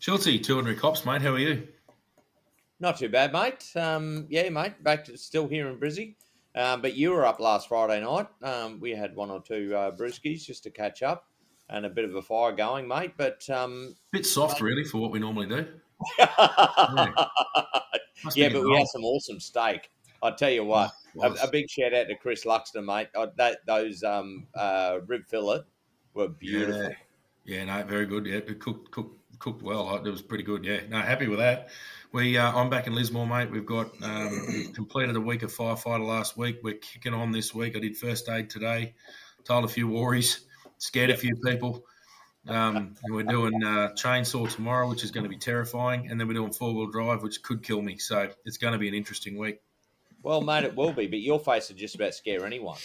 Schultzy, 200 cops, mate. How are you? Not too bad, mate. Yeah, mate. Still here in Brizzy. But you were up last Friday night. We had one or two brewskis just to catch up and a bit of a fire going, mate. But Bit soft, really, for what we normally do. Yeah, must be yeah, getting but we had old. some awesome steak. I tell you Oh, what, a was. big shout out to Chris Luxton, mate. Those rib fillet were Yeah, beautiful. yeah, no, very good. Yeah, it cooked well. It was pretty good. Yeah, no, happy with that. I'm back in Lismore, mate. We've completed a week of firefighter last week. We're kicking on this week. I did first aid today. Told a few worries, scared a Yep. few people. And we're doing chainsaw tomorrow, which is going to be terrifying, and then we're doing four-wheel drive, which could kill me. So it's going to be an interesting week. Well, mate, it will be. But your face would just about scare anyone.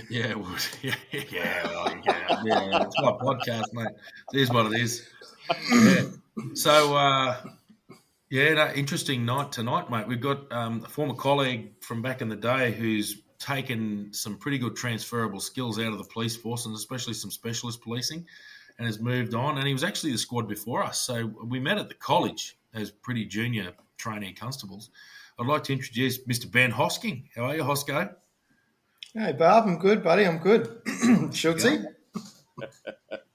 Yeah, it would. Yeah. It's my podcast, mate. It is what it is. Yeah. So, yeah, no, interesting night tonight, mate. We've got a former colleague from back in the day who's taken some pretty good transferable skills out of the police force, and especially some specialist policing, and has moved on. And he was actually the squad before us. So we met at the college as pretty junior trainee constables. I'd like to introduce Mr. Ben Hosking. How are you, Hosko? Hey, Barb, I'm good, buddy. I'm good. Yeah. Schultzy?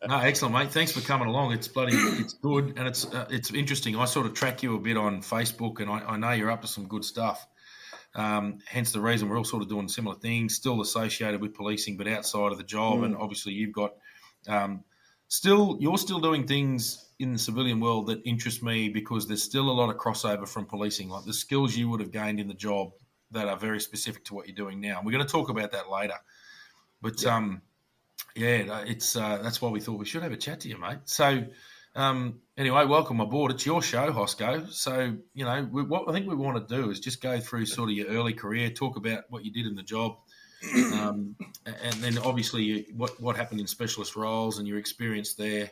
No, excellent, mate. Thanks for coming along. It's good, and it's interesting. I sort of track you a bit on Facebook, and I know you're up to some good stuff. Hence the reason we're all sort of doing similar things, still associated with policing, but outside of the job. And obviously, you've got you're still doing things in the civilian world that interest me because there's still a lot of crossover from policing, like the skills you would have gained in the job that are very specific to what you're doing now. We're going to talk about that later, but. Yep. Yeah, it's that's why we thought we should have a chat to you, mate. So, anyway, welcome aboard. It's your show, Hosko. So, what I think we want to do is just go through sort of your early career, talk about what you did in the job, and then obviously what happened in specialist roles and your experience there.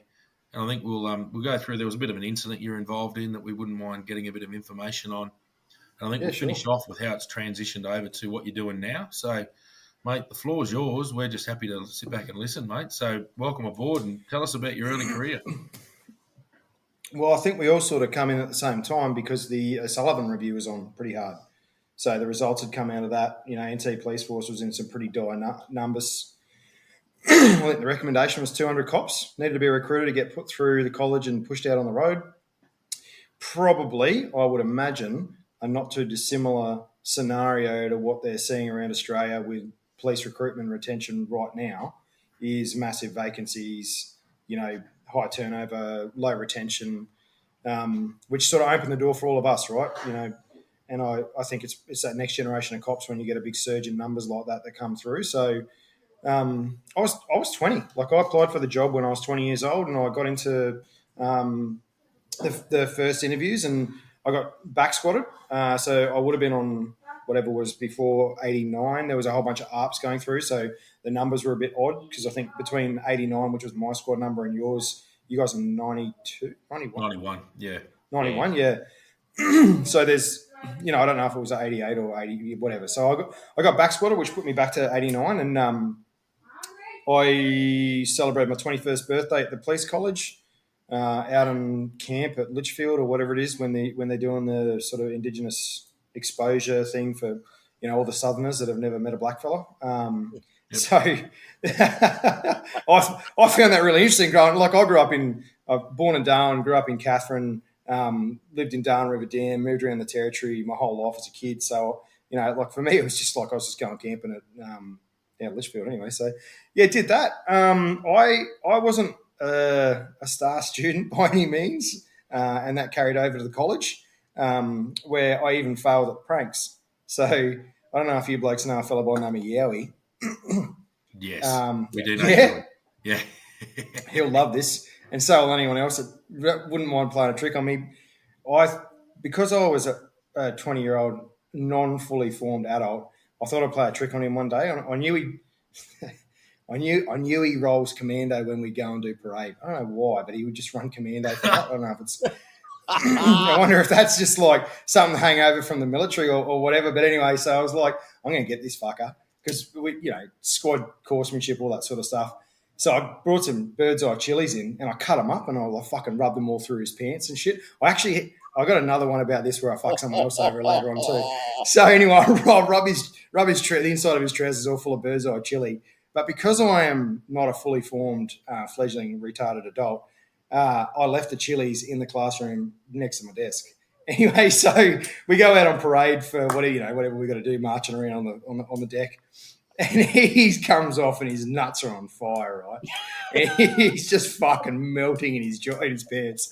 And I think we'll go through. There was a bit of an incident you're involved in that we wouldn't mind getting a bit of information on. And I think Yeah, we'll sure. finish off with how it's transitioned over to what you're doing now. So. Mate, the floor's yours. We're just happy to sit back and listen, mate. So welcome aboard and tell us about your early career. Well, I think we all sort of come in at the same time because the Sullivan review was on pretty hard. So the results had come out of that. NT Police Force was in some pretty dire numbers. I think the recommendation was 200 cops needed to be recruited to get put through the college and pushed out on the road. Probably, I would imagine, a not too dissimilar scenario to what they're seeing around Australia with police recruitment and retention right now is massive vacancies, high turnover, low retention, which sort of opened the door for all of us, right? And I think it's that next generation of cops when you get a big surge in numbers like that come through. So I was 20. Like I applied for the job when I was 20 years old, and I got into the first interviews, and I got back squatted. So I would have been on whatever was before 89. There was a whole bunch of ARPs going through, so the numbers were a bit odd because I think between 89, which was my squad number, and yours, you guys are 92, 91? 91, yeah. 91, yeah. So there's, I don't know if it was 88 or 80, whatever. So I got back squatted, which put me back to 89, and I celebrated my 21st birthday at the police college. Out on camp at Litchfield or whatever it is when they're doing the sort of Indigenous exposure thing for all the Southerners that have never met a blackfella. Yep. So I found that really interesting. Growing like I grew up born in Darwin, grew up in Katherine, lived in Darwin River Dam, moved around the territory my whole life as a kid. So like for me, it was just like I was just going camping at Litchfield anyway. So yeah, did that. I wasn't a star student by any means, and that carried over to the college, where I even failed at pranks. So I don't know if you blokes know a fellow by the name of Yowie. Yes, we do know. Yeah, yeah. He'll love this, and so will anyone else that wouldn't mind playing a trick on me. Because I was a 20-year-old, non-fully formed adult, I thought I'd play a trick on him one day. I knew he. I knew he rolls commando when we go and do parade. I don't know why, but he would just run commando for that. I don't know if it's. I wonder if that's just like something hangover from the military or whatever. But anyway, so I was like, I'm going to get this fucker because we, squad coursemanship, all that sort of stuff. So I brought some bird's eye chilies in, and I cut them up, and I fucking rubbed them all through his pants and shit. I got another one about this where I fucked someone else over later on too. So anyway, I rub the inside of his trousers all full of bird's eye chili. But because I am not a fully formed fledgling retarded adult, I left the chilies in the classroom next to my desk. Anyway, so we go out on parade for whatever we got to do, marching around on the deck. And he comes off and his nuts are on fire, right? And he's just fucking melting in his pants.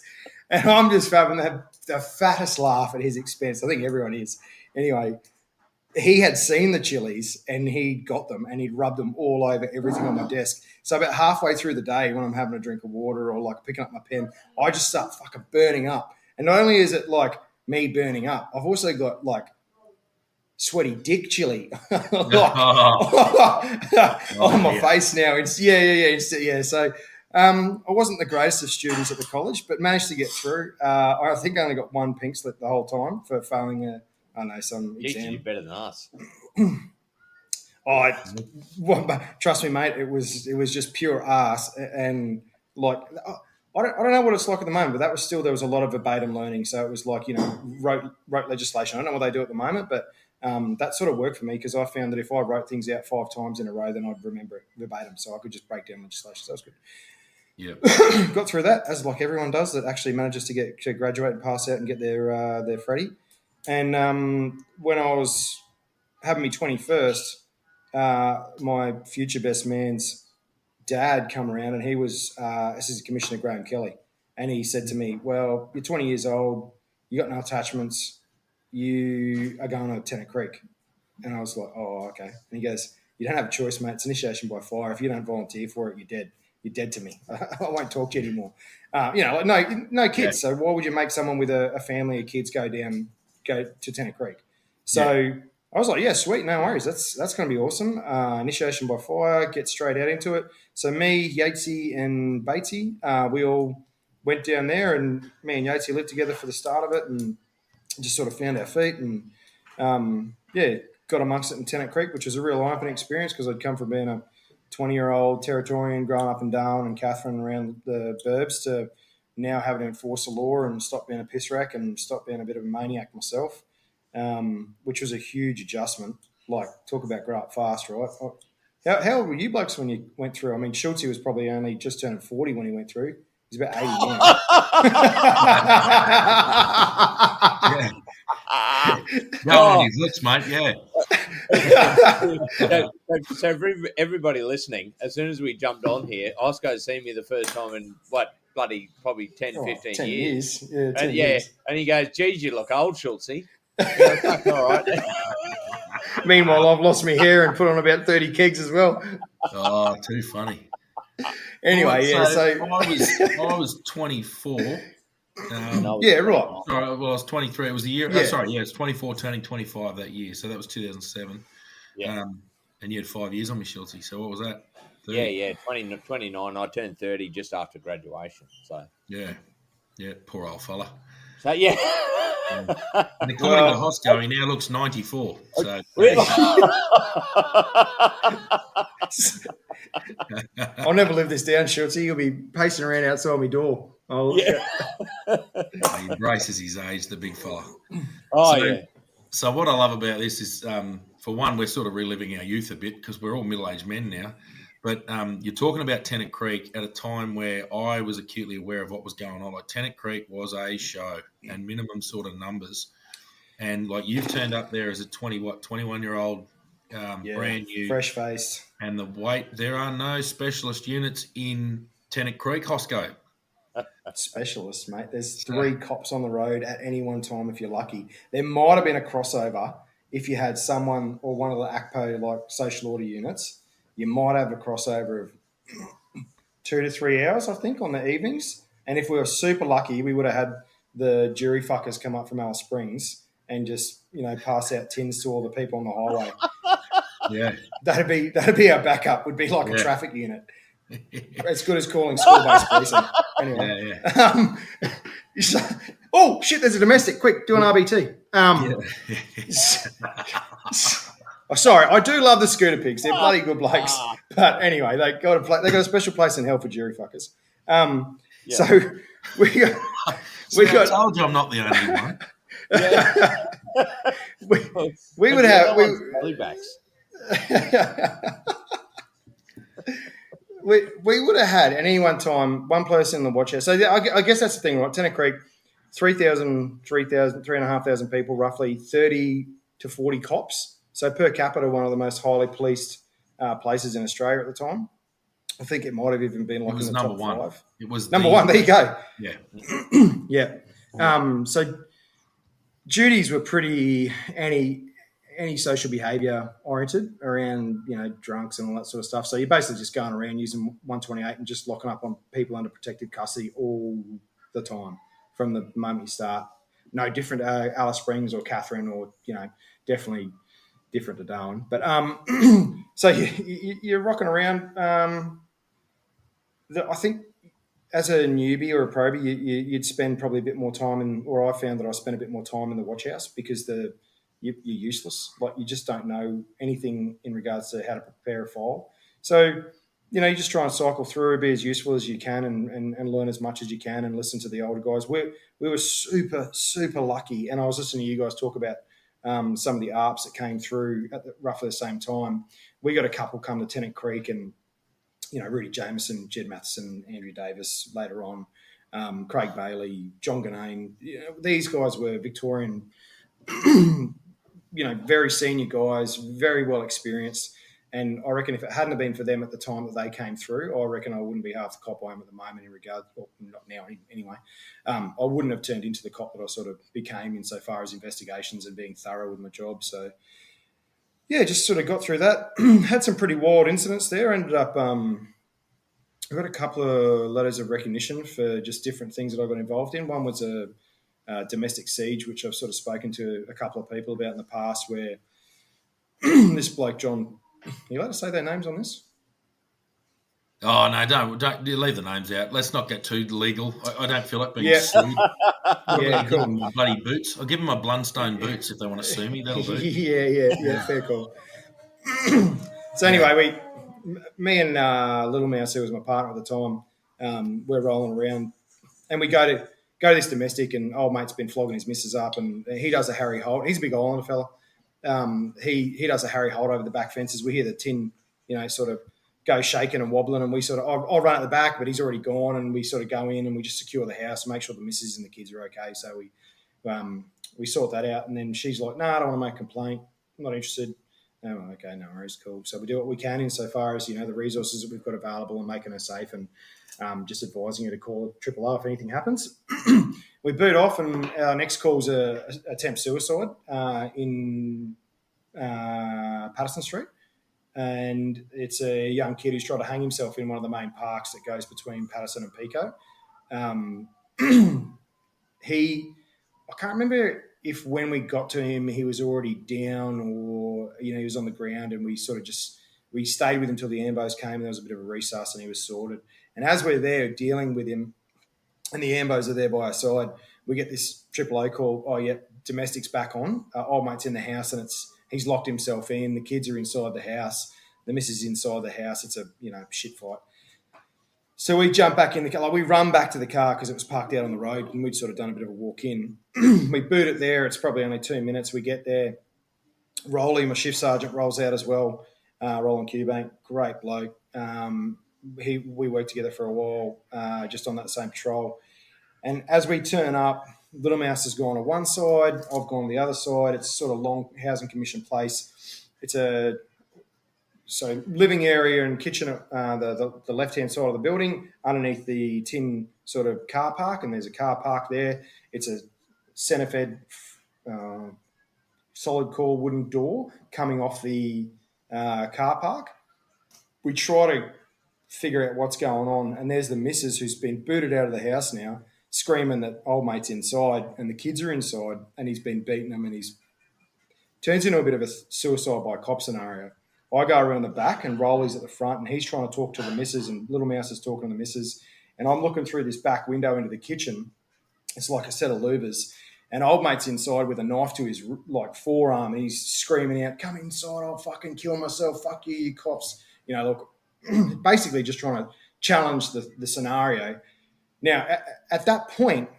And I'm just having the fattest laugh at his expense. I think everyone is. Anyway, he had seen the chilies and he'd got them and he'd rubbed them all over everything on my desk. So about halfway through the day when I'm having a drink of water or like picking up my pen, I just start fucking burning up. And not only is it like me burning up, I've also got like sweaty dick chili on my face now. Yeah. So I wasn't the greatest of students at the college, but managed to get through. I think I only got one pink slip the whole time for failing some exam. You did better than us. Trust me, mate. It was just pure ass, and like I don't know what it's like at the moment, but there was a lot of verbatim learning. So it was like wrote legislation. I don't know what they do at the moment, but that sort of worked for me because I found that if I wrote things out 5 times in a row, then I'd remember it verbatim. So I could just break down legislation. So that was good. Yeah, got through that as like everyone does that actually manages to graduate and pass out and get their Freddie. And when I was having my 21st, my future best man's dad come around and he was Assistant Commissioner Graham Kelly, and he said to me, "Well, you're 20 years old, you got no attachments, you are going to Tennant Creek." And I was like, "Oh, okay." And he goes, "You don't have a choice, mate. It's initiation by fire. If you don't volunteer for it, you're dead. You're dead to me. I won't talk to you anymore." No kids. Yeah. So why would you make someone with a family of kids go to Tennant Creek? So yeah. I was like, "Yeah, sweet, no worries. That's going to be awesome." Initiation by fire, get straight out into it. So me, Yatesy, and Batesy, we all went down there, and me and Yatesy lived together for the start of it, and just sort of found our feet, and got amongst it in Tennant Creek, which was a real eye-opening experience because I'd come from being a 20-year-old Territorian growing up in Darwin and Catherine around the burbs to now having to enforce the law and stop being a piss rack and stop being a bit of a maniac myself, which was a huge adjustment. Like, talk about grow up fast, right? How old were you blokes when you went through? I mean, Schultz was probably only just turning 40 when he went through. He's about 80 now. No on his looks, mate. Yeah. So for everybody listening, as soon as we jumped on here, Hosko's seen me the first time in probably 10, 15 10 years. Yeah, 10 years. And he goes, "Geez, you look old, Schultzy." All right. Meanwhile, I've lost my hair and put on about 30 kegs as well. Oh, too funny. Anyway, so I was 24. Right. Well, I was 23. It was the year. Yeah. It's 24 turning 25 that year. So that was 2007. Yeah. And you had 5 years on me, Schultzy. So what was that? 30? Yeah. 29. I turned 30 just after graduation. So yeah, poor old fella. So yeah. And according to Hosko, he now looks 94. So I'll never live this down, Schultzy. You'll be pacing around outside my door. He embraces his age, the big fella. So what I love about this is, for one, we're sort of reliving our youth a bit because we're all middle-aged men now. But you're talking about Tennant Creek at a time where I was acutely aware of what was going on. Like, Tennant Creek was a show and minimum sort of numbers. And like, you've turned up there as a 21-year-old, brand new, fresh face. And there are no specialist units in Tennant Creek, Hosko. Specialists, mate. There's 3 cops on the road at any one time if you're lucky. There might have been a crossover if you had someone or one of the ACPO like social order units. You might have a crossover of 2 to 3 hours, I think, on the evenings. And if we were super lucky, we would have had the jury fuckers come up from Alice Springs and just, pass out tins to all the people on the highway. Yeah. That'd be our backup, would be like a traffic unit. As good as calling school-based policing. Anyway. Oh, shit, there's a domestic. Quick, do an RBT. Oh, sorry, I do love the scooter pigs. They're bloody good blokes. But anyway, they got a special place in hell for jury fuckers. So we got. I told you I'm not the only one. we would have we would have had at any one time one person in the watch house. So I guess that's the thing, right? Tennant Creek, 3,500 people, roughly 30 to 40 cops. So per capita, one of the most highly policed places in Australia at the time. I think it might have even been like in the top 5. It was number one. There you go. Yeah. Yeah. So duties were pretty anti-social behaviour oriented around, drunks and all that sort of stuff. So you're basically just going around using 128 and just locking up on people under protected custody all the time from the moment you start. No different to Alice Springs or Catherine or, definitely different to Darwin. But so you're rocking around. I think as a newbie or a probie, you'd spend probably a bit more time or I found that I spent a bit more time in the watch house because you're useless. Like you just don't know anything in regards to how to prepare a file. So, you just try and cycle through, be as useful as you can and learn as much as you can and listen to the older guys. We were super, super lucky. And I was listening to you guys talk about some of the ARPs that came through at roughly the same time. We got a couple come to Tennant Creek and, Rudy Jameson, Jed Matheson, Andrew Davis later on, Craig Bailey, John Ganane. These guys were Victorian, very senior guys, very well experienced. And I reckon if it hadn't been for them at the time that they came through, I reckon I wouldn't be half the cop I am at the moment in regard, well, not now anyway. I wouldn't have turned into the cop that I sort of became insofar as investigations and being thorough with my job. So, yeah, just sort of got through that. Had some pretty wild incidents there. Ended up, I got a couple of letters of recognition for just different things that I got involved in. One was a domestic siege, which I've sort of spoken to a couple of people about in the past, where this bloke, John, are you allowed to say their names on this? Oh, no, don't leave the names out. Let's not get too legal. I don't feel like being sued. I'll give them my bloody boots. I'll give them my Blundstone boots if they want to sue me. That'll do. Yeah, fair call. So anyway, me and Little Mouse, who was my partner at the time, we're rolling around and we go to this domestic and old mate's been flogging his missus up and he does a Harry Holt. He's a big Islander fella. He does a Harry Holt over the back fences. We hear the tin, sort of go shaking and wobbling, and we sort of I'll run at the back, but he's already gone, and we sort of go in and we just secure the house and make sure the missus and the kids are okay. So we sort that out, and then she's like, "No, I don't want to make a complaint. I'm not interested." Oh, okay, no worries, cool. So we do what we can insofar as the resources that we've got available and making her safe, and just advising her to call Triple R if anything happens. We boot off, and our next call's a attempt suicide in Patterson Street. And it's a young kid who's tried to hang himself in one of the main parks that goes between Patterson and Pico. I can't remember if when we got to him he was already down or he was on the ground, and we sort of we stayed with him until the ambos came and there was a bit of a resus and he was sorted. And as we're there dealing with him and the ambos are there by our side, we get this AAA call, oh yeah, domestic's back on, old mate's in the house and he's locked himself in. The kids are inside the house. The missus is inside the house. It's a shit fight. So we jump back in the car. We run back to the car because it was parked out on the road, and we'd sort of done a bit of a walk in. We boot it there. It's probably only 2 minutes. We get there. Rolly, my shift sergeant, rolls out as well. Roland Cubank, great bloke. We worked together for a while, just on that same patrol. And as we turn up, Little Mouse has gone to one side. I've gone to the other side. It's sort of long housing commission place. It's so living area and kitchen at the left-hand side of the building underneath the tin sort of car park, and there's a car park there. It's a centre-fed solid core wooden door coming off the car park. We try to figure out what's going on, and there's the missus who's been booted out of the house now, screaming that old mate's inside and the kids are inside, and he's been beating them, and he's turns into a bit of a suicide by cop scenario. I go around the back and Rolly's at the front, and he's trying to talk to the missus, and Little Mouse is talking to the missus, and I'm looking through this back window into the kitchen. It's like a set of louvers, And old mate's inside with a knife to his like forearm, and he's screaming out, "Come inside! I'll fucking kill myself! Fuck you, you cops!" You know, look, basically just trying to challenge the scenario. Now, at that point,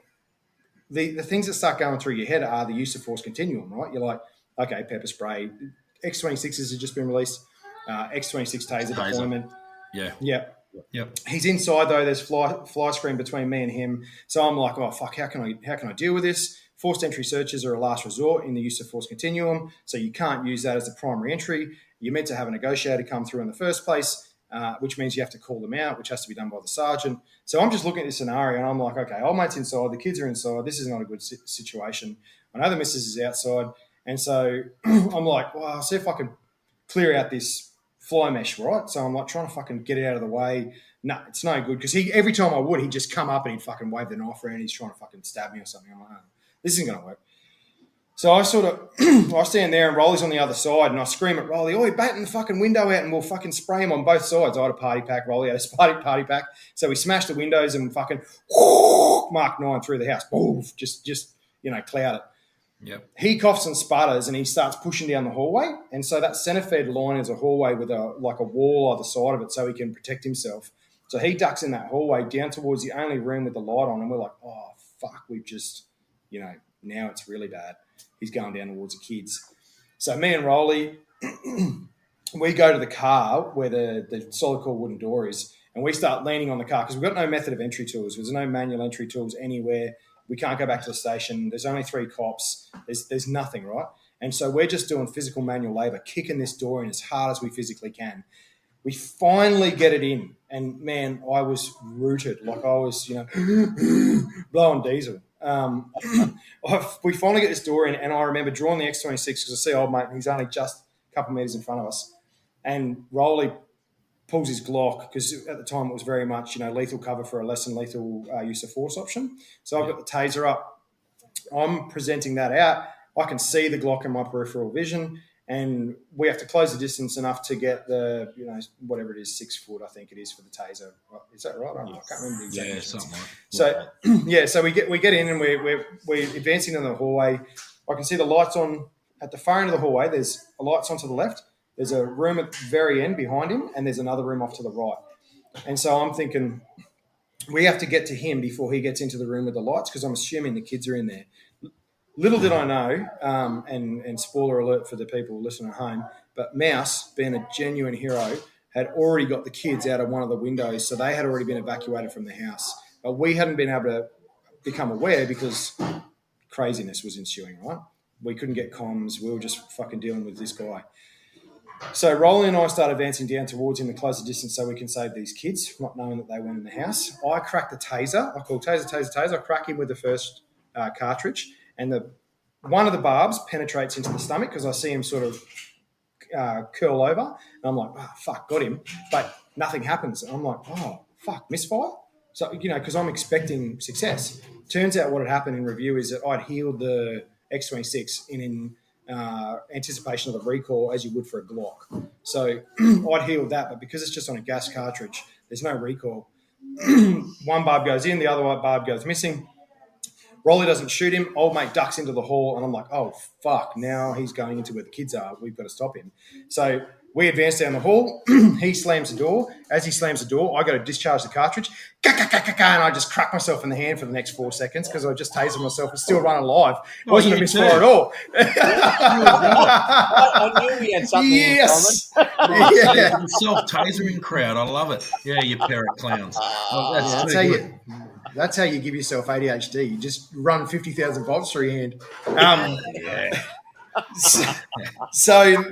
the things that start going through your head are the use of force continuum, right? You're like, okay, pepper spray, X26s have just been released, X26 taser deployment. Yeah. Yep. He's inside though. There's fly screen between me and him. So I'm like, oh fuck, how can I deal with this? Forced entry searches are a last resort in the use of force continuum. So you can't use that as the primary entry. You're meant to have a negotiator come through in the first place, which means you have to call them out, which has to be done by the sergeant. So I'm just looking at this scenario and I'm like, okay, old mate's inside, the kids are inside. This is not a good situation. I know the missus is outside. And so I'm like, well, I'll see if I can clear out this fly mesh, right? So I'm like trying to fucking get it out of the way. No, it's no good because every time I would, he'd just come up and he'd fucking wave the knife around. He's trying to fucking stab me or something. I'm like, oh, this isn't going to work. So I sort of, I stand there and Rolly's on the other side and I scream at Rolly, "Oi, batten the fucking window out and we'll fucking spray him on both sides." I had a party pack, Rolly had a party pack. So we smashed the windows and fucking Mark 9 through the house. Boom, just cloud it. Yep. He coughs and sputters and he starts pushing down the hallway. And so that centre-fed line is a hallway with a wall either side of it so he can protect himself. So he ducks in that hallway down towards the only room with the light on and we're like, oh, fuck, we've just, now it's really bad. He's going down towards the kids. So me and Rolly, we go to the car where the solid core wooden door is and we start leaning on the car because we've got no method of entry tools. There's no manual entry tools anywhere. We can't go back to the station. There's only 3 cops. There's nothing, right? And so we're just doing physical manual labour, kicking this door in as hard as we physically can. We finally get it in. And, man, I was rooted. Like I was, blowing diesel. We finally get this door in, and I remember drawing the X26 because I see old mate, and he's only just a couple of metres in front of us. And Rolly pulls his Glock because at the time it was very much, lethal cover for a less than lethal use of force option. So I've got the taser up. I'm presenting that out. I can see the Glock in my peripheral vision, and we have to close the distance enough to get the, whatever it is, 6 foot, I think it is for the taser. Is that right? I can't remember the exact. Yeah, something like that. So we get in and we're advancing in the hallway. I can see the lights on at the far end of the hallway. There's lights on to the left. There's a room at the very end behind him, and there's another room off to the right. And so I'm thinking we have to get to him before he gets into the room with the lights because I'm assuming the kids are in there. Little did I know, and spoiler alert for the people listening at home, but Mouse, being a genuine hero, had already got the kids out of one of the windows, so they had already been evacuated from the house. But we hadn't been able to become aware because craziness was ensuing, right? We couldn't get comms. We were just fucking dealing with this guy. So Rolly and I start advancing down towards him to close the distance so we can save these kids, not knowing that they weren't in the house. I crack the taser. I call taser. I crack him with the first cartridge, and one of the barbs penetrates into the stomach because I see him sort of curl over. And I'm like, oh, fuck, got him. But nothing happens. And I'm like, oh, fuck, misfire? So, because I'm expecting success. Turns out what had happened in review is that I'd healed the X26 in anticipation of the recoil as you would for a Glock. So I'd healed that, but because it's just on a gas cartridge, there's no recoil. One barb goes in, the other barb goes missing. Rolly doesn't shoot him. Old mate ducks into the hall, and I'm like, oh, fuck, now he's going into where the kids are. We've got to stop him. So we advance down the hall. He slams the door. As he slams the door, I go to discharge the cartridge. And I just crack myself in the hand for the next 4 seconds because I just tasered myself and still running live. It wasn't a misfire at all. I knew we had something in common. Yeah. Self-tasering crowd. I love it. Yeah, you pair of clowns. That's how you give yourself ADHD. You just run 50,000 volts through your hand. So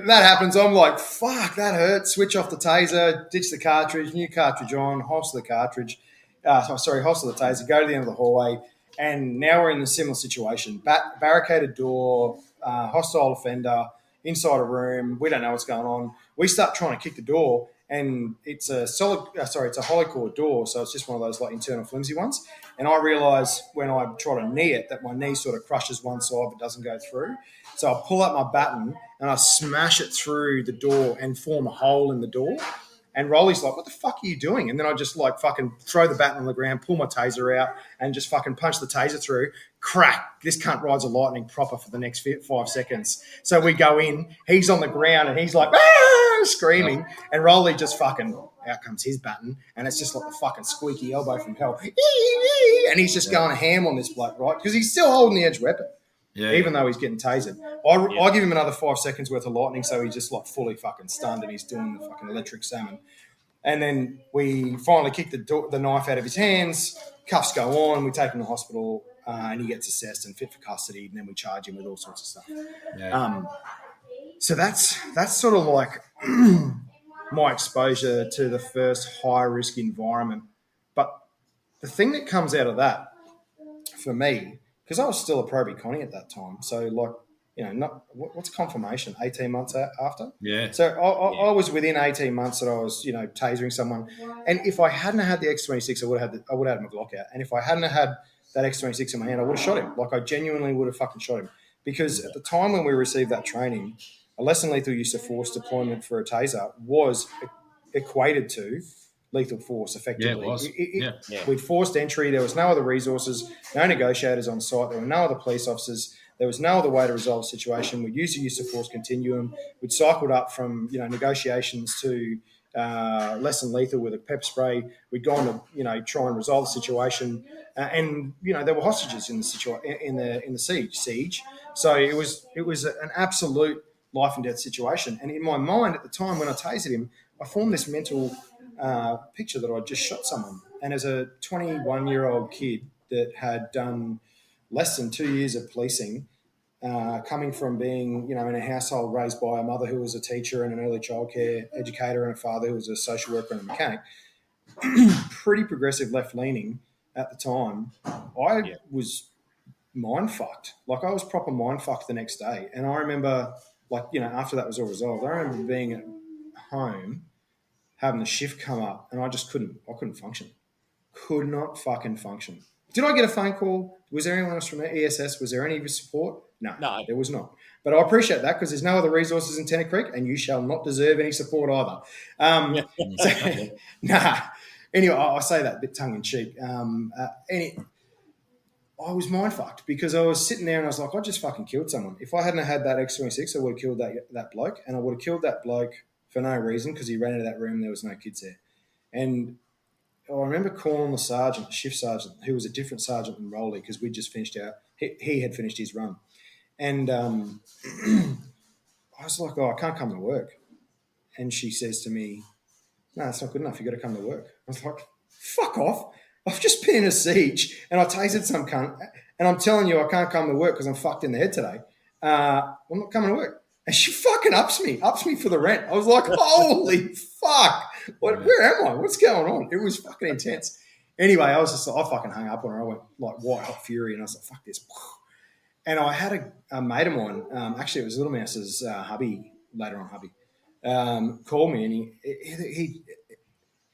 that happens. I'm like, fuck, that hurts. Switch off the taser, ditch the cartridge, new cartridge on, holster the cartridge. Holster the taser, go to the end of the hallway. And now we're in a similar situation. Barricaded door, hostile offender, inside a room. We don't know what's going on. We start trying to kick the door, and it's a it's a holocore door, so it's just one of those like internal flimsy ones. And I realise when I try to knee it that my knee sort of crushes one side but doesn't go through. So I pull out my baton and I smash it through the door and form a hole in the door. And Rolly's like, what the fuck are you doing? And then I just like fucking throw the baton on the ground, pull my taser out, and just fucking punch the taser through. Crack. This cunt rides a lightning proper for the next 5 seconds. So we go in, he's on the ground, and he's like, screaming. And Rolly just fucking, out comes his baton, and it's just like the fucking squeaky elbow from hell. And he's just going ham on this bloke, right? Because he's still holding the edge weapon. Yeah, even though he's getting tasered. I give him another 5 seconds worth of lightning, so he's just like fully fucking stunned and he's doing the fucking electric salmon. And then we finally kick the knife out of his hands, cuffs go on, we take him to the hospital, and he gets assessed and fit for custody, and then we charge him with all sorts of stuff. Yeah. So that's sort of like my exposure to the first high-risk environment. But the thing that comes out of that, for me, because I was still a probie Connie at that time. So, like, what's confirmation? 18 months after? Yeah. So I was within 18 months that I was, tasering someone. And if I hadn't had the X26, I would have had my Glock out. And if I hadn't had that X26 in my hand, I would have shot him. Like, I genuinely would have fucking shot him. Because at the time when we received that training, a less than lethal use of force deployment for a taser was equated to lethal force, effectively. Yeah, it was. We'd forced entry. There was no other resources, no negotiators on site. There were no other police officers. There was no other way to resolve the situation. We'd use the use of force continuum. We'd cycled up from negotiations to less than lethal with a pepper spray. We'd gone to try and resolve the situation, and there were hostages in the in the siege. So it was an absolute life and death situation. And in my mind at the time when I tasered him, I formed this mental picture that I'd just shot someone. And as a 21-year-old kid that had done less than 2 years of policing, coming from being, in a household raised by a mother who was a teacher and an early childcare educator and a father who was a social worker and a mechanic, pretty progressive left-leaning at the time, I was mind-fucked. Like, I was proper mind-fucked the next day. And I remember, after that was all resolved, I remember being at home, having the shift come up, and I couldn't function. Could not fucking function. Did I get a phone call? Was there anyone else from the ESS? Was there any support? No, there was not. But I appreciate that because there's no other resources in Tennant Creek, and you shall not deserve any support either. Anyway, I say that a bit tongue-in-cheek. I was mind-fucked because I was sitting there and I was like, I just fucking killed someone. If I hadn't had that X26, I would have killed that bloke, and I would have killed that bloke for no reason because he ran into that room and there was no kids there. And I remember calling the shift sergeant, who was a different sergeant than Rolly because we'd just finished he had finished his run. And I was like, I can't come to work. And she says to me, no, that's not good enough. You got to come to work. I was like, fuck off. I've just been in a siege and I tasered some cunt and I'm telling you I can't come to work because I'm fucked in the head today. I'm not coming to work. And she fucking ups me for the rent. I was like, holy fuck. Where am I? What's going on? It was fucking intense. Anyway, I fucking hung up on her. I went like white hot fury and I was like, fuck this. And I had a mate of mine, actually it was Little Mouse's hubby, later on hubby, called me and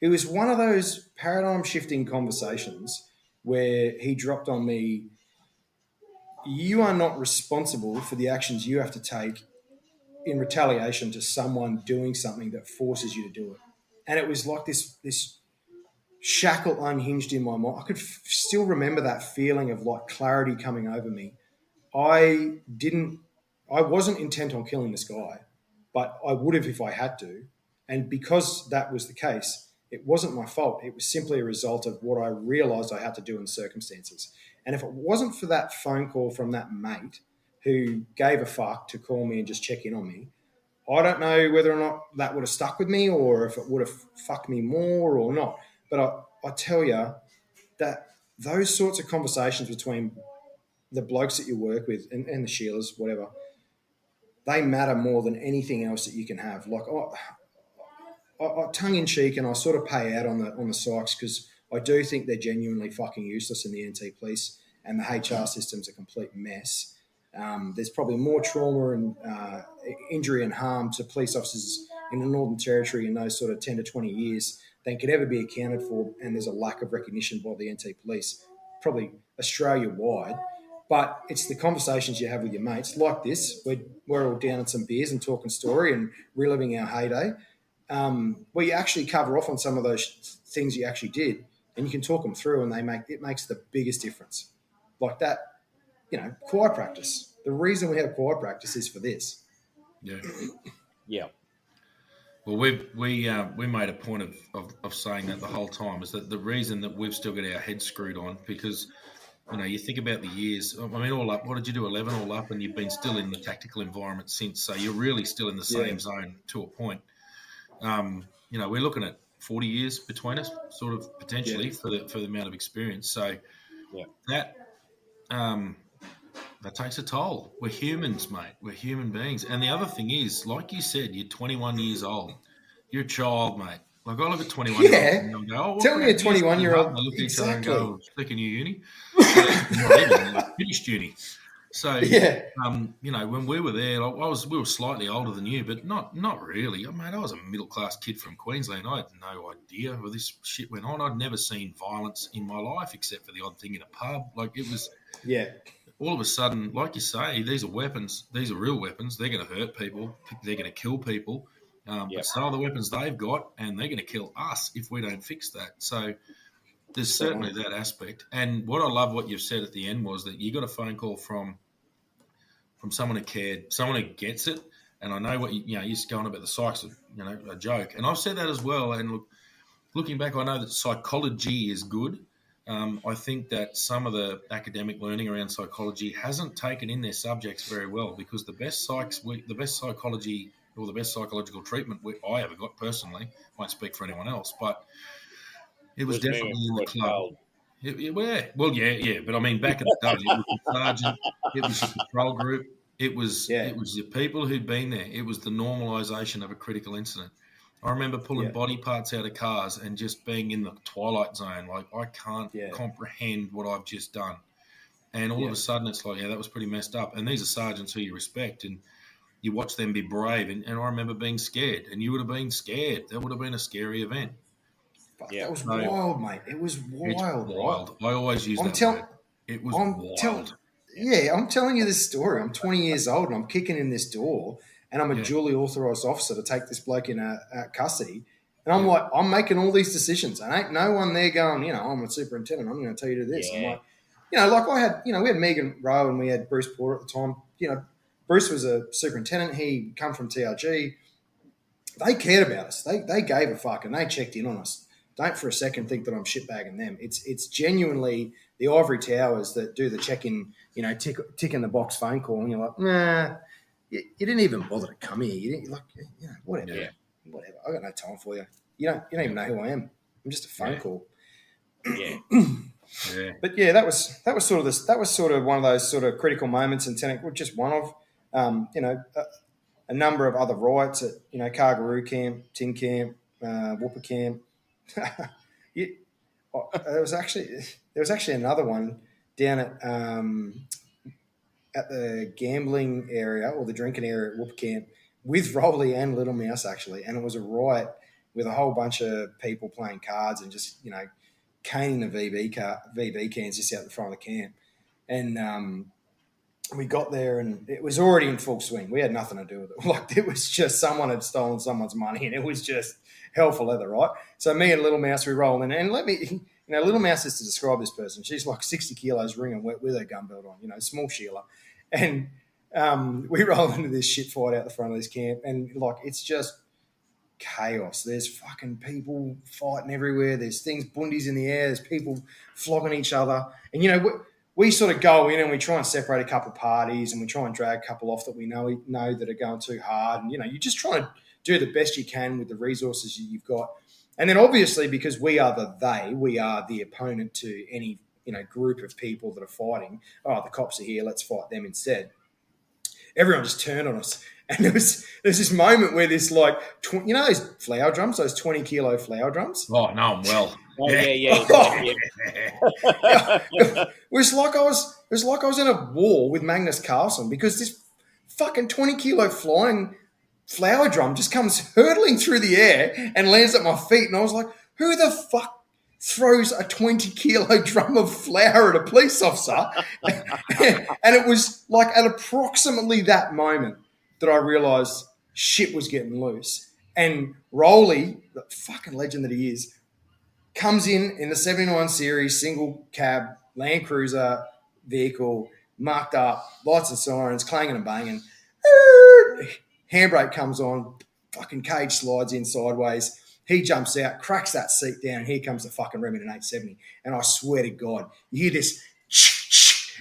it was one of those paradigm shifting conversations where he dropped on me, you are not responsible for the actions you have to take in retaliation to someone doing something that forces you to do it. And it was like this shackle unhinged in my mind. I could still remember that feeling of like clarity coming over me. I wasn't intent on killing this guy, but I would have if I had to. And because that was the case, it wasn't my fault. It was simply a result of what I realized I had to do in circumstances. And if it wasn't for that phone call from that mate who gave a fuck to call me and just check in on me, I don't know whether or not that would have stuck with me or if it would have fucked me more or not. But I tell you that those sorts of conversations between the blokes that you work with and the Sheilas, whatever, they matter more than anything else that you can have. Like, I tongue in cheek, and I sort of pay out on the Sykes because I do think they're genuinely fucking useless in the NT Police, and the HR system's a complete mess. There's probably more trauma and injury and harm to police officers in the Northern Territory in those sort of 10 to 20 years than could ever be accounted for, and there's a lack of recognition by the NT Police, probably Australia-wide. But it's the conversations you have with your mates like this. We're all down at some beers and talking story and reliving our heyday. where you actually cover off on some of those things you actually did, and you can talk them through, and it makes the biggest difference. Like that, choir practice. The reason we have choir practice is for this. Yeah. Yeah. Well, we made a point of saying that the whole time, is that the reason that we've still got our heads screwed on, because you think about the years. I mean, all up, what did you do? 11 all up, and you've been still in the tactical environment since. So you're really still in the same zone to a point. We're looking at 40 years between us, sort of potentially for the amount of experience. So that takes a toll. We're humans, mate. We're human beings. And the other thing is, like you said, you're 21 years old. You're a child, mate. Like I look at 21 year olds and go, oh, tell me a 21-year-old. They look at each other and go, flicking you uni. Finished uni. So, when we were there, we were slightly older than you, but not really. I was a middle-class kid from Queensland. I had no idea where this shit went on. I'd never seen violence in my life except for the odd thing in a pub. Like it was, all of a sudden, like you say, these are weapons. These are real weapons. They're going to hurt people. They're going to kill people. But so are the weapons they've got, and they're going to kill us if we don't fix that. So there's certainly that aspect. And what I love what you've said at the end was that you got a phone call from someone who cared, someone who gets it. And I know what you're just going about the psychs, a joke. And I've said that as well. And looking back, I know that psychology is good. I think that some of the academic learning around psychology hasn't taken in their subjects very well, because the best psychology or the best psychological treatment I ever got personally, won't speak for anyone else, but it was definitely in the club. But I mean, back in the day, it was the sergeant, it was the patrol group, it was the people who'd been there. It was the normalisation of a critical incident. I remember pulling body parts out of cars and just being in the twilight zone. Like, I can't comprehend what I've just done. And all of a sudden, it's like, that was pretty messed up. And these are sergeants who you respect, and you watch them be brave. And I remember being scared, and you would have been scared. That would have been a scary event. That was wild, mate. It was wild. Wild. I always use that word. It was wild. I'm telling you this story. I'm 20 years old, and I'm kicking in this door, and I'm a duly authorised officer to take this bloke in custody. And I'm like, I'm making all these decisions. And ain't no one there going, I'm a superintendent, I'm going to tell you to this. I'm like, I had, we had Megan Rowe and we had Bruce Porter at the time. Bruce was a superintendent. He come from TRG. They cared about us. They gave a fuck, and they checked in on us. Don't for a second think that I'm shitbagging them. It's genuinely the ivory towers that do the check-in, tick in the box phone call, and you're like, nah, you didn't even bother to come here. You didn't, whatever. Yeah. Whatever. I got no time for you. You don't even know who I am. I'm just a phone call. Yeah. But that was sort of one of those sort of critical moments in Tennant. Just one of, a number of other riots at Kargaroo Camp, Tin Camp, Whooper Camp. There was actually another one down at the gambling area or the drinking area at Whooper Camp with Rolly and Little Mouse actually, and it was a riot with a whole bunch of people playing cards and just caning the VB cans just out in front of the camp, and we got there and it was already in full swing. We had nothing to do with it. Like, it was just someone had stolen someone's money and it was just hell for leather, right? So me and Little Mouse, we roll in, and Little Mouse is to describe this person. She's like 60 kilos ringing with her gun belt on, small Sheila. And we roll into this shit fight out the front of this camp, and it's just chaos. There's fucking people fighting everywhere. There's things, bundies in the air. There's people flogging each other. And, we sort of go in and we try and separate a couple of parties, and we try and drag a couple off that we know that are going too hard. And, you just try to do the best you can with the resources you've got. And then obviously, because we are the opponent to any, group of people that are fighting. Oh, the cops are here, let's fight them instead. Everyone just turned on us. And there's this moment where this those flour drums, those 20-kilo flour drums? Oh, no, I'm well. Oh, yeah. It was like I was in a war with Magnus Carlsen, because this fucking 20-kilo flying flour drum just comes hurtling through the air and lands at my feet. And I was like, who the fuck throws a 20-kilo drum of flour at a police officer? And it was like at approximately that moment that I realised shit was getting loose. And Rowley, the fucking legend that he is, comes in the 79 series single cab Land Cruiser vehicle, marked up, lights and sirens, clanging and banging. Handbrake comes on, fucking cage slides in sideways. He jumps out, cracks that seat down, and here comes the fucking Remington 870. And I swear to God, you hear this,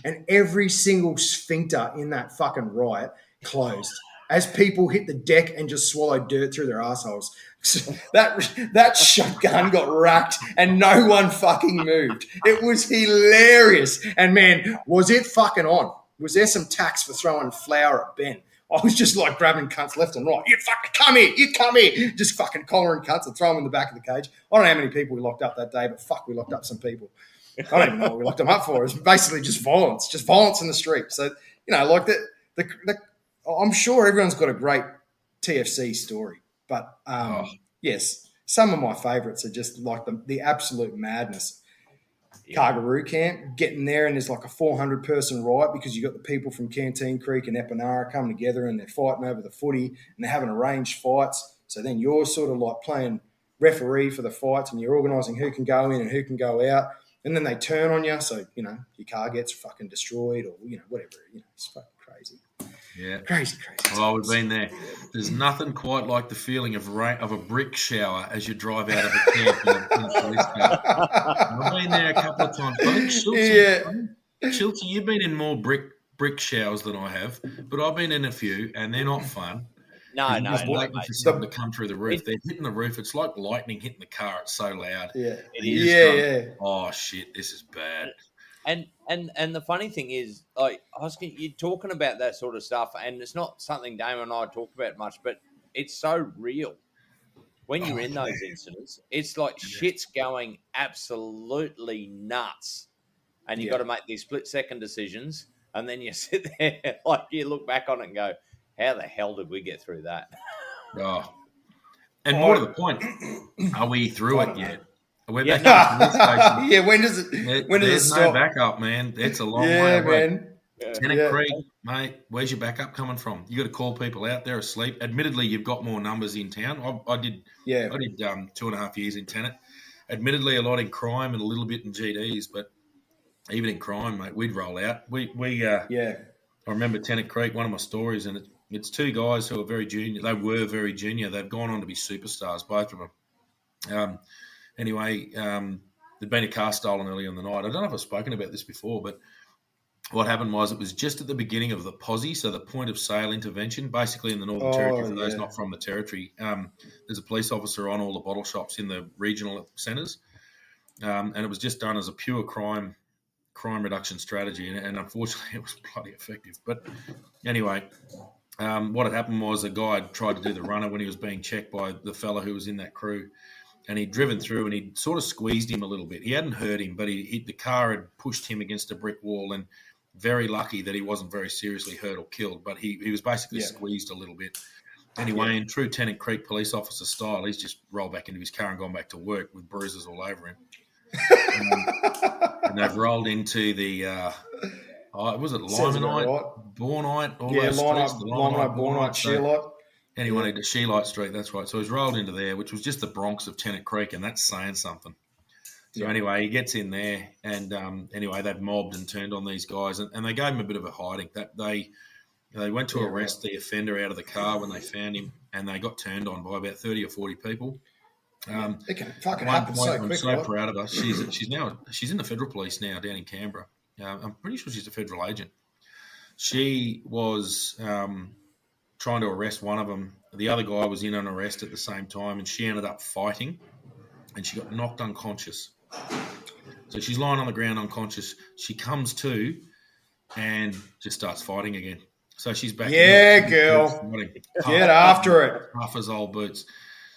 and every single sphincter in that fucking riot closed as people hit the deck and just swallowed dirt through their assholes. That shotgun got racked and no one fucking moved. It was hilarious. And man, was it fucking on? Was there some tax for throwing flour at Ben? I was just like grabbing cunts left and right. You fucking come here. Just fucking collaring cunts and throwing them in the back of the cage. I don't know how many people we locked up that day, but fuck, we locked up some people. I don't even know what we locked them up for. It was basically just violence in the street. So, like I'm sure everyone's got a great TFC story, but yes, some of my favourites are just like the absolute madness. Kargaroo camp, getting there, and there's like a 400-person riot because you got the people from Tennant Creek and Epinara coming together and they're fighting over the footy and they're having arranged fights. So then you're sort of like playing referee for the fights and you're organising who can go in and who can go out. And then they turn on you, so, your car gets fucking destroyed or, whatever. It's fucking crazy. Yeah. Crazy. Well, we've been there. There's nothing quite like the feeling of a brick shower as you drive out of a camp in a police car. I've been there a couple of times. I think Schultzy, you've been in more brick showers than I have, but I've been in a few, and they're not fun. No, just waiting for something to come through the roof. They're hitting the roof. It's like lightning hitting the car. It's so loud. Yeah, yeah. Oh shit, this is bad. And the funny thing is, like, Hosking, you're talking about that sort of stuff, and it's not something Damon and I talk about much, but it's so real. When you're in those incidents, it's like shit's going absolutely nuts, and you've got to make these split-second decisions, and then you sit there, like, you look back on it and go, how the hell did we get through that? Oh. And more to the point, are we through it yet? We're back at the police station. When does it stop? No backup, man. It's a long way away. Man. Tennant Creek, mate, where's your backup coming from? You got to call people out. They're asleep. Admittedly, you've got more numbers in town. I did 2.5 years in Tennant. Admittedly, a lot in crime and a little bit in GDs, but even in crime, mate, we'd roll out. I remember Tennant Creek, one of my stories, and it's two guys who are very junior. They were very junior. They've gone on to be superstars, both of them. Anyway, there'd been a car stolen earlier in the night. I don't know if I've spoken about this before, but what happened was it was just at the beginning of the POSI, so the point of sale intervention, basically in the Northern Territory, for those not from the Territory. There's a police officer on all the bottle shops in the regional centres, and it was just done as a pure crime reduction strategy, and unfortunately it was bloody effective. But anyway, what had happened was a guy had tried to do the runner when he was being checked by the fella who was in that crew, and he'd driven through and he'd sort of squeezed him a little bit. He hadn't hurt him, but the car had pushed him against a brick wall, and very lucky that he wasn't very seriously hurt or killed, but he was basically squeezed a little bit. Anyway, in true Tennant Creek police officer style, he's just rolled back into his car and gone back to work with bruises all over him. And they've rolled into the was it Limonite, Bourneite, all those streets? Limonite, Bourneite, Shearlight. Anyway, to Shearlight Street, that's right. So he's rolled into there, which was just the Bronx of Tennant Creek, and that's saying something. So anyway, he gets in there, and anyway, they've mobbed and turned on these guys, and they gave him a bit of a hiding. That they went to arrest the offender out of the car when they found him, and they got turned on by about 30 or 40 people. It can fucking happen so quick. I'm so proud of her. She's in the federal police now down in Canberra. I'm pretty sure she's a federal agent. She was trying to arrest one of them. The other guy was in an arrest at the same time, and she ended up fighting, and she got knocked unconscious. So she's lying on the ground unconscious. She comes to and just starts fighting again. So she's back. Yeah, girl. Get after it. Tough as old boots.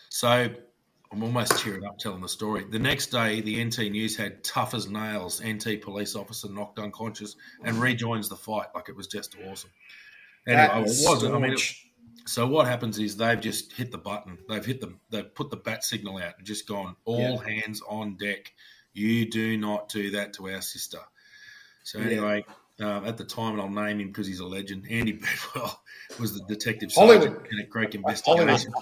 So I'm almost tearing up telling the story. The next day, the NT News had tough as nails, NT police officer knocked unconscious and rejoins the fight. Like, it was just awesome. Anyway, it wasn't. So what happens is they've just hit the button. They've put the bat signal out and just gone, all hands on deck. You do not do that to our sister. So anyway, at the time, and I'll name him because he's a legend, Andy Bedwell was the detective sergeant in a Creek investigation.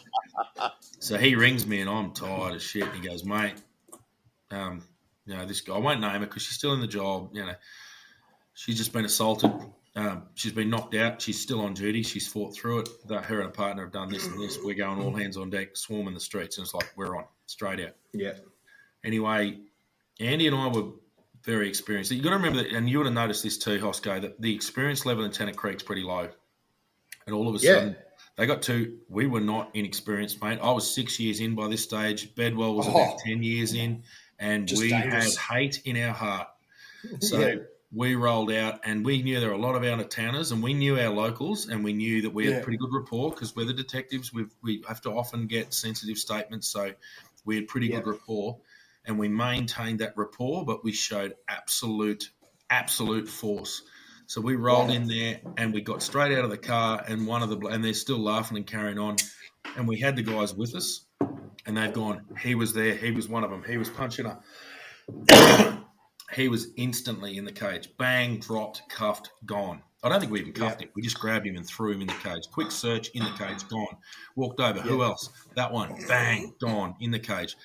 So he rings me and I'm tired as shit. And he goes, mate, this guy, I won't name her because she's still in the job. She's just been assaulted. She's been knocked out. She's still on duty. She's fought through it. Her and a partner have done this and this. We're going all hands on deck, swarming the streets. And it's like, we're on, straight out. Yeah. Anyway, Andy and I were very experienced. You've got to remember that, and you would have noticed this too, Hosko, that the experience level in Tennant Creek is pretty low. And all of a sudden, they got to, we were not inexperienced, mate. I was 6 years in by this stage. Bedwell was about 10 years in, and we dangerous. Had hate in our heart. So we rolled out, and we knew there were a lot of out-of-towners, and we knew our locals, and we knew that we had pretty good rapport because we're the detectives. We have to often get sensitive statements, so we had pretty good rapport, and we maintained that rapport, but we showed absolute force. So we rolled in there and we got straight out of the car and and they're still laughing and carrying on. And we had the guys with us and they've gone, he was there. He was one of them. He was punching her. He was instantly in the cage. Bang, dropped, cuffed, gone. I don't think we even cuffed him. We just grabbed him and threw him in the cage. Quick search, in the cage, gone. Walked over. Who else? That one. Bang, gone, in the cage.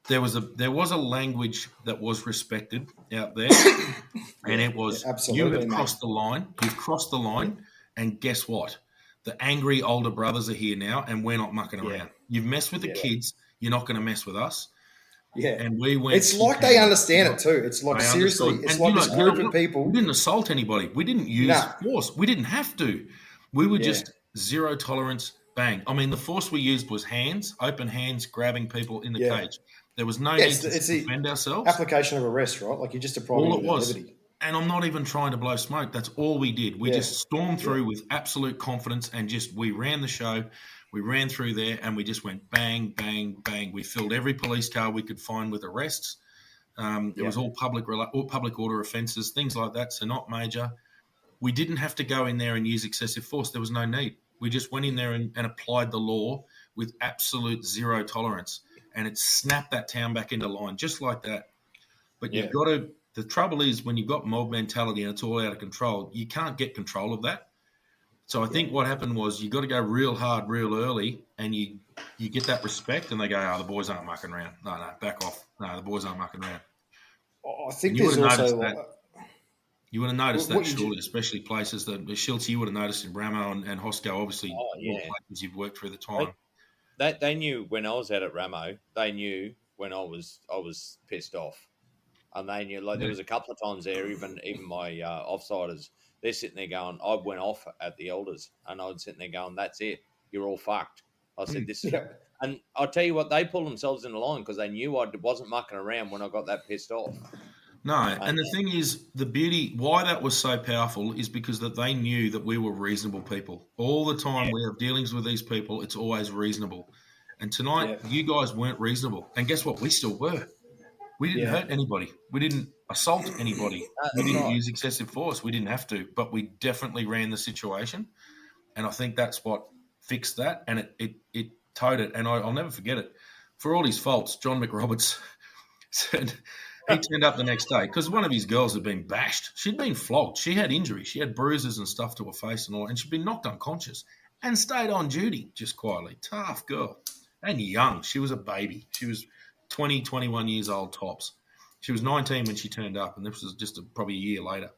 There was a language that was respected out there, and it was you have crossed the line. You've crossed the line, and guess what? The angry older brothers are here now, and we're not mucking around. You've messed with the kids. You're not going to mess with us. Yeah, and we went. It's like they understand it too. It's like seriously, it's like this group of people. We didn't assault anybody. We didn't use force. We didn't have to. We were just zero tolerance. Bang. I mean, the force we used was hands, open hands, grabbing people in the cage. There was no need to defend ourselves. Application of arrest, right? Like you just deprived of liberty. And I'm not even trying to blow smoke. That's all we did. We just stormed through with absolute confidence and we ran the show. We ran through there and we just went bang, bang, bang. We filled every police car we could find with arrests. It was all public order offences, things like that, so not major. We didn't have to go in there and use excessive force. There was no need. We just went in there and applied the law with absolute zero tolerance. And it snapped that town back into line just like that. But you've got to – the trouble is when you've got mob mentality and it's all out of control, you can't get control of that. So I think what happened was you got to go real hard, real early, and you get that respect and they go, the boys aren't mucking around. No, back off. No, the boys aren't mucking around. I think there's also – you would have noticed that, surely, especially places that – Schiltz, you would have noticed in Ramo and Hosko, obviously, all places you've worked through the time. They knew when I was out at Ramo. They knew when I was pissed off, and they knew. Like there was a couple of times there, even my offsiders, they're sitting there going, I went off at the elders, and I was sitting there going, "That's it, you're all fucked." I said, "This is," and I'll tell you what, they pulled themselves in the line because they knew I wasn't mucking around when I got that pissed off. No, and the thing is, the beauty, why that was so powerful is because that they knew that we were reasonable people. All the time we have dealings with these people, it's always reasonable. And tonight, you guys weren't reasonable. And guess what? We still were. We didn't hurt anybody. We didn't assault anybody. We didn't use excessive force. We didn't have to. But we definitely ran the situation. And I think that's what fixed that. And it towed it. And I'll never forget it. For all his faults, John McRoberts said... He turned up the next day because one of his girls had been bashed. She'd been flogged. She had injuries. She had bruises and stuff to her face and all, and she'd been knocked unconscious and stayed on duty just quietly. Tough girl. And young. She was a baby. She was 20, 21 years old tops. She was 19 when she turned up, and this was just probably a year later.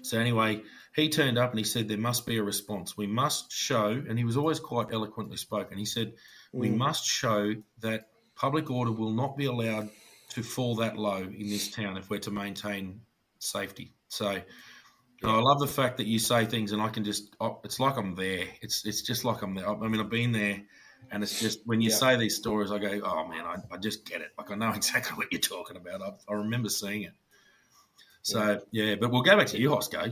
So anyway, he turned up and he said there must be a response. We must show, and he was always quite eloquently spoken. He said, we must show that public order will not be allowed to fall that low in this town if we're to maintain safety. So I love the fact that you say things and I can just it's like I'm there. It's just like I'm there. I mean, I've been there, and it's just when you say these stories, I go, oh, man, I just get it. Like I know exactly what you're talking about. I remember seeing it. So, but we'll go back to you, Hosko. I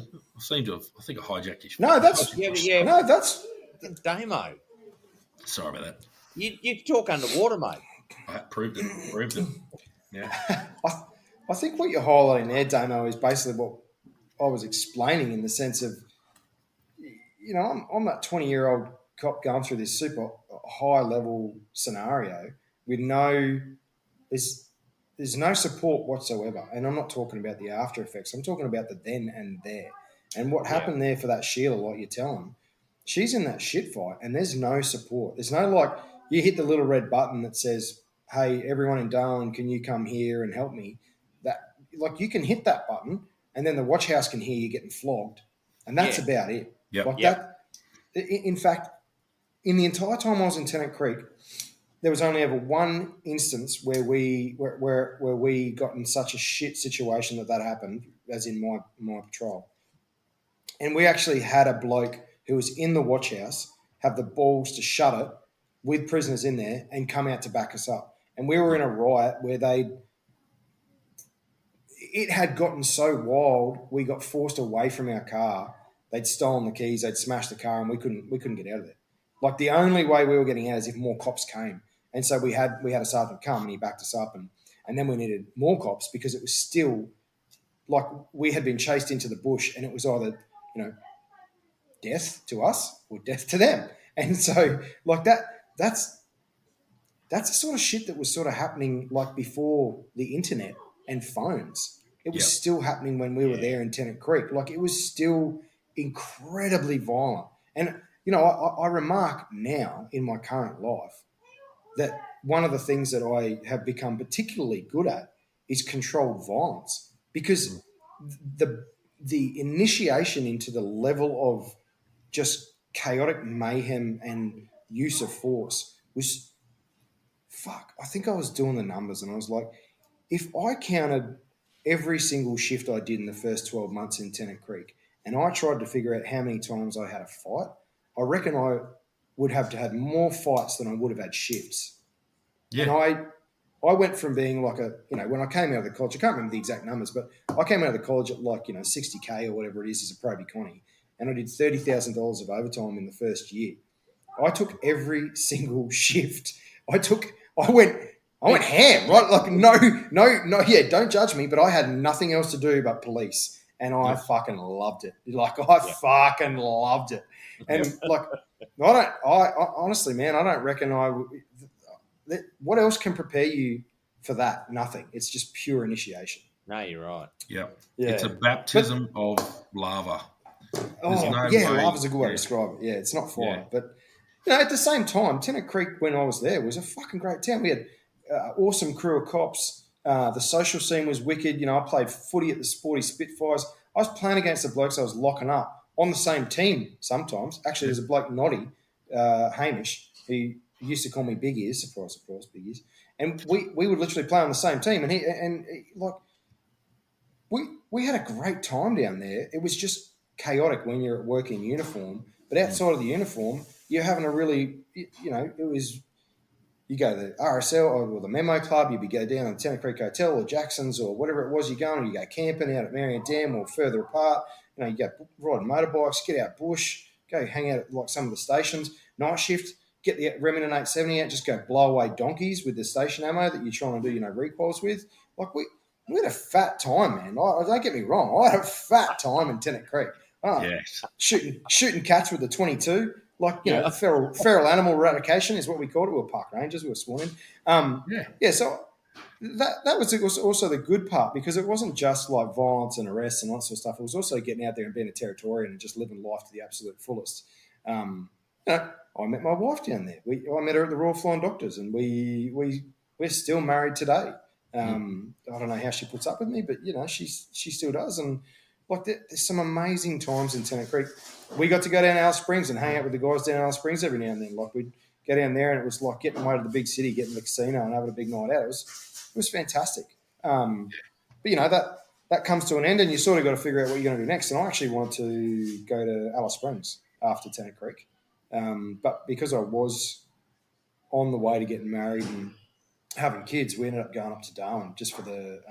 think I hijacked you. No, that's no, that's Damo. Sorry about that. You talk underwater, mate. I proved it. Yeah, I think what you're highlighting there, Damo, is basically what I was explaining in the sense of, I'm that 20-year-old cop going through this super high-level scenario with there's no support whatsoever. And I'm not talking about the after effects. I'm talking about the then and there. And what happened there for that Sheila, like you're telling, she's in that shit fight and there's no support. There's no you hit the little red button that says, "Hey, everyone in Darwin, can you come here and help me?" That, like, you can hit that button, and then the watch house can hear you getting flogged, and that's about it. Yep. Like that. In fact, in the entire time I was in Tennant Creek, there was only ever one instance where we got in such a shit situation that happened, as in my patrol. And we actually had a bloke who was in the watch house have the balls to shut it with prisoners in there and come out to back us up. And we were in a riot where it had gotten so wild, we got forced away from our car. They'd stolen the keys, they'd smashed the car, and we couldn't get out of there. Like, the only way we were getting out is if more cops came. And so we had a sergeant come, and he backed us up, and then we needed more cops because it was still like we had been chased into the bush, and it was either, death to us or death to them. And so, like, that's the sort of shit that was sort of happening like before the internet and phones. It was still happening when we were there in Tennant Creek. Like, it was still incredibly violent. And, I remark now in my current life that one of the things that I have become particularly good at is controlled violence, because the initiation into the level of just chaotic mayhem and use of force was, I think I was doing the numbers, and I was like, if I counted every single shift I did in the first 12 months in Tennant Creek, and I tried to figure out how many times I had a fight, I reckon I would have to have more fights than I would have had shifts. Yeah. And I went from being like when I came out of the college, I can't remember the exact numbers, but I came out of the college at 60K or whatever it is as a pro Connie, and I did $30,000 of overtime in the first year. I took every single shift. I went ham, right? Like, no, yeah, don't judge me, but I had nothing else to do but police, and I fucking loved it. Like, I fucking loved it. And like, I honestly, man, I don't reckon what else can prepare you for that? Nothing. It's just pure initiation. No, you're right. Yep. Yeah. It's a baptism of lava. Lava's a good way to describe it. Yeah, it's not fire. Yeah. But, at the same time, Tennant Creek, when I was there, was a fucking great town. We had awesome crew of cops. The social scene was wicked. I played footy at the Sporty Spitfires. I was playing against the blokes I was locking up on the same team sometimes. Actually, there's a bloke, Noddy, Hamish, who used to call me Big Ears. Surprise, surprise, Big Ears. And we would literally play on the same team. And we had a great time down there. It was just chaotic when you're at work in uniform. But outside of the uniform, you're having a really, it was, you go to the RSL or the Memo Club, you'd go down to the Tennant Creek Hotel or Jackson's or whatever it was you're going, or you go camping out at Marion Dam or further apart. You go ride motorbikes, get out bush, go hang out at some of the stations. Night shift, get the Remington 870 out, just go blow away donkeys with the station ammo that you're trying to do, recoils with. Like, we had a fat time, man. Don't get me wrong. I had a fat time in Tennant Creek. Shooting cats with the 22. Feral animal eradication is what we called it. We were park rangers. We were sworn in. So that was also the good part, because it wasn't just like violence and arrests and that sort of stuff. It was also getting out there and being a Territorian and just living life to the absolute fullest. I met my wife down there. I met her at the Royal Flying Doctors, and we're still married today. I don't know how she puts up with me, but she still does. And like, there's some amazing times in Tennant Creek. We got to go down to Alice Springs and hang out with the guys down in Alice Springs every now and then. Like, we'd go down there, and it was like getting away to the big city, getting to the casino and having a big night out. It was fantastic. But that comes to an end, and you sort of got to figure out what you're going to do next. And I actually wanted to go to Alice Springs after Tennant Creek. But because I was on the way to getting married and having kids, we ended up going up to Darwin just for the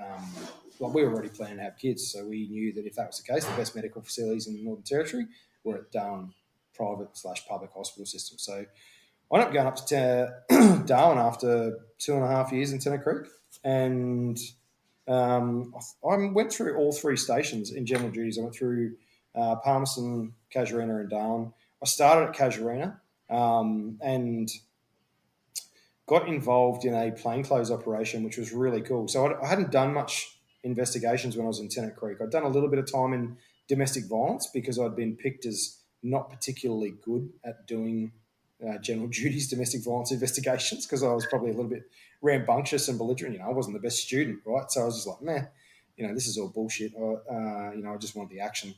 we were already planning to have kids, so we knew that if that was the case, the best medical facilities in the Northern Territory were at Darwin private/public hospital system. So I ended up going up to Darwin after 2.5 years in Tennant Creek, and I went through all three stations in general duties. I went through Palmerston, Casuarina, and Darwin. I started at Casuarina and got involved in a plainclothes operation, which was really cool. So I hadn't done much investigations when I was in Tennant Creek. I'd done a little bit of time in domestic violence because I'd been picked as not particularly good at doing general duties domestic violence investigations because I was probably a little bit rambunctious and belligerent. I wasn't the best student, right? So I was just like, meh, this is all bullshit. I just want the action.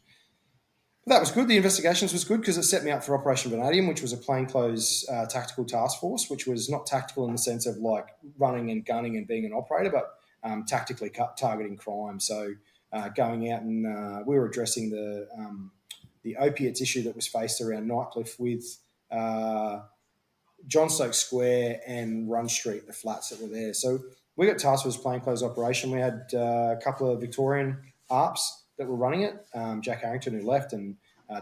But that was good. The investigations was good because it set me up for Operation Vanadium, which was a plainclothes tactical task force, which was not tactical in the sense of like running and gunning and being an operator, but tactically targeting crime. So going out and we were addressing the opiates issue that was faced around Nightcliff with John Stokes Square and Run Street, the flats that were there. So we got tasked with plainclothes operation. We had a couple of Victorian ARPs that were running it, Jack Harrington, who left, and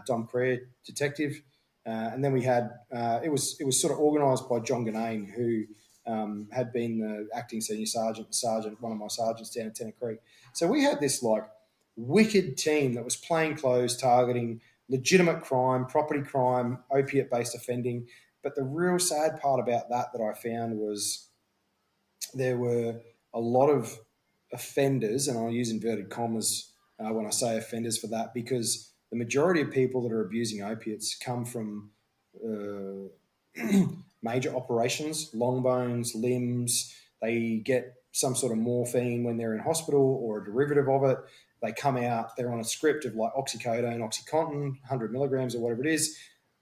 Dom Creer, detective. And then we had, it was sort of organised by John Ganane, who had been the acting senior sergeant, one of my sergeants down at Tennant Creek. So we had this like wicked team that was plainclothes targeting legitimate crime, property crime, opiate-based offending. But the real sad part about that I found was there were a lot of offenders, and I'll use inverted commas when I say offenders for that, because the majority of people that are abusing opiates come from major operations, long bones, limbs. They get some sort of morphine when they're in hospital or a derivative of it. They come out, they're on a script of like oxycodone, OxyContin, 100 milligrams or whatever it is.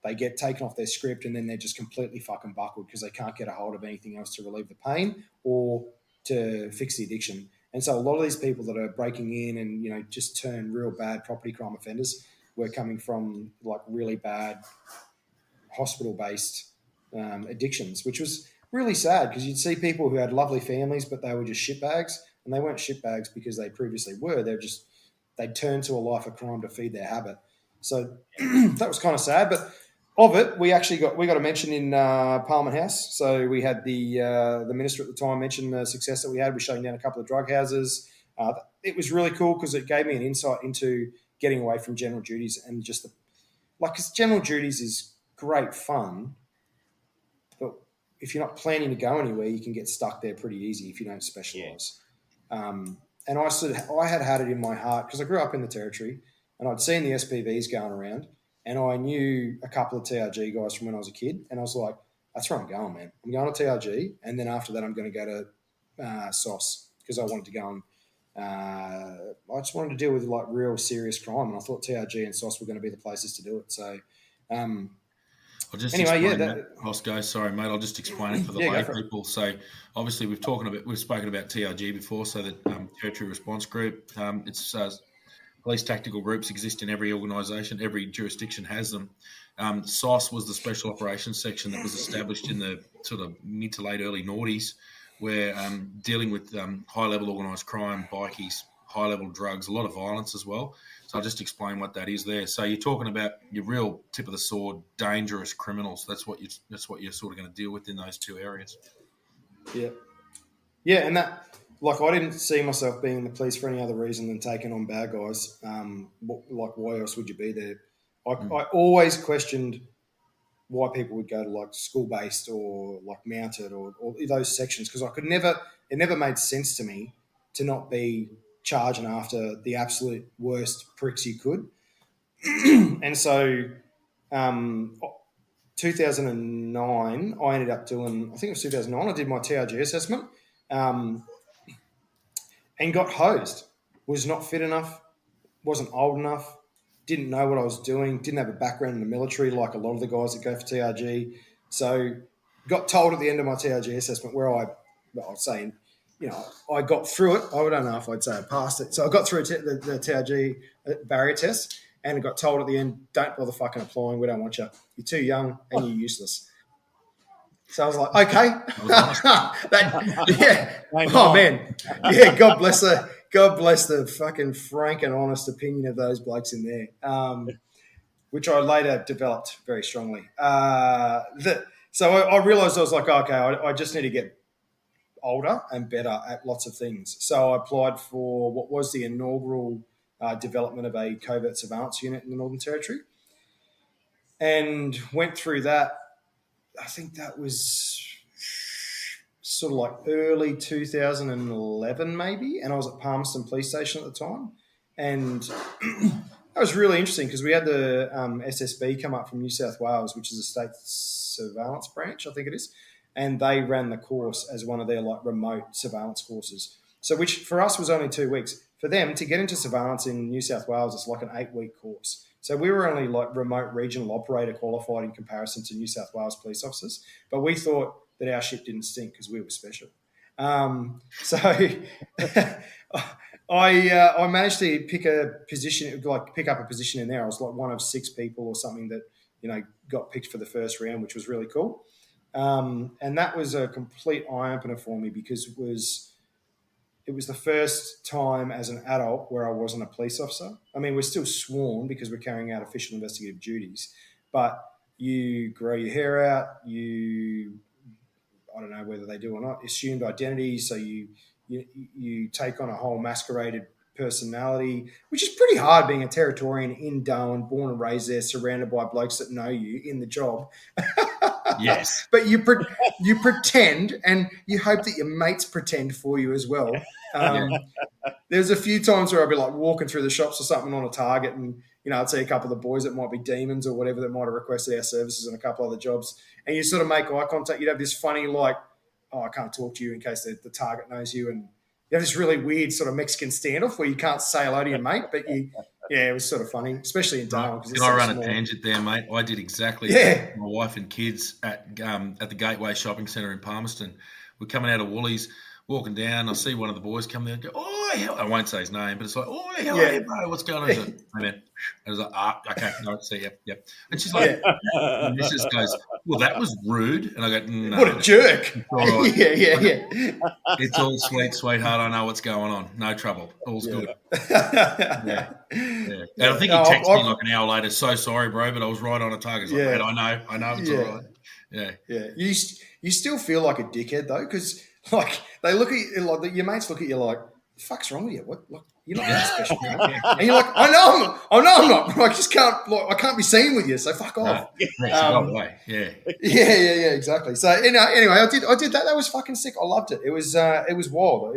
They get taken off their script and then they're just completely fucking buckled because they can't get a hold of anything else to relieve the pain or to fix the addiction. And so a lot of these people that are breaking in and, just turn real bad property crime offenders were coming from like really bad hospital-based addictions, which was really sad because you'd see people who had lovely families, but they were just shitbags, and they weren't shitbags because they previously were. They'd turned to a life of crime to feed their habit. So that was kind of sad, but of it, we got a mention in Parliament House. So we had the minister at the time mention the success that we had with shutting down a couple of drug houses. It was really cool because it gave me an insight into getting away from general duties and just because general duties is great fun, but if you're not planning to go anywhere, you can get stuck there pretty easy if you don't specialise. Yeah. And I had it in my heart because I grew up in the Territory and I'd seen the SPVs going around and I knew a couple of TRG guys from when I was a kid and I was like, that's where I'm going, man. I'm going to TRG and then after that I'm going to go to SOS because I wanted to go and I just wanted to deal with like real serious crime and I thought TRG and SOS were going to be the places to do it. So I'll just explain that, Hosko. Sorry, mate. I'll just explain it for the lay people. So, obviously, we've spoken about TRG before. So, that Territory Response Group, it's police tactical groups exist in every organisation. Every jurisdiction has them. SOS was the Special Operations Section that was established in the sort of mid to late early noughties, where dealing with high-level organised crime, bikies, high-level drugs, a lot of violence as well. So I'll just explain what that is there. So you're talking about your real tip of the sword, dangerous criminals. That's what you're sort of going to deal with in those two areas. Yeah, and that I didn't see myself being in the police for any other reason than taking on bad guys. Why else would you be there? I always questioned why people would go to like school-based or like mounted or those sections because it never made sense to me to not be charging after the absolute worst pricks you could. And so 2009, I ended up doing, I think it was 2009, I did my TRG assessment and got hosed. Was not fit enough, wasn't old enough, didn't know what I was doing, didn't have a background in the military like a lot of the guys that go for TRG. So got told at the end of my TRG assessment where I was saying, I got through it. I don't know if I'd say I passed it. So I got through the TRG barrier test and I got told at the end, don't bother fucking applying. We don't want you. You're too young and you're useless. So I was like, okay. Oh, man. Yeah, God bless the fucking frank and honest opinion of those blokes in there, which I later developed very strongly. So I realised I was like, okay, I just need to get older and better at lots of things. So I applied for what was the inaugural development of a covert surveillance unit in the Northern Territory and went through that. I think that was sort of like early 2011 maybe, and I was at Palmerston Police Station at the time. And That was really interesting because we had the SSB come up from New South Wales, which is a state surveillance branch, I think it is, and they ran the course as one of their like remote surveillance courses. So, which for us was only 2 weeks. For them to get into surveillance in New South Wales, it's like an 8-week course. So we were only like remote regional operator qualified in comparison to New South Wales police officers, but we thought that our shit didn't stink because we were special. So I managed to pick up a position in there. I was like one of 6 people or something that got picked for the first round, which was really cool. And that was a complete eye opener for me because it was the first time as an adult where I wasn't a police officer. I mean, we're still sworn because we're carrying out official investigative duties, but you grow your hair out. I don't know whether they do or not, assumed identity. So you take on a whole masqueraded personality, which is pretty hard being a Territorian in Darwin, born and raised there, surrounded by blokes that know you in the job. Yes. But you pretend, and you hope that your mates pretend for you as well. There's a few times where I'll be like walking through the shops or something on a Target, and I'd see a couple of the boys that might be demons or whatever that might have requested our services and a couple other jobs, and you sort of make eye contact. You'd have this funny like, oh, I can't talk to you in case the Target knows you, and you have this really weird sort of Mexican standoff where you can't say hello to your mate, but it was sort of funny, especially in Darwin. Can I run a tangent there, mate? I did exactly that. My wife and kids at the Gateway Shopping Centre in Palmerston. We're coming out of Woolies, walking down. I see one of the boys come there and go, oh, I won't say his name, but it's like, oh, how are you, bro? What's going on? And then I was like, okay, no, see, yep. And she's like, and this just goes, well, that was rude. And I go, no. What a jerk. All right. Yeah. It's all sweet, sweetheart. I know what's going on. No trouble. All's good. Yeah. And I think he texted me like an hour later, so sorry, bro, but I was right on a target. Like, man, I know it's all right. Yeah. You still feel like a dickhead though, because like they look at you, like your mates look at you like, the fuck's wrong with you? What? Like, you're not that special, man. And you're like, I know I'm not. I just can't. Like, I can't be seen with you. So fuck off. Yeah, exactly. So anyway, I did that. That was fucking sick. I loved it. It was wild.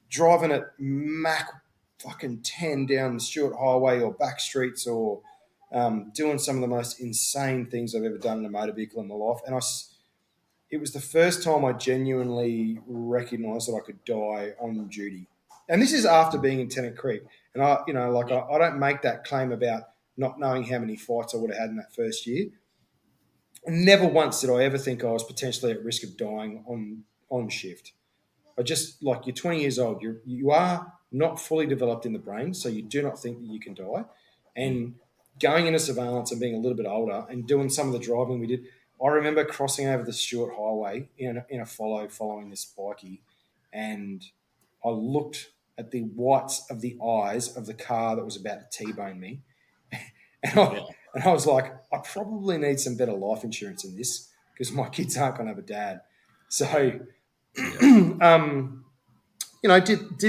Driving at Mach fucking 10 down the Stuart Highway or back streets or doing some of the most insane things I've ever done in a motor vehicle in my life. And it was the first time I genuinely recognised that I could die on duty. And this is after being in Tennant Creek. And I don't make that claim about not knowing how many fights I would have had in that first year. Never once did I ever think I was potentially at risk of dying on shift. I just, like, you're 20 years old. You are not fully developed in the brain, so you do not think that you can die. And going into surveillance and being a little bit older and doing some of the driving we did, I remember crossing over the Stuart Highway in a following this bikie, and I looked at the whites of the eyes of the car that was about to T-bone me, and I was like, I probably need some better life insurance in this because my kids aren't going to have a dad. So, did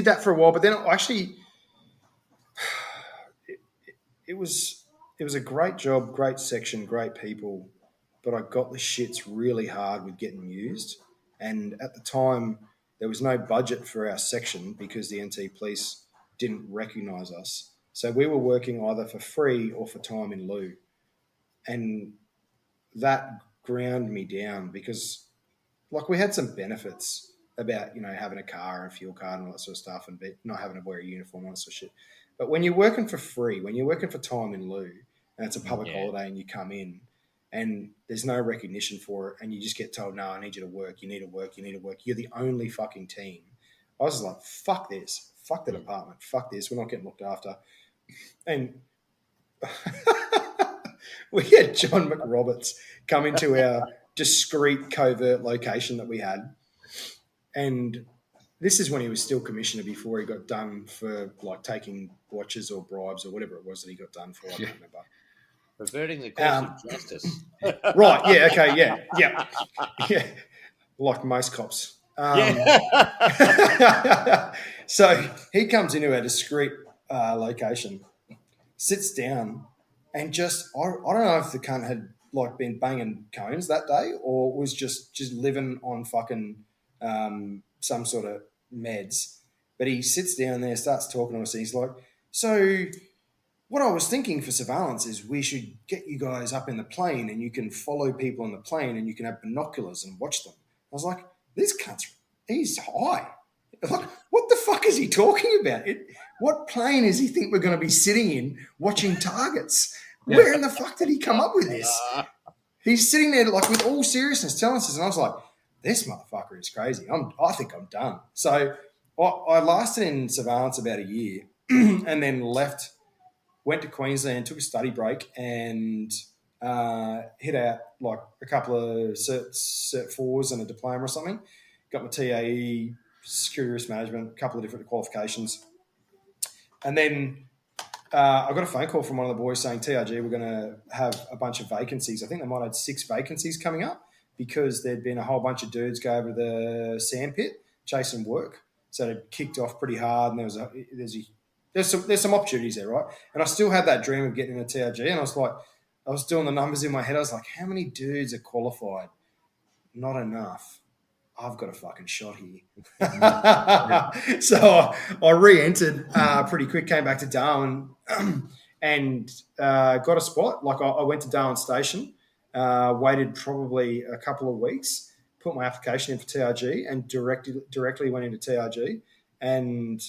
that for a while, but then actually, it was a great job, great section, great people. But I got the shits really hard with getting used. And at the time, there was no budget for our section because the NT Police didn't recognise us. So we were working either for free or for time in lieu. And that ground me down because, like, we had some benefits about, having a car and a fuel card and all that sort of stuff and not having to wear a uniform and all that sort of shit. But when you're working for free, when you're working for time in lieu, and it's a public holiday and you come in, and there's no recognition for it, and you just get told, no, I need you to work, you need to work. You're the only fucking team. I was like, fuck this. Fuck the department. Fuck this. We're not getting looked after. And we had John McRoberts come into our discreet covert location that we had. And this is when he was still commissioner before he got done for, like, taking watches or bribes or whatever it was that he got done for. I don't remember. Perverting the course of justice. Right, yeah, okay, yeah. Like most cops. So he comes into our discreet location, sits down, and just, I don't know if the cunt had, like, been banging cones that day or was just living on fucking some sort of meds. But he sits down there, starts talking to us, and he's like, so what I was thinking for surveillance is we should get you guys up in the plane and you can follow people on the plane and you can have binoculars and watch them. I was like, this cunt's, he's high. Like, what the fuck is he talking about? What plane does he think we're going to be sitting in watching targets? Yeah. Where in the fuck did he come up with this? He's sitting there like with all seriousness telling us this, and I was like, this motherfucker is crazy. I think I'm done. So I lasted in surveillance about a year and then left, went to Queensland, took a study break and hit out like a couple of Cert 4s and a diploma or something. Got my TAE, security risk management, a couple of different qualifications. And then I got a phone call from one of the boys saying, TRG, we're going to have a bunch of vacancies. I think they might have 6 vacancies coming up because there'd been a whole bunch of dudes go over to the sandpit chasing work. So it kicked off pretty hard, and there's some opportunities there, right? And I still had that dream of getting in the TRG, and I was doing the numbers in my head. I was like, how many dudes are qualified? Not enough. I've got a fucking shot here. So I re-entered pretty quick, came back to Darwin and got a spot. Like I went to Darwin Station, waited probably a couple of weeks, put my application in for TRG and directly went into TRG and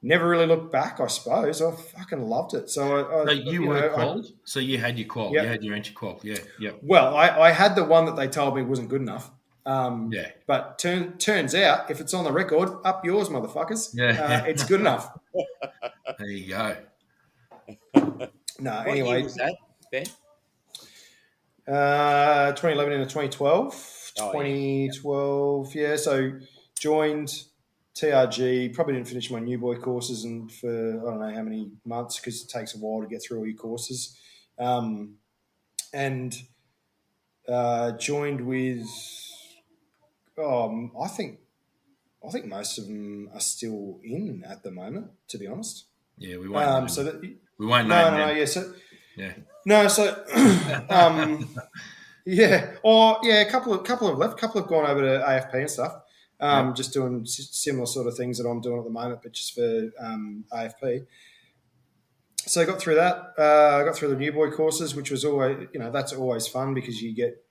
never really looked back, I suppose. I fucking loved it. So you were qualified? So you had your qual. Yep. You had your entry qual. Yeah. Yep. Well, I had the one that they told me wasn't good enough. Yeah. But turns out, if it's on the record, up yours, motherfuckers. Yeah. It's good enough. There you go. No, What anyway. year was that, Ben? 2011 into 2012. Oh, 2012, yeah. So joined TRG, probably didn't finish my new boy courses and for I don't know how many months because it takes a while to get through all your courses. And joined with I think most of them are still in at the moment, to be honest. Yeah, we won't. We won't know. No, yeah. So yeah. No, so yeah. Or yeah, a couple have left, a couple have gone over to AFP and stuff. Just doing similar sort of things that I'm doing at the moment, but just for AFP. So I got through that. I got through the new boy courses, which was always, that's always fun because you get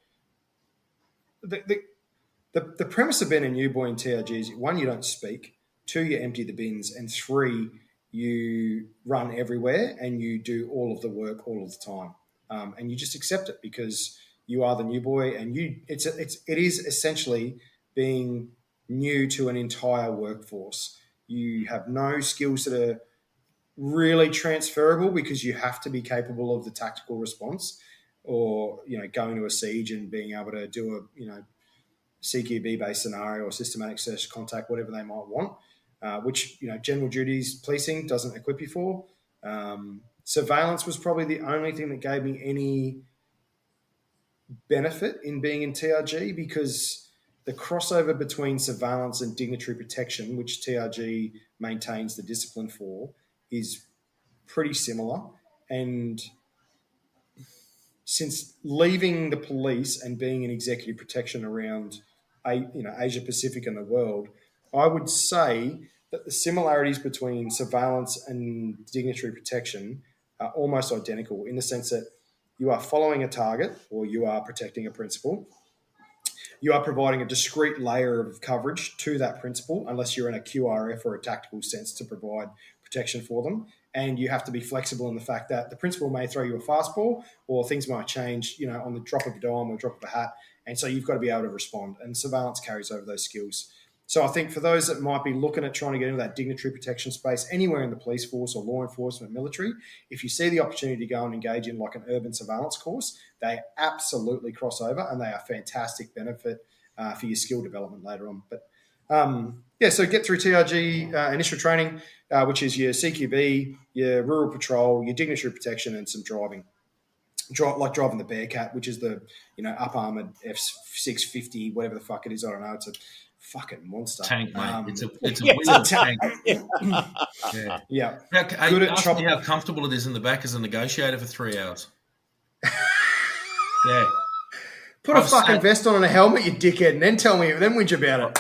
the premise of being a new boy in TRG is 1, you don't speak, 2, you empty the bins, and 3, you run everywhere and you do all of the work all of the time, and you just accept it because you are the new boy, and it is essentially being new to an entire workforce. You have no skills that are really transferable because you have to be capable of the tactical response, or going to a siege and being able to do a CQB based scenario or systematic search contact, whatever they might want. Which general duties policing doesn't equip you for. Surveillance was probably the only thing that gave me any benefit in being in TRG because the crossover between surveillance and dignitary protection, which TRG maintains the discipline for, is pretty similar. And since leaving the police and being in executive protection around Asia Pacific and the world, I would say that the similarities between surveillance and dignitary protection are almost identical in the sense that you are following a target or you are protecting a principal. You are providing a discrete layer of coverage to that principal unless you're in a QRF or a tactical sense to provide protection for them. And you have to be flexible in the fact that the principal may throw you a fastball or things might change, on the drop of a dime or drop of a hat. And so you've got to be able to respond. And surveillance carries over those skills. So I think for those that might be looking at trying to get into that dignitary protection space anywhere in the police force or law enforcement, military, if you see the opportunity to go and engage in like an urban surveillance course, they absolutely cross over and they are fantastic benefit for your skill development later on. But so get through TRG initial training, which is your CQB, your rural patrol, your dignitary protection, and some driving. Like driving the Bearcat, which is the up armored F650, whatever the fuck it is. I don't know. It's a fucking monster tank, mate. It's a tank. Yeah. Good at chopping. How comfortable it is in the back as a negotiator for 3 hours. Yeah. Put a fucking vest on and a helmet, you dickhead, and then tell me, then whinge about it.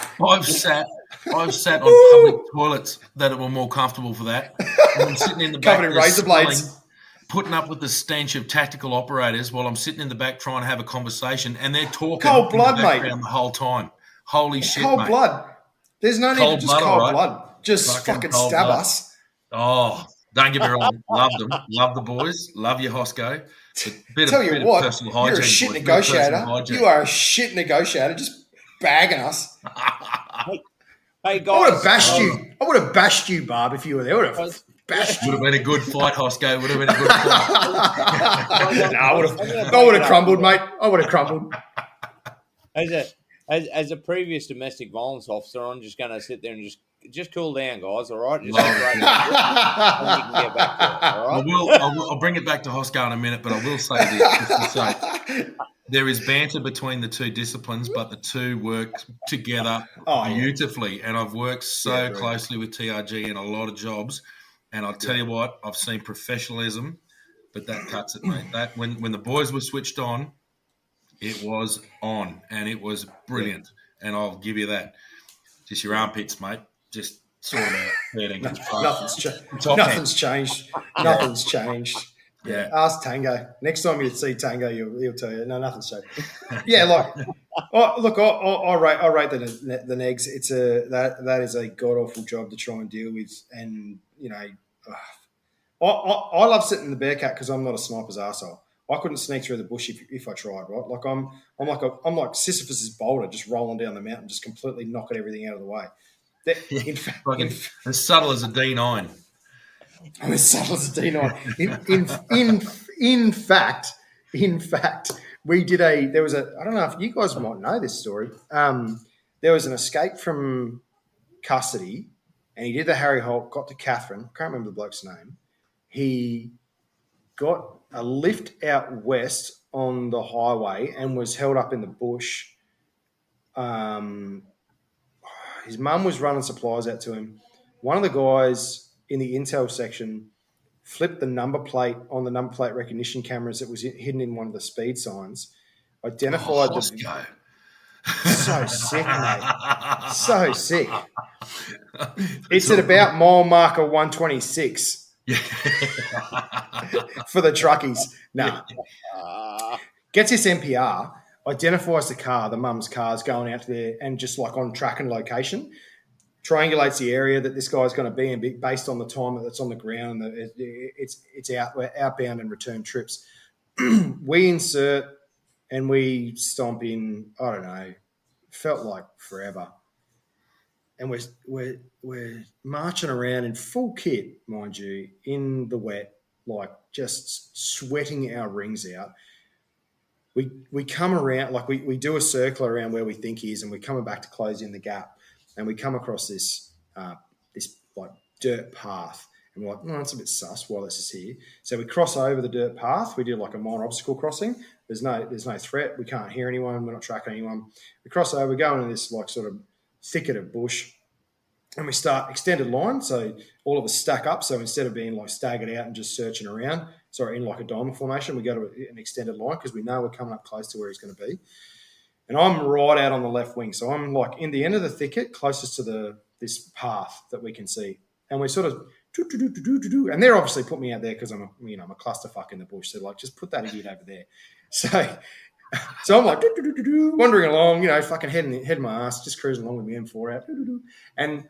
I've sat on public toilets that were more comfortable for that. And I'm sitting in the back Covered in there razor blades. smelling, putting up with the stench of tactical operators while I'm sitting in the back trying to have a conversation, and they're talking Cold blood, in the background the whole time. Holy shit, Cold mate. blood. There's no need Cold to just blood, cold all right. blood. Just Fucking fucking cold stab blood. us. Oh, don't get me wrong. Love them. Love the boys. Love your Hosko. Tell you what, personal you're hygiene, a shit boys. Bit of personal negotiator. hygiene. You are a shit negotiator, just bagging us. Hey, I would guys. have bashed you. I would have bashed you, Barb, if you were there. I would have bashed you. Would have been a good fight, Hosko. Would have been a good fight. No, I would have crumbled, mate. I would have crumbled. As a previous domestic violence officer, I'm just going to sit there and just cool down, guys. All right, just Love and you can get back to it, all right? I'll bring it back to Hosko in a minute, but I will say this just to say there is banter between the two disciplines, but the two work together beautifully. And I've worked so closely with TRG in a lot of jobs, and I'll tell you what, I've seen professionalism, but that cuts it, mate. That when the boys were switched on, it was on, and it was brilliant. And I'll give you that. Just your armpits, mate. Just sort of Nothing's changed. Nothing's changed. Yeah. Ask Tango. Next time you see Tango, he'll tell you. No, nothing's changed. Yeah, like, I rate the negs. It's that is a god awful job to try and deal with, and you know, I love sitting in the Bearcat because I'm not a sniper's arsehole. I couldn't sneak through the bush if I tried, right? Like I'm like Sisyphus's boulder, just rolling down the mountain, just completely knocking everything out of the way. As subtle as a D9. I'm as subtle as a D9. In fact, we did there was I don't know if you guys might know this story. There was an escape from custody, and he did the Harry Holt, got to Catherine. Can't remember the bloke's name. He got a lift out west on the highway and was held up in the bush. His mum was running supplies out to him. One of the guys in the intel section flipped the number plate on the number plate recognition cameras that was hidden in one of the speed signs. Identified Hosko. So sick, mate. So sick. It's at about mile marker 126. Yeah. For the truckies. No. Gets his NPR, identifies the car, the mum's car's going out there, and just like on track and location, triangulates the area that this guy's going to be in based on the time that's on the ground. It's outbound and return trips. We insert and we stomp in, I don't know, felt like forever. And we're marching around in full kit, mind you, in the wet, like just sweating our rings out. We come around, like we do a circle around where we think he is, and we're coming back to close in the gap, and we come across this like dirt path, and we're like, no, it's a bit sus while this is here. So we cross over the dirt path. We do like a minor obstacle crossing. There's no threat. We can't hear anyone. We're not tracking anyone. We cross over, we go into this like sort of thicket of bush, and we start extended line. So all of us stack up. So instead of being like staggered out and just searching around, in like a diamond formation, we go to an extended line because we know we're coming up close to where he's going to be. And I'm right out on the left wing. So I'm like in the end of the thicket, closest to this path that we can see. And we sort of and they're obviously put me out there because I'm a clusterfuck in the bush. So like, just put that idiot over there. So I'm like wandering along, fucking heading my ass, just cruising along with my M4 out, and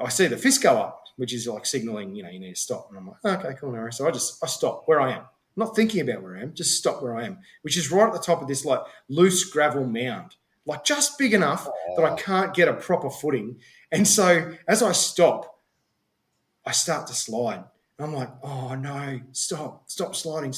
I see the fist go up, which is like signaling, you need to stop. And I'm like, okay, cool, no worries. So I stop where I am, not thinking about where I am, just stop where I am, which is right at the top of this like loose gravel mound, like just big enough that I can't get a proper footing. And so as I stop, I start to slide. And I'm like, oh no, stop sliding.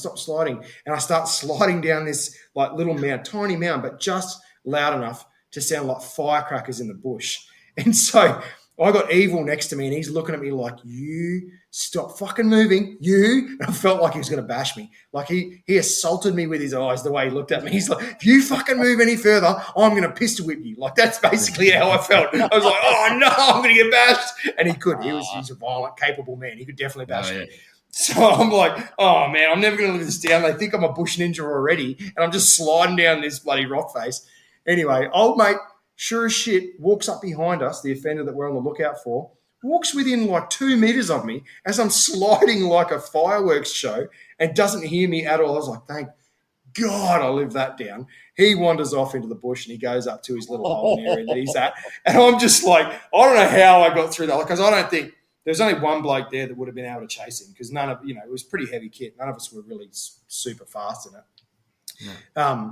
And I start sliding down this like little mound, tiny mound, but just loud enough to sound like firecrackers in the bush. And so I got Evil next to me, and he's looking at me like, you stop fucking moving, you. And I felt like he was going to bash me. Like he assaulted me with his eyes the way he looked at me. He's like, if you fucking move any further, I'm going to pistol whip you. Like that's basically how I felt. I was like, oh no, I'm going to get bashed. And he could. He's a violent, capable man. He could definitely bash me. So I'm like, oh man, I'm never going to live this down. They think I'm a bush ninja already, and I'm just sliding down this bloody rock face. Anyway, old mate Sure as shit, walks up behind us, the offender that we're on the lookout for, walks within like 2 meters of me as I'm sliding like a fireworks show and doesn't hear me at all. I was like, thank God I lived that down. He wanders off into the bush and he goes up to his little holding area that he's at. And I'm just like, I don't know how I got through that, because I don't think there's only one bloke there that would have been able to chase him, because none of, it was pretty heavy kit. None of us were really super fast in it. Yeah.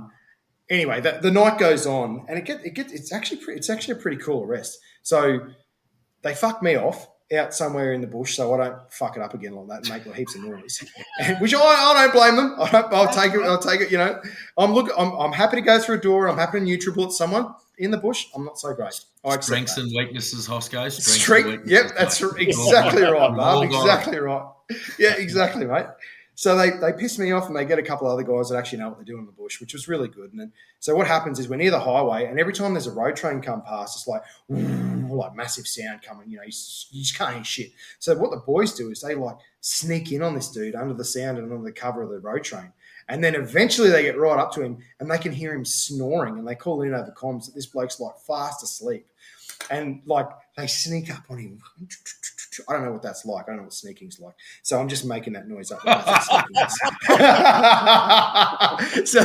Anyway, the night goes on, and it's actually a pretty cool arrest. So they fucked me off out somewhere in the bush, so I don't fuck it up again like that and make heaps of noise. Which I don't blame them. I'll take it. I'm happy to go through a door. I'm happy to neutral bullet someone in the bush. I'm not so great. Strengths and weaknesses, Hosko. Yep, that's exactly right, Bob. Exactly right. Yeah, exactly, mate. So they piss me off, and they get a couple of other guys that actually know what they're doing in the bush, which was really good. And then, so what happens is we're near the highway, and every time there's a road train come past, it's like massive sound coming. You just can't hear shit. So what the boys do is they like sneak in on this dude under the sound and under the cover of the road train. And then eventually they get right up to him, and they can hear him snoring, and they call in over comms that this bloke's like fast asleep. And like they sneak up on him. I don't know what that's like. I don't know what sneaking's like. So I'm just making that noise up. So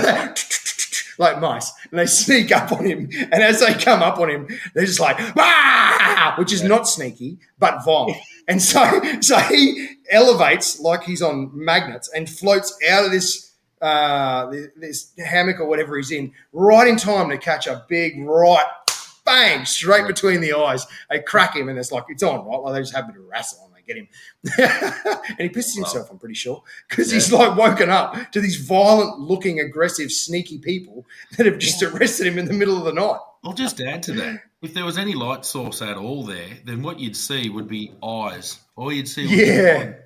like mice. And they sneak up on him. And as they come up on him, they're just like, ah! Which is not sneaky, but vom. And so he elevates like he's on magnets and floats out of this hammock or whatever he's in, right in time to catch a big bang, straight between the eyes. They crack him, and it's like, it's on, right? Like they just happen to wrestle and they get him. And he pisses himself, I'm pretty sure, because he's like woken up to these violent looking, aggressive, sneaky people that have just arrested him in the middle of the night. I'll just add to that. If there was any light source at all there, then what you'd see would be eyes. All you'd see would be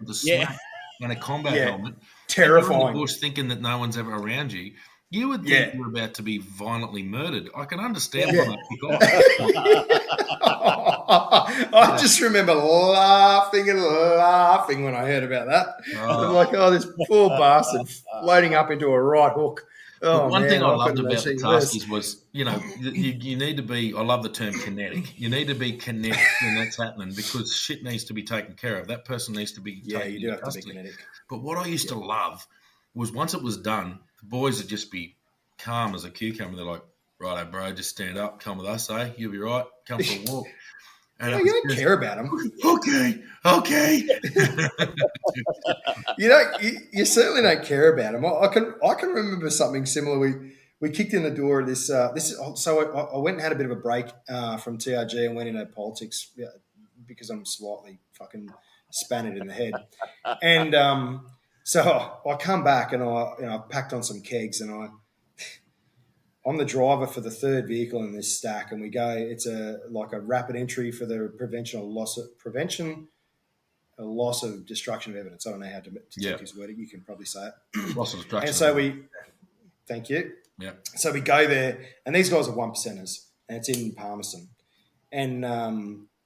the smack and a combat helmet. Terrifying. You're in the bush thinking that no one's ever around you. You would think you're about to be violently murdered. I can understand why that kick off. I just remember laughing when I heard about that. I'm like, this poor bastard floating up into a right hook. One thing I loved about the Taskies was, you need to be, I love the term kinetic. You need to be kinetic when that's happening, because shit needs to be taken care of. That person needs to be taken you do have to be kinetic. But what I used to love was once it was done, the boys would just be calm as a cucumber. They're like, righto, bro, just stand up, come with us, eh? You'll be right. Come for a walk. And you don't care about them. Okay. You certainly don't care about them. I can remember something similar. We kicked in the door of this. So I went and had a bit of a break from TRG and went into politics because I'm slightly fucking spanned in the head. And so I come back and I packed on some kegs, and I'm the driver for the third vehicle in this stack, and we go. It's a rapid entry for the prevention of loss of destruction of evidence. I don't know how to take his word. You can probably say it. Loss of destruction. And so thank you. Yeah. So we go there, and these guys are 1%ers, and it's in Palmerston, and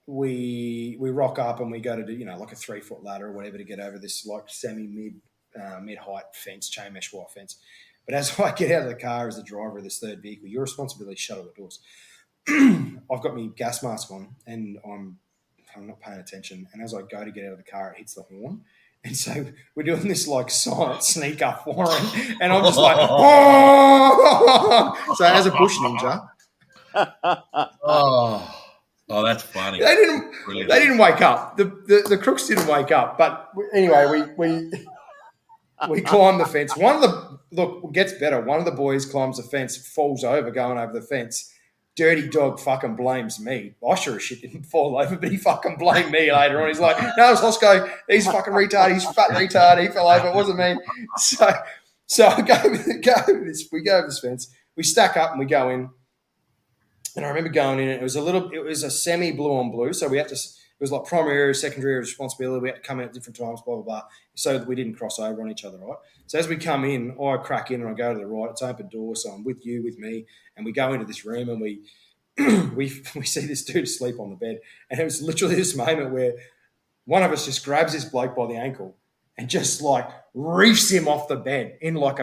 we rock up and we go to do like a 3-foot ladder or whatever to get over this like mid height fence, chain mesh wire fence. But as I get out of the car as the driver of this third vehicle, your responsibility is shut all the doors. I've got my gas mask on, and I'm not paying attention. And as I go to get out of the car, it hits the horn. And so we're doing this like silent sneak up horn, and I'm just like, oh! So as a bush ninja. Oh, that's funny. They didn't wake up. The crooks didn't wake up. But anyway, we climbed the fence. It gets better. One of the boys climbs the fence, falls over, going over the fence. Dirty dog fucking blames me. I sure as shit didn't fall over, but he fucking blamed me later on. He's like, no, it's Hosko. He's fucking retard. He's fat retard. He fell over. It wasn't me. So I go over this fence. We stack up and we go in. And I remember going in, and it was a semi blue on blue. So we had to, it was like primary area, secondary area responsibility. We had to come in at different times, blah, blah, blah, so that we didn't cross over on each other, right? So as we come in, I crack in and I go to the right. It's open door, so I'm with me. And we go into this room and we see this dude asleep on the bed. And it was literally this moment where one of us just grabs this bloke by the ankle and just like reefs him off the bed in like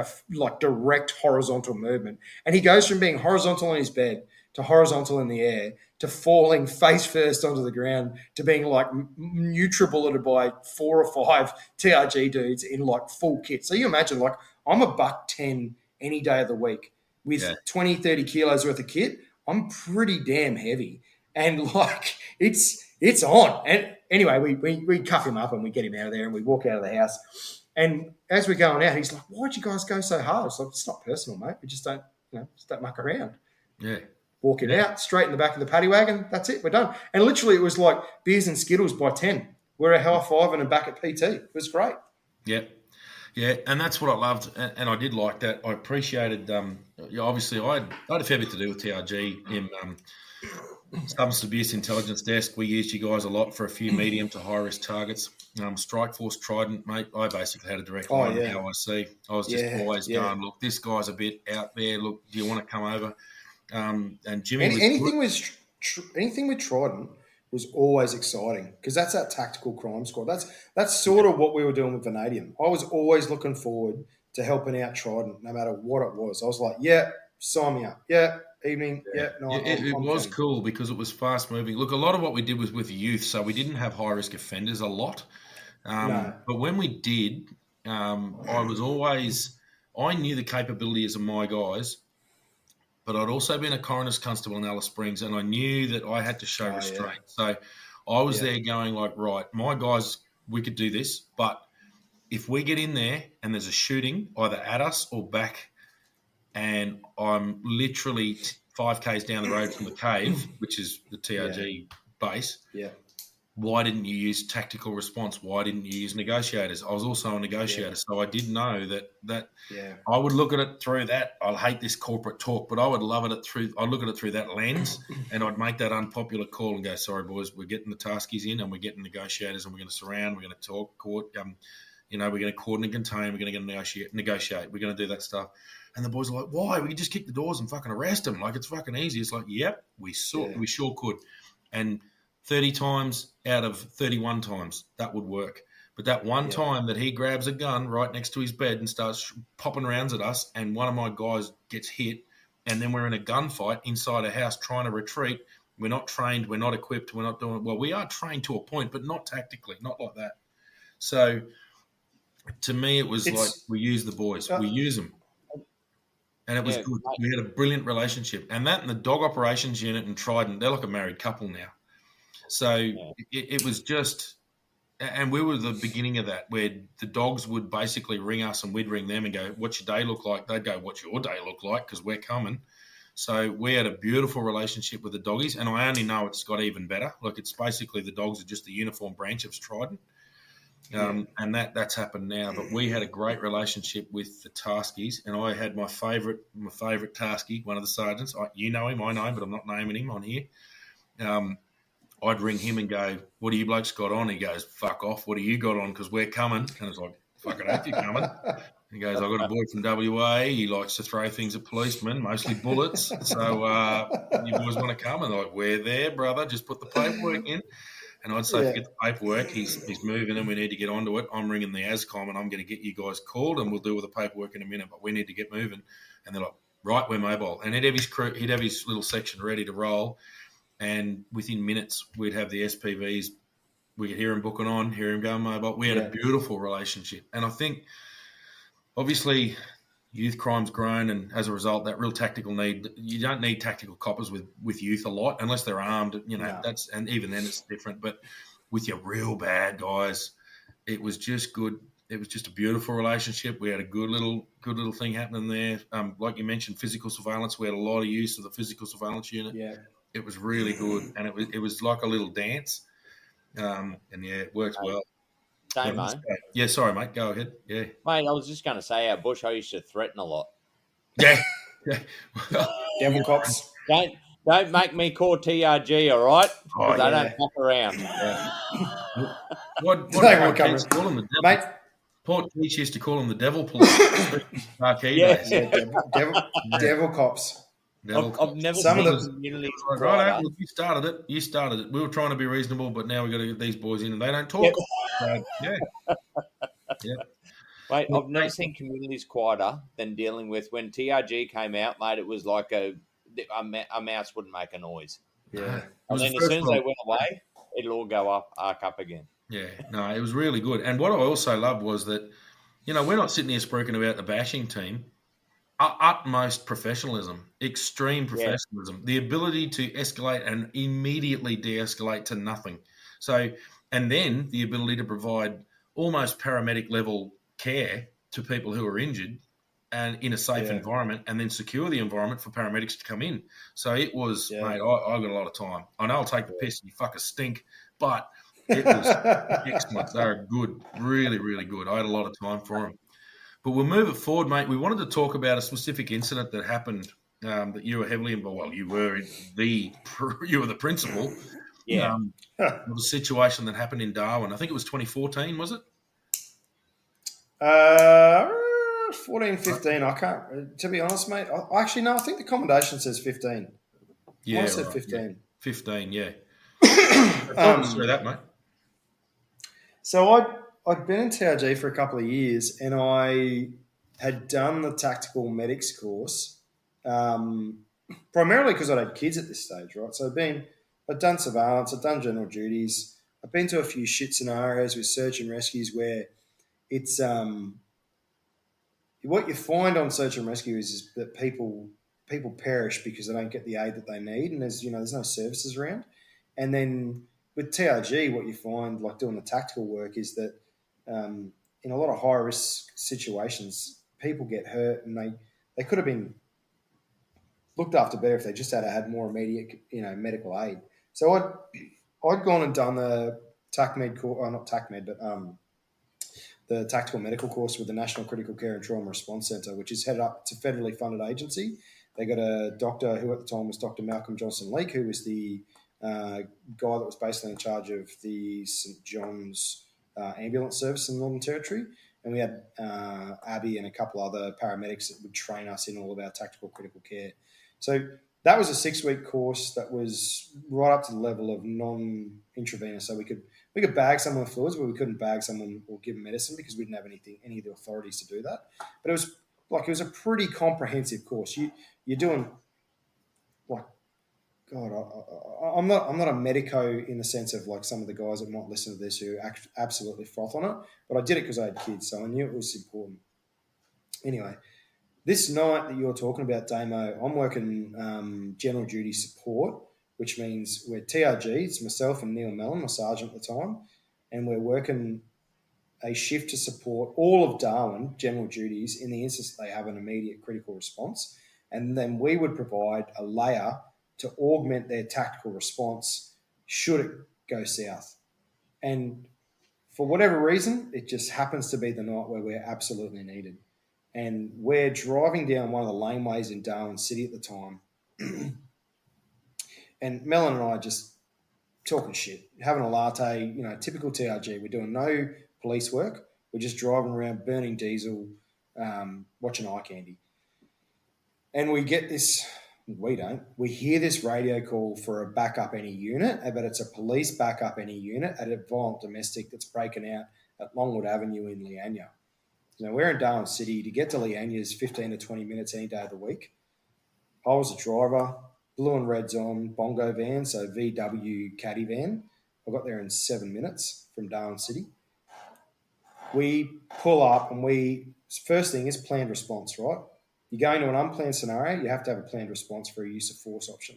direct horizontal movement. And he goes from being horizontal on his bed to horizontal in the air to falling face first onto the ground to being like NutriBulleted by 4 or 5 TRG dudes in like full kit. So you imagine, like, I'm a $110 any day of the week with 20, 30 kilos worth of kit. I'm pretty damn heavy. And like, it's on. And anyway, we cuff him up and we get him out of there and we walk out of the house. And as we're going out, he's like, "Why'd you guys go so hard?" It's like, "It's not personal, mate. We just don't muck around." Yeah. Walking out, straight in the back of the paddy wagon. That's it. We're done. And literally, it was like beers and Skittles by 10. We're a high five and back at PT. It was great. Yeah. Yeah, and that's what I loved, and I did like that. I appreciated. Obviously, I had a fair bit to do with TRG in substance abuse intelligence desk. We used you guys a lot for a few medium to high risk targets. Strike Force Trident, mate. I basically had a direct line to how I see. I was just always going, look, this guy's a bit out there. Look, do you want to come over? And Jimmy, anything with Trident was always exciting because that's that tactical crime squad. That's sort of what we were doing with Vanadium. I was always looking forward to helping out Trident, no matter what it was. I was like, yeah, sign me up. Yeah, evening. Yeah, no, it was cool because it was fast moving. Look, a lot of what we did was with youth, so we didn't have high risk offenders a lot. But when we did, I knew the capabilities of my guys. But I'd also been a coroner's constable in Alice Springs, and I knew that I had to show restraint. So I was there going like, right, my guys, we could do this, but if we get in there and there's a shooting either at us or back, and I'm literally 5 Ks down the road from the cave, which is the TRG base, why didn't you use tactical response? Why didn't you use negotiators? I was also a negotiator, so I did know that I would look at it through that. I hate this corporate talk, but I would love it I'd look at it through that lens, and I'd make that unpopular call and go, "Sorry, boys, we're getting the taskies in, and we're getting negotiators, and we're going to surround, we're going to talk, court, we're going to coordinate and contain, we're going to negotiate, we're going to do that stuff." And the boys are like, "Why? We can just kick the doors and fucking arrest them. Like, it's fucking easy." It's like, yep, we sure could, and 30 times out of 31 times, that would work. But that one time that he grabs a gun right next to his bed and starts popping rounds at us, and one of my guys gets hit, and then we're in a gunfight inside a house trying to retreat. We're not trained. We're not equipped. We're not doing – well, we are trained to a point, but not tactically, not like that. So to me, it was like we use the boys. We use them. And it was good. We had a brilliant relationship. And that and the dog operations unit and Trident, they're like a married couple now. So it was just, and we were the beginning of that, where the dogs would basically ring us and we'd ring them and go, "What's your day look like?" They'd go, "What's your day look like?" Because we're coming. So we had a beautiful relationship with the doggies, and I only know it's got even better. Like, it's basically the dogs are just the uniform branch of Trident. And that's happened now. But we had a great relationship with the taskies, and I had my favourite taskie, one of the sergeants. You know him, I know him, but I'm not naming him on here. I'd ring him and go, "What do you blokes got on?" He goes, "Fuck off. What do you got on? Because we're coming." And it's like, "Fucking hope you're coming." He goes, "I've got a boy from WA. He likes to throw things at policemen, mostly bullets. So you boys want to come?" And they're like, "We're there, brother. Just put the paperwork in." And I'd say, "Forget the paperwork. He's moving and we need to get onto it. I'm ringing the ASCOM and I'm going to get you guys called and we'll deal with the paperwork in a minute, but we need to get moving." And they're like, "Right, we're mobile." And he'd have his little section ready to roll. And within minutes, we'd have the SPVs. We could hear him booking on, hear him going mobile. We had a beautiful relationship. And I think, obviously, youth crime's grown, and as a result, that real tactical need, you don't need tactical coppers with youth a lot, unless they're armed, and even then it's different. But with your real bad guys, it was just good. It was just a beautiful relationship. We had a good little thing happening there. Like you mentioned, physical surveillance. We had a lot of use of the physical surveillance unit. Yeah. It was really good, and it was like a little dance, and it worked well. Same, mate. Yeah, sorry, mate. Go ahead. Yeah, mate. I was just going to say, our bush, I used to threaten a lot. Yeah. Devil cops. Don't make me call TRG, all right? Because I don't fuck around. Yeah. What Port Keats call them, the devil? Mate. Port Keats used to call them the devil police. Devil cops. I've never seen the community. Right, well, you started it. We were trying to be reasonable, but now we've got to get these boys in and they don't talk. Yeah. Mate, I've never seen communities quieter than dealing with when TRG came out, mate. It was like a mouse wouldn't make a noise. Yeah. And then as soon as they went away, it'll all go arc up again. Yeah, no, it was really good. And what I also loved was that, we're not sitting here speaking about the bashing team. Utmost professionalism, extreme professionalism, the ability to escalate and immediately de-escalate to nothing. So, and then the ability to provide almost paramedic level care to people who are injured and in a safe environment, and then secure the environment for paramedics to come in. So it was, mate, I got a lot of time. I know I'll take the piss and you fucker stink, but it was excellent. They were good, really, really good. I had a lot of time for them. But we'll move it forward, mate. We wanted to talk about a specific incident that happened that you were heavily involved. Well, you were the principal. Yeah. Of a situation that happened in Darwin. I think it was 2014, was it? 14, 15. I can't. To be honest, mate. I think the commendation says 15. Yeah, I said 15. Yeah. 15. Yeah. Talk us through that, mate. So I'd been in TRG for a couple of years, and I had done the tactical medics course, primarily because I'd had kids at this stage, right? So I'd done surveillance, I'd done general duties, I've been to a few shit scenarios with search and rescues where it's what you find on search and rescue is that people perish because they don't get the aid that they need, and there's no services around, and then with TRG, what you find, like doing the tactical work, is that in a lot of high-risk situations, people get hurt and they could have been looked after better if they just had more immediate, medical aid. So I'd gone and done the TACMed course, not TACMed, but the tactical medical course with the National Critical Care and Trauma Response Centre, which is headed up. It's a federally funded agency. They got a doctor who at the time was Dr. Malcolm Johnson-Leake, who was the guy that was basically in charge of the St. John's ambulance service in the Northern Territory. And we had Abby and a couple other paramedics that would train us in all of our tactical critical care. So that was a 6-week course that was right up to the level of non-intravenous. So we could bag someone with fluids, but we couldn't bag someone or give them medicine because we didn't have any of the authorities to do that. But it was a pretty comprehensive course. You're doing like, God, I'm not a medico in the sense of like some of the guys that might listen to this who absolutely froth on it, but I did it because I had kids, so I knew it was important. Anyway, this night that you're talking about, Damo, I'm working general duty support, which means we're TRG. It's myself and Neil Mellon, my sergeant at the time, and we're working a shift to support all of Darwin general duties in the instance they have an immediate critical response, and then we would provide a layer to augment their tactical response should it go south. And for whatever reason, it just happens to be the night where we're absolutely needed. And we're driving down one of the laneways in Darwin City at the time. And Mellon and I just talking shit, having a latte, typical TRG. We're doing no police work. We're just driving around, burning diesel, watching eye candy. And we get this... We hear this radio call for a backup any unit, but it's a police backup any unit at a violent domestic that's breaking out at Longwood Avenue in Leanya. We're in Darwin City. To get to Leanya is 15 to 20 minutes any day of the week. I was a driver, blue and red's on, bongo van, so VW caddy van. I got there in 7 minutes from Darwin City. We pull up and first thing is planned response, right? You go into an unplanned scenario, you have to have a planned response for a use of force option.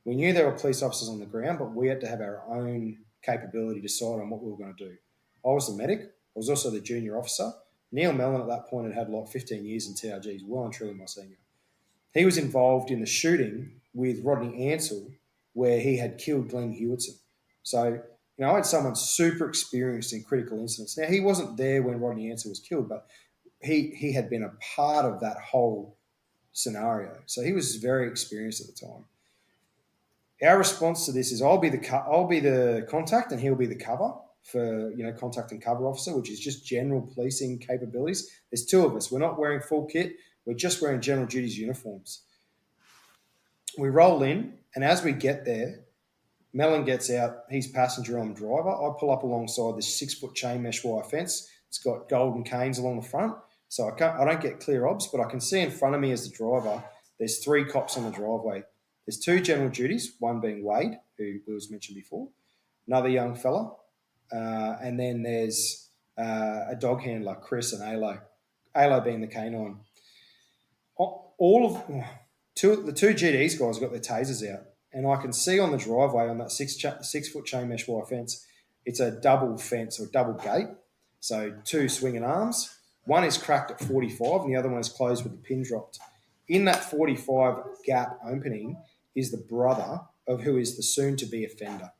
We knew there were police officers on the ground, but we had to have our own capability to decide on what we were going to do. I was the medic. I was also the junior officer. Neil Mellon at that point had like 15 years in TRG. He's well and truly my senior. He was involved in the shooting with Rodney Ansell where he had killed Glenn Hewitson. So, I had someone super experienced in critical incidents. Now, he wasn't there when Rodney Ansell was killed, but he had been a part of that whole scenario. So he was very experienced at the time. Our response to this is I'll be the contact and he'll be the cover for, contact and cover officer, which is just general policing capabilities. There's two of us. We're not wearing full kit. We're just wearing general duties uniforms. We roll in, and as we get there, Mellon gets out. He's passenger, I'm driver. I pull up alongside this 6-foot chain mesh wire fence. It's got golden canes along the front. So I don't get clear obs, but I can see in front of me as the driver there's 3 cops on the driveway. There's 2 general duties, one being Wade, who was mentioned before, another young fella, and then there's a dog handler, Chris, and Alo being the canine. The 2 GDs guys got their tasers out, and I can see on the driveway on that 6-foot chain mesh wire fence, it's a double fence or double gate, so 2 swinging arms. One is cracked at 45 and the other one is closed with the pin dropped. In that 45 gap opening is the brother of who is the soon-to-be offender.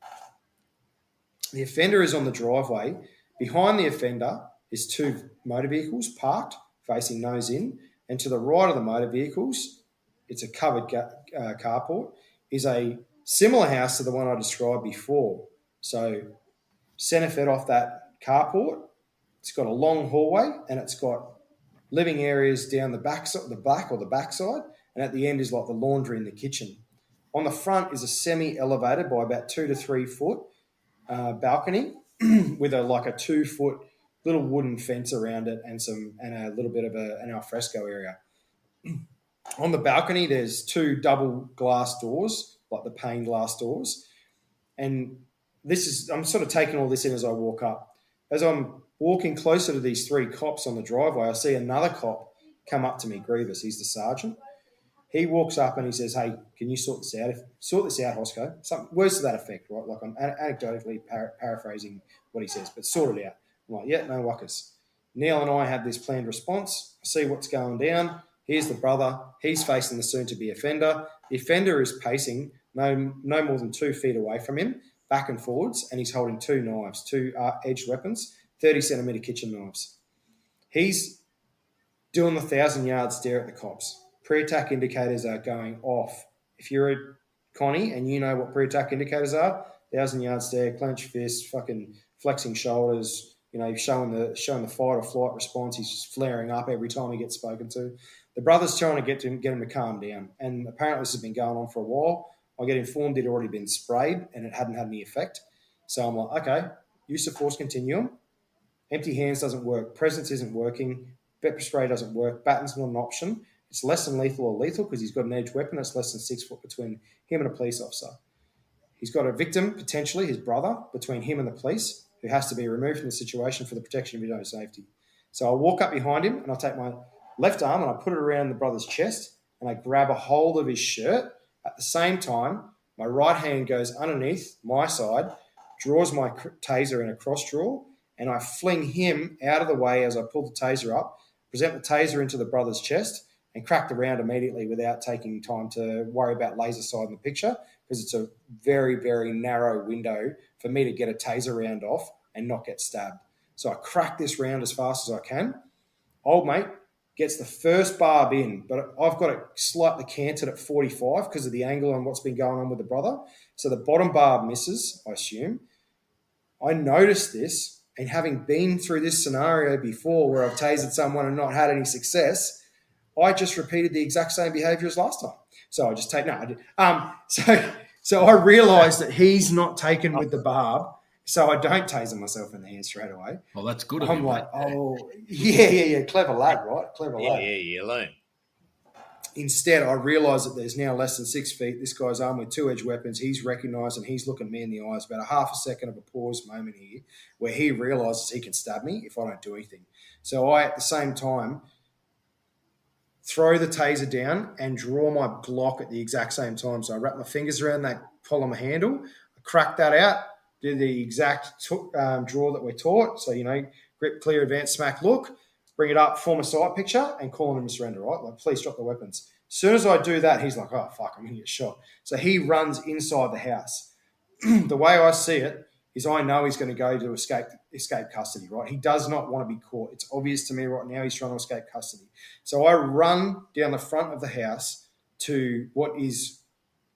The offender is on the driveway. Behind the offender is 2 motor vehicles parked, facing nose in, and to the right of the motor vehicles, it's a covered carport, is a similar house to the one I described before. So centre fed off that carport, it's got a long hallway and it's got living areas down the back side, and at the end is like the laundry and the kitchen. On the front is a semi-elevated by about 2 to 3 foot balcony with a 2-foot little wooden fence around it and a little bit of an alfresco area. On the balcony, there's 2 double glass doors, like the pane glass doors. And I'm sort of taking all this in as I walk up. As I'm walking closer to these 3 cops on the driveway, I see another cop come up to me, Grievous. He's the sergeant. He walks up and he says, "Hey, can you sort this out? Hosko." Some words to that effect, right? Like I'm anecdotally paraphrasing what he says, but sort it out. I'm like, yeah, no wuckers. Neil and I have this planned response. I see what's going down. Here's the brother. He's facing the soon-to-be offender. The offender is pacing no more than 2 feet away from him, back and forwards, and he's holding 2 knives, 2 edged weapons, 30-centimetre kitchen knives. He's doing the 1,000-yard stare at the cops. Pre-attack indicators are going off. If you're a Connie and you know what pre-attack indicators are, 1,000-yard stare, clenched fist, fucking flexing shoulders, showing the fight or flight response. He's just flaring up every time he gets spoken to. The brother's trying to get him to calm down, and apparently this has been going on for a while. I get informed it had already been sprayed and it hadn't had any effect. So I'm like, okay, use of force continuum. Empty hands doesn't work. Presence isn't working. Pepper spray doesn't work. Batten's not an option. It's less than lethal or lethal because he's got an edged weapon that's less than 6 foot between him and a police officer. He's got a victim, potentially his brother, between him and the police, who has to be removed from the situation for the protection of his own safety. So I walk up behind him and I take my left arm and I put it around the brother's chest and I grab a hold of his shirt. At the same time, my right hand goes underneath my side, draws my taser in a cross draw, and I fling him out of the way as I pull the taser up, present the taser into the brother's chest, and crack the round immediately without taking time to worry about laser sight in the picture, because it's a very, very narrow window for me to get a taser round off and not get stabbed. So I crack this round as fast as I can. Old mate gets the first barb in, but I've got it slightly canted at 45 because of the angle and what's been going on with the brother. So the bottom barb misses, I assume. I noticed this, and having been through this scenario before where I've tasered someone and not had any success, I just repeated the exact same behaviour as last time. So I just take I did. So I realised that he's not taken with the barb, so I don't taser myself in the hand straight away. Well, that's good of I'm him, like, mate. oh, yeah, clever lad, right? Clever lad. Yeah, you learn. Instead, I realise that there's now less than 6 feet. This guy's armed with 2 edged weapons. He's recognised and he's looking me in the eyes. About a half a second of a pause moment here where he realises he can stab me if I don't do anything. So I, at the same time, throw the taser down and draw my Glock at the exact same time. So I wrap my fingers around that polymer handle, I crack that out, do the exact draw that we're taught. So, grip, clear, advance, smack, look, bring it up, form a sight picture, and call him to surrender, right? Like, please drop the weapons. As soon as I do that, he's like, oh, fuck, I'm going to get shot. So he runs inside the house. The way I see it is I know he's going to go to escape custody, right? He does not want to be caught. It's obvious to me right now he's trying to escape custody. So I run down the front of the house to what is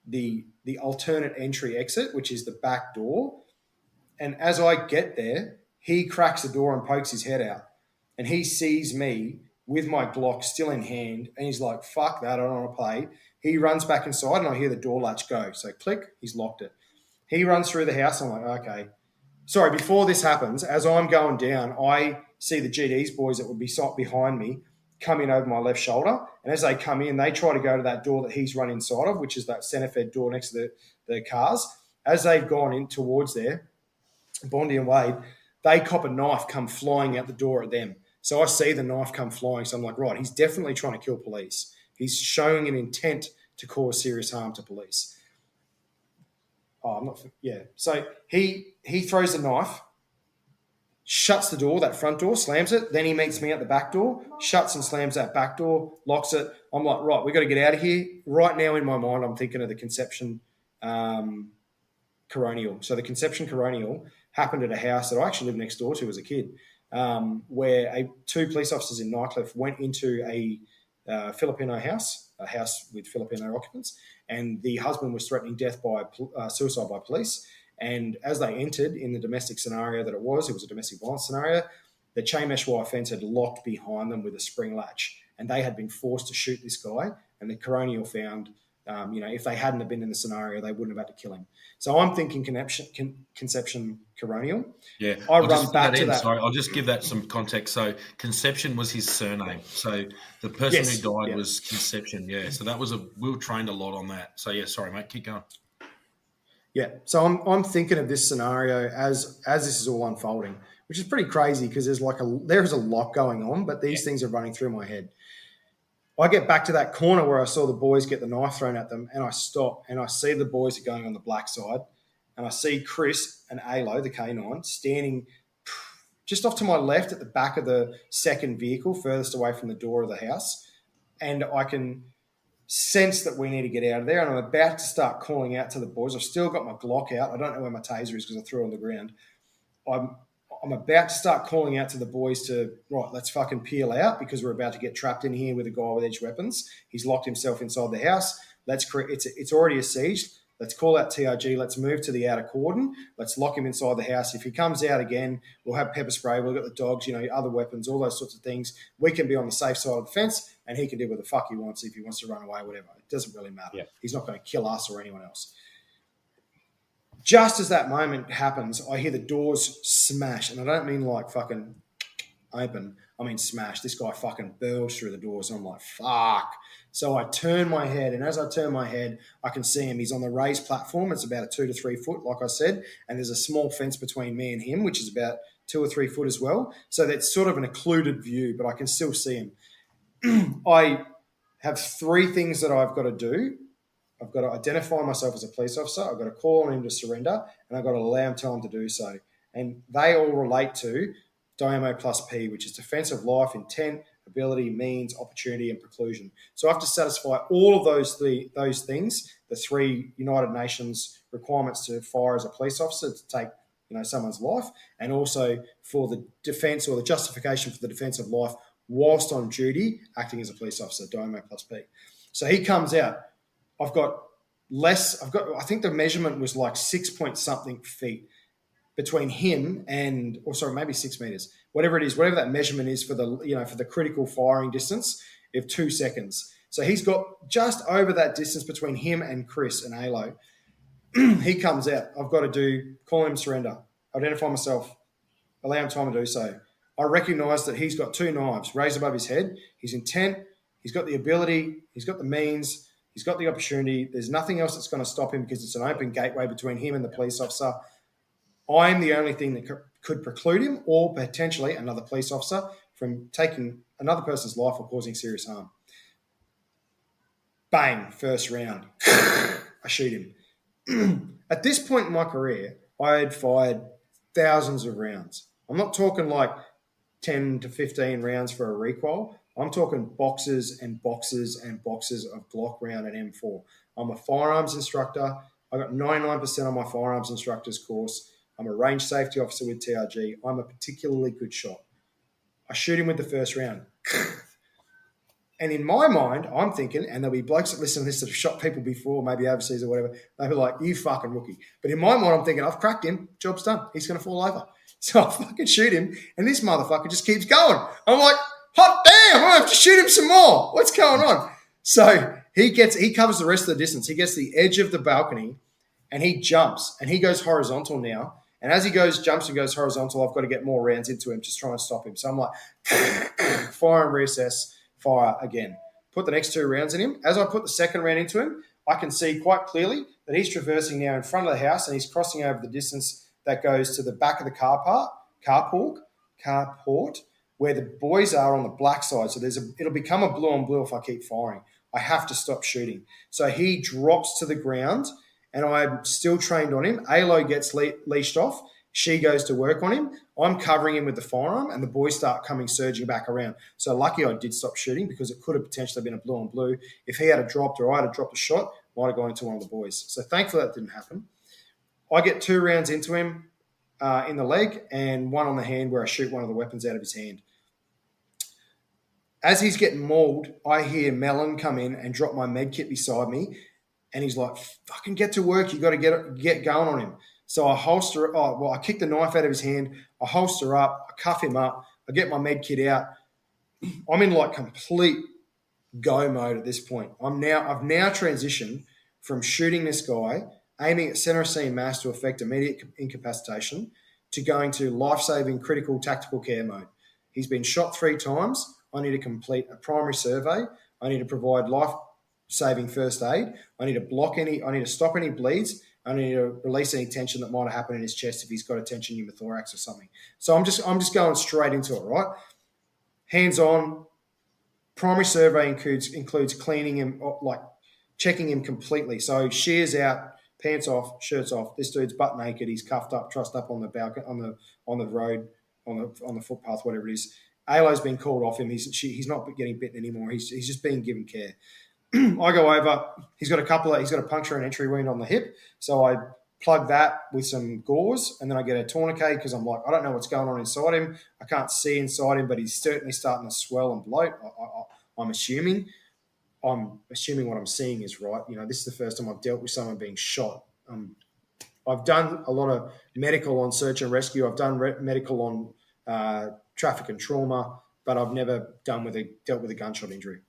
the alternate entry exit, which is the back door. And as I get there, he cracks the door and pokes his head out. And he sees me with my Glock still in hand, and he's like, fuck that, I don't want to play. He runs back inside, and I hear the door latch go. So click, he's locked it. He runs through the house. I'm like, okay. Sorry, before this happens, as I'm going down, I see the GD's boys that would be behind me come in over my left shoulder. And as they come in, they try to go to that door that he's run inside of, which is that centre-fed door next to the cars. As they've gone in towards there, Bondi and Wade, they cop a knife come flying out the door at them. So I see the knife come flying. So I'm like, right, he's definitely trying to kill police. He's showing an intent to cause serious harm to police. So he throws the knife, shuts the door, that front door, slams it. Then he meets me at the back door, shuts and slams that back door, locks it. I'm like, right, we've got to get out of here. Right now in my mind, I'm thinking of the conception coronial. So the conception coronial happened at a house that I actually lived next door to as a kid, where two police officers in Nightcliff went into a Filipino house, a house with Filipino occupants, and the husband was threatening death by suicide by police. And as they entered in the domestic scenario that it was a domestic violence scenario, the chain mesh wire fence had locked behind them with a spring latch, and they had been forced to shoot this guy. And the coronial found, if they hadn't have been in the scenario, they wouldn't have had to kill him. So I'm thinking conception coronial. Yeah, I'll run back to that. Sorry, I'll just give that some context. So Conception was his surname. So the person who died was Conception. Yeah. So that was we were trained a lot on that. So yeah, sorry, mate, keep going. Yeah, so I'm thinking of this scenario as this is all unfolding, which is pretty crazy because there's a lot going on, but these things are running through my head. I get back to that corner where I saw the boys get the knife thrown at them, and I stop and I see the boys are going on the black side, and I see Chris and Alo, the K9, standing just off to my left at the back of the second vehicle, furthest away from the door of the house, and I can sense that we need to get out of there, and I'm about to start calling out to the boys. I've still got my Glock out. I don't know where my taser is because I threw it on the ground. I'm about to start calling out to the boys to, right, let's fucking peel out because we're about to get trapped in here with a guy with edged weapons. He's locked himself inside the house. It's already a siege. Let's call out TRG. Let's move to the outer cordon. Let's lock him inside the house. If he comes out again, we'll have pepper spray. We've got the dogs, other weapons, all those sorts of things. We can be on the safe side of the fence, and he can do what the fuck he wants if he wants to run away, whatever. It doesn't really matter. Yeah. He's not going to kill us or anyone else. Just as that moment happens, I hear the doors smash, and I don't mean like fucking open. I mean smash. This guy fucking burls through the doors, and I'm like, fuck. So I turn my head, and as I turn my head, I can see him. He's on the raised platform. It's about a 2 to 3 foot, like I said, and there's a small fence between me and him, which is about 2 or 3 foot as well. So that's sort of an occluded view, but I can still see him. I have 3 things that I've got to do. I've got to identify myself as a police officer. I've got to call on him to surrender, and I've got to allow him time to do so. And they all relate to DIAMO plus P, which is defence of life, intent, ability, means, opportunity, and preclusion. So I have to satisfy all of those things, the 3 United Nations requirements to fire as a police officer to take someone's life, and also for the defence or the justification for the defence of life whilst on duty acting as a police officer, DIAMO plus P. So he comes out. I think the measurement was like 6 point something feet between him and, maybe 6 meters, whatever it is, whatever that measurement is for the critical firing distance of 2 seconds. So he's got just over that distance between him and Chris and Alo. He comes out. I've got to call him surrender, identify myself, allow him time to do so. I recognise that he's got 2 knives raised above his head. His intent, he's got the ability, he's got the means, he's got the opportunity. There's nothing else that's going to stop him because it's an open gateway between him and the police officer. I'm the only thing that could preclude him or potentially another police officer from taking another person's life or causing serious harm. Bang, first round. I shoot him. At this point in my career, I had fired thousands of rounds. I'm not talking like 10 to 15 rounds for a recoil. I'm talking boxes and boxes and boxes of Glock round and M4. I'm a firearms instructor. I got 99% on my firearms instructor's course. I'm a range safety officer with TRG. I'm a particularly good shot. I shoot him with the first round. And in my mind, I'm thinking, and there'll be blokes that listen to this that have shot people before, maybe overseas or whatever, they'll be like, you fucking rookie. But in my mind, I'm thinking, I've cracked him. Job's done. He's going to fall over. So I fucking shoot him, and this motherfucker just keeps going. I'm like, hot damn, I have to shoot him some more. What's going on? So he covers the rest of the distance. He gets the edge of the balcony, and he jumps, and he goes horizontal now. And as he jumps and goes horizontal, I've got to get more rounds into him to try and stop him. So I'm like, fire and reassess, fire again. Put the next 2 rounds in him. As I put the second round into him, I can see quite clearly that he's traversing now in front of the house and he's crossing over the distance that goes to the back of the carport, where the boys are on the black side. So it'll become a blue on blue if I keep firing. I have to stop shooting. So he drops to the ground and I'm still trained on him. Alo gets leashed off. She goes to work on him. I'm covering him with the firearm and the boys start coming surging back around. So lucky I did stop shooting because it could have potentially been a blue on blue. If he had dropped or I had dropped a shot, might have gone into one of the boys. So thankfully that didn't happen. I get 2 rounds into him in the leg and 1 on the hand where I shoot one of the weapons out of his hand. As he's getting mauled, I hear Melon come in and drop my med kit beside me. And he's like, fucking get to work. You got to get going on him. So I I kick the knife out of his hand. I holster up. I cuff him up. I get my med kit out. I'm in like complete go mode at this point. I've now transitioned from shooting this guy, aiming at center of scene mass to effect immediate incapacitation, to going to life-saving critical tactical care mode. He's been shot 3 times. I need to complete a primary survey. I need to provide life-saving first aid. I need to stop any bleeds. I need to release any tension that might have happened in his chest if he's got a tension pneumothorax or something. So I'm just going straight into it, right? Hands on. Primary survey includes cleaning him, like checking him completely. So shears out, pants off, shirts off. This dude's butt naked. He's cuffed up, trussed up on the balcony, on the road, on the footpath, whatever it is. Alo's been called off him. He's not getting bitten anymore. He's just being given care. I go over. He's got a puncture and entry wound on the hip. So I plug that with some gauze, and then I get a tourniquet because I'm like, I don't know what's going on inside him. I can't see inside him, but he's certainly starting to swell and bloat. I'm assuming what I'm seeing is right. You know, this is the first time I've dealt with someone being shot. I've done a lot of medical on search and rescue. I've done medical on traffic and trauma, but I've never dealt with a gunshot injury.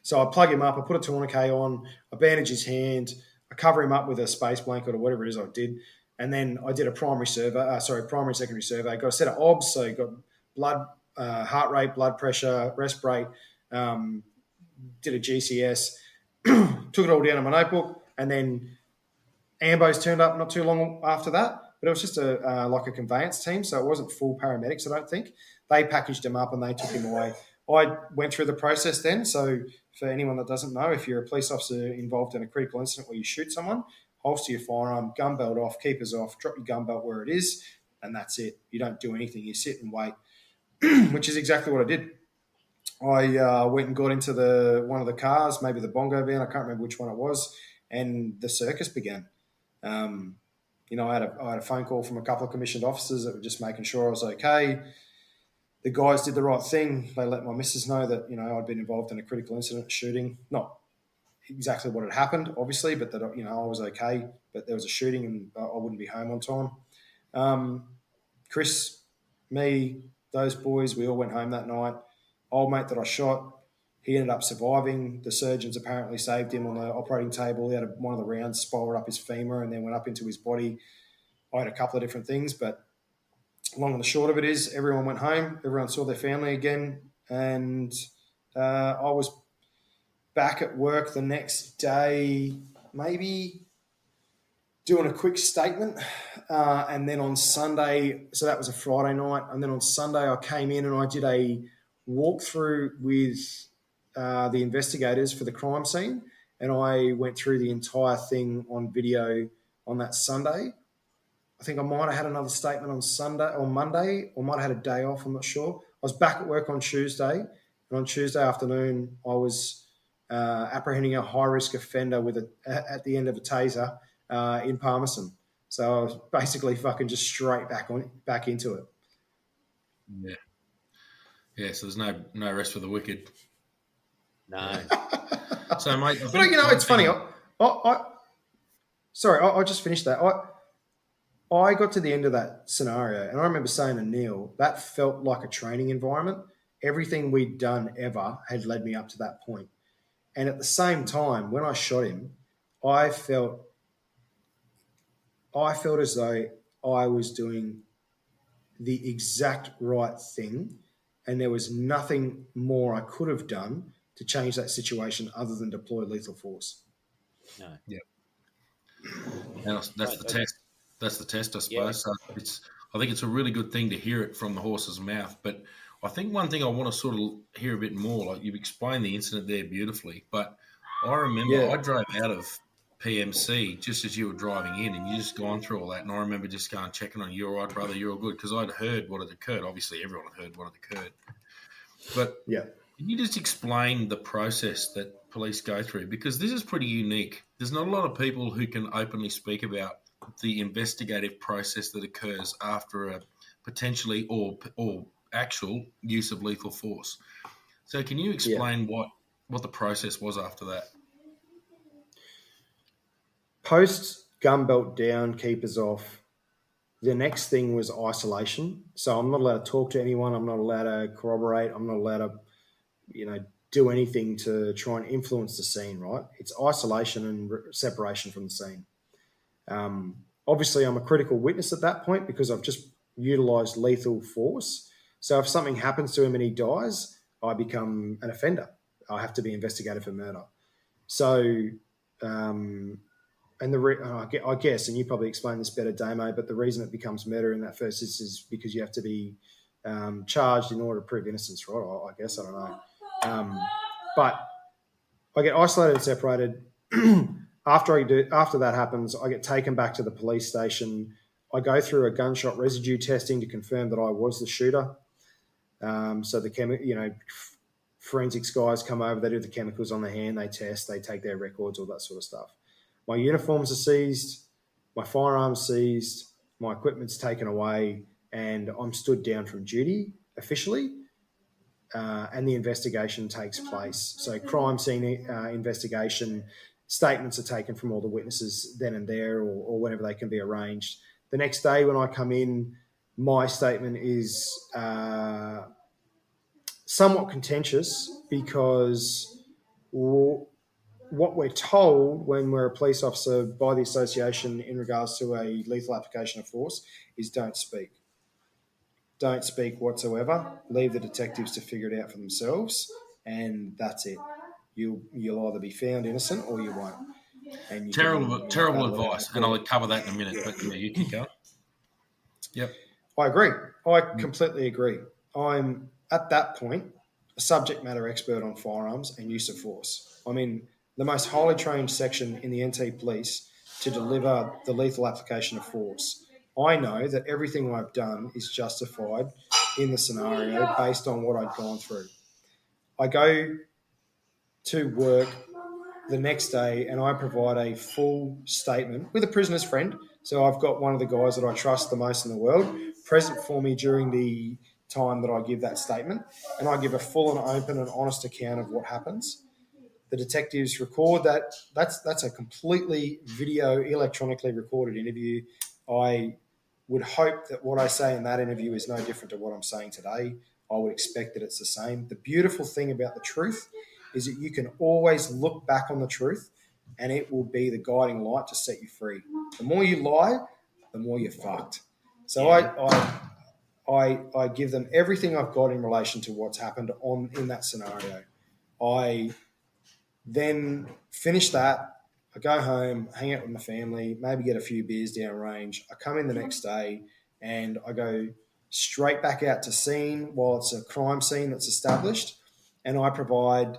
So I plug him up, I put a tourniquet on, I bandage his hand, I cover him up with a space blanket or whatever it is I did, and then I did a primary and secondary survey. I got a set of obs, so you got blood, heart rate, blood pressure, rest rate, did a GCS, took it all down in my notebook, and then Ambos turned up not too long after that, but it was just like a conveyance team, so it wasn't full paramedics, I don't think. They packaged him up and they took him away. I went through the process then. So for anyone that doesn't know, if you're a police officer involved in a critical incident where you shoot someone, holster your firearm, gun belt off, keepers off, drop your gun belt where it is, and that's it. You don't do anything. You sit and wait, which is exactly what I did. I went and got into one of the cars, maybe the bongo van, I can't remember which one it was, and the circus began. I had a phone call from a couple of commissioned officers that were just making sure I was okay. The guys did the right thing. They let my missus know that, I'd been involved in a critical incident shooting. Not exactly what had happened, obviously, but that, I was okay. But there was a shooting and I wouldn't be home on time. Chris, me, those boys, we all went home that night. Old mate that I shot, he ended up surviving. The surgeons apparently saved him on the operating table. He had one of the rounds spiraled up his femur and then went up into his body. I had a couple of different things, but long and the short of it is everyone went home. Everyone saw their family again. And I was back at work the next day, maybe doing a quick statement. And then on Sunday, so that was a Friday night. And then on Sunday, I came in and I did a walkthrough with the investigators for the crime scene. And I went through the entire thing on video on that Sunday. I think I might have had another statement on Monday, or might have had a day off. I'm not sure. I was back at work on Tuesday, and on Tuesday afternoon, I was apprehending a high-risk offender at the end of a taser in Palmerston. So I was basically fucking just straight back into it. Yeah. So there's no rest for the wicked. No. So, mate, but it's funny. I just finished that. I got to the end of that scenario and I remember saying to Neil, that felt like a training environment. Everything we'd done ever had led me up to that point. And at the same time, when I shot him, I felt as though I was doing the exact right thing and there was nothing more I could have done to change that situation other than deploy lethal force. No. Yeah. That's the test. That's the test, I suppose. Yeah. So I think it's a really good thing to hear it from the horse's mouth. But I think one thing I want to sort of hear a bit more, like you've explained the incident there beautifully, but I remember I drove out of PMC just as you were driving in, and you just gone through all that. And I remember just going, checking on you, all right, brother, you're all good, because I'd heard what had occurred. Obviously, everyone had heard what had occurred. But can you just explain the process that police go through? Because this is pretty unique. There's not a lot of people who can openly speak about the investigative process that occurs after a potentially or actual use of lethal force. So can you explain what the process was after that? Post gun belt down, keepers off, the next thing was isolation. So I'm not allowed to talk to anyone. I'm not allowed to corroborate. I'm not allowed to, do anything to try and influence the scene, right? It's isolation and separation from the scene. Obviously, I'm a critical witness at that point because I've just utilised lethal force. So if something happens to him and he dies, I become an offender. I have to be investigated for murder. So, I guess, and you probably explain this better, Damo, but the reason it becomes murder in that first instance is because you have to be charged in order to prove innocence, right? I guess, I don't know. But I get isolated and separated. After that happens, I get taken back to the police station. I go through a gunshot residue testing to confirm that I was the shooter. So the forensics guys come over, they do the chemicals on the hand, they test, they take their records, all that sort of stuff. My uniforms are seized, my firearms seized, my equipment's taken away, and I'm stood down from duty officially. And the investigation takes place. So crime scene investigation, statements are taken from all the witnesses then and there or whenever they can be arranged. The next day when I come in, my statement is somewhat contentious because what we're told when we're a police officer by the association in regards to a lethal application of force is don't speak. Don't speak whatsoever. Leave the detectives to figure it out for themselves, and that's it. You'll either be found innocent or you won't. And you terrible advice, and I'll cover that in a minute. But yeah, you keep going. Yep, I agree. I completely agree. I'm at that point a subject matter expert on firearms and use of force. I'm in the most highly trained section in the NT Police to deliver the lethal application of force. I know that everything I've done is justified in the scenario based on what I'd gone through. I go to work the next day and I provide a full statement with a prisoner's friend. So I've got one of the guys that I trust the most in the world present for me during the time that I give that statement, and I give a full and open and honest account of what happens. The detectives record that. That's a completely video, electronically recorded interview. I would hope that what I say in that interview is no different to what I'm saying today. I would expect that it's the same. The beautiful thing about the truth is that you can always look back on the truth and it will be the guiding light to set you free. The more you lie, the more you're fucked. So I give them everything I've got in relation to what's happened in that scenario. I then finish that. I go home, hang out with my family, maybe get a few beers down range. I come in the next day and I go straight back out to scene while it's a crime scene that's established, and I provide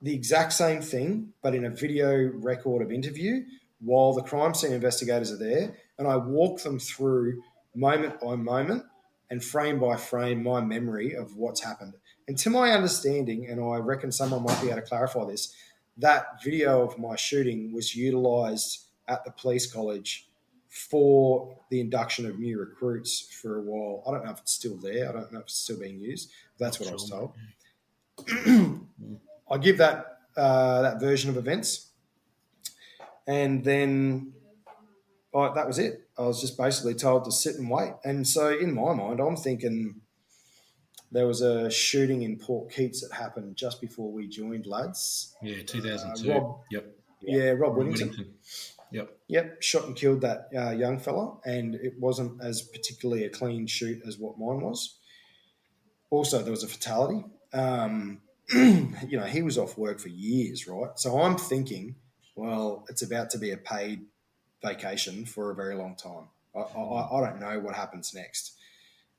the exact same thing but in a video record of interview while the crime scene investigators are there, and I walk them through moment by moment and frame by frame my memory of what's happened. And to my understanding, and I reckon someone might be able to clarify this, that video of my shooting was utilised at the police college for the induction of new recruits for a while. I don't know if it's still there. I don't know if it's still being used. That's what I was told. I give that version of events, and then that was it. I was just basically told to sit and wait. And so in my mind, I'm thinking there was a shooting in Port Keats that happened just before we joined, lads. Yeah, 2002. Rob Whittington. Yep. Shot and killed that young fella, and it wasn't as particularly a clean shoot as what mine was. Also, there was a fatality. He was off work for years, right? So I'm thinking, well, it's about to be a paid vacation for a very long time. I don't know what happens next.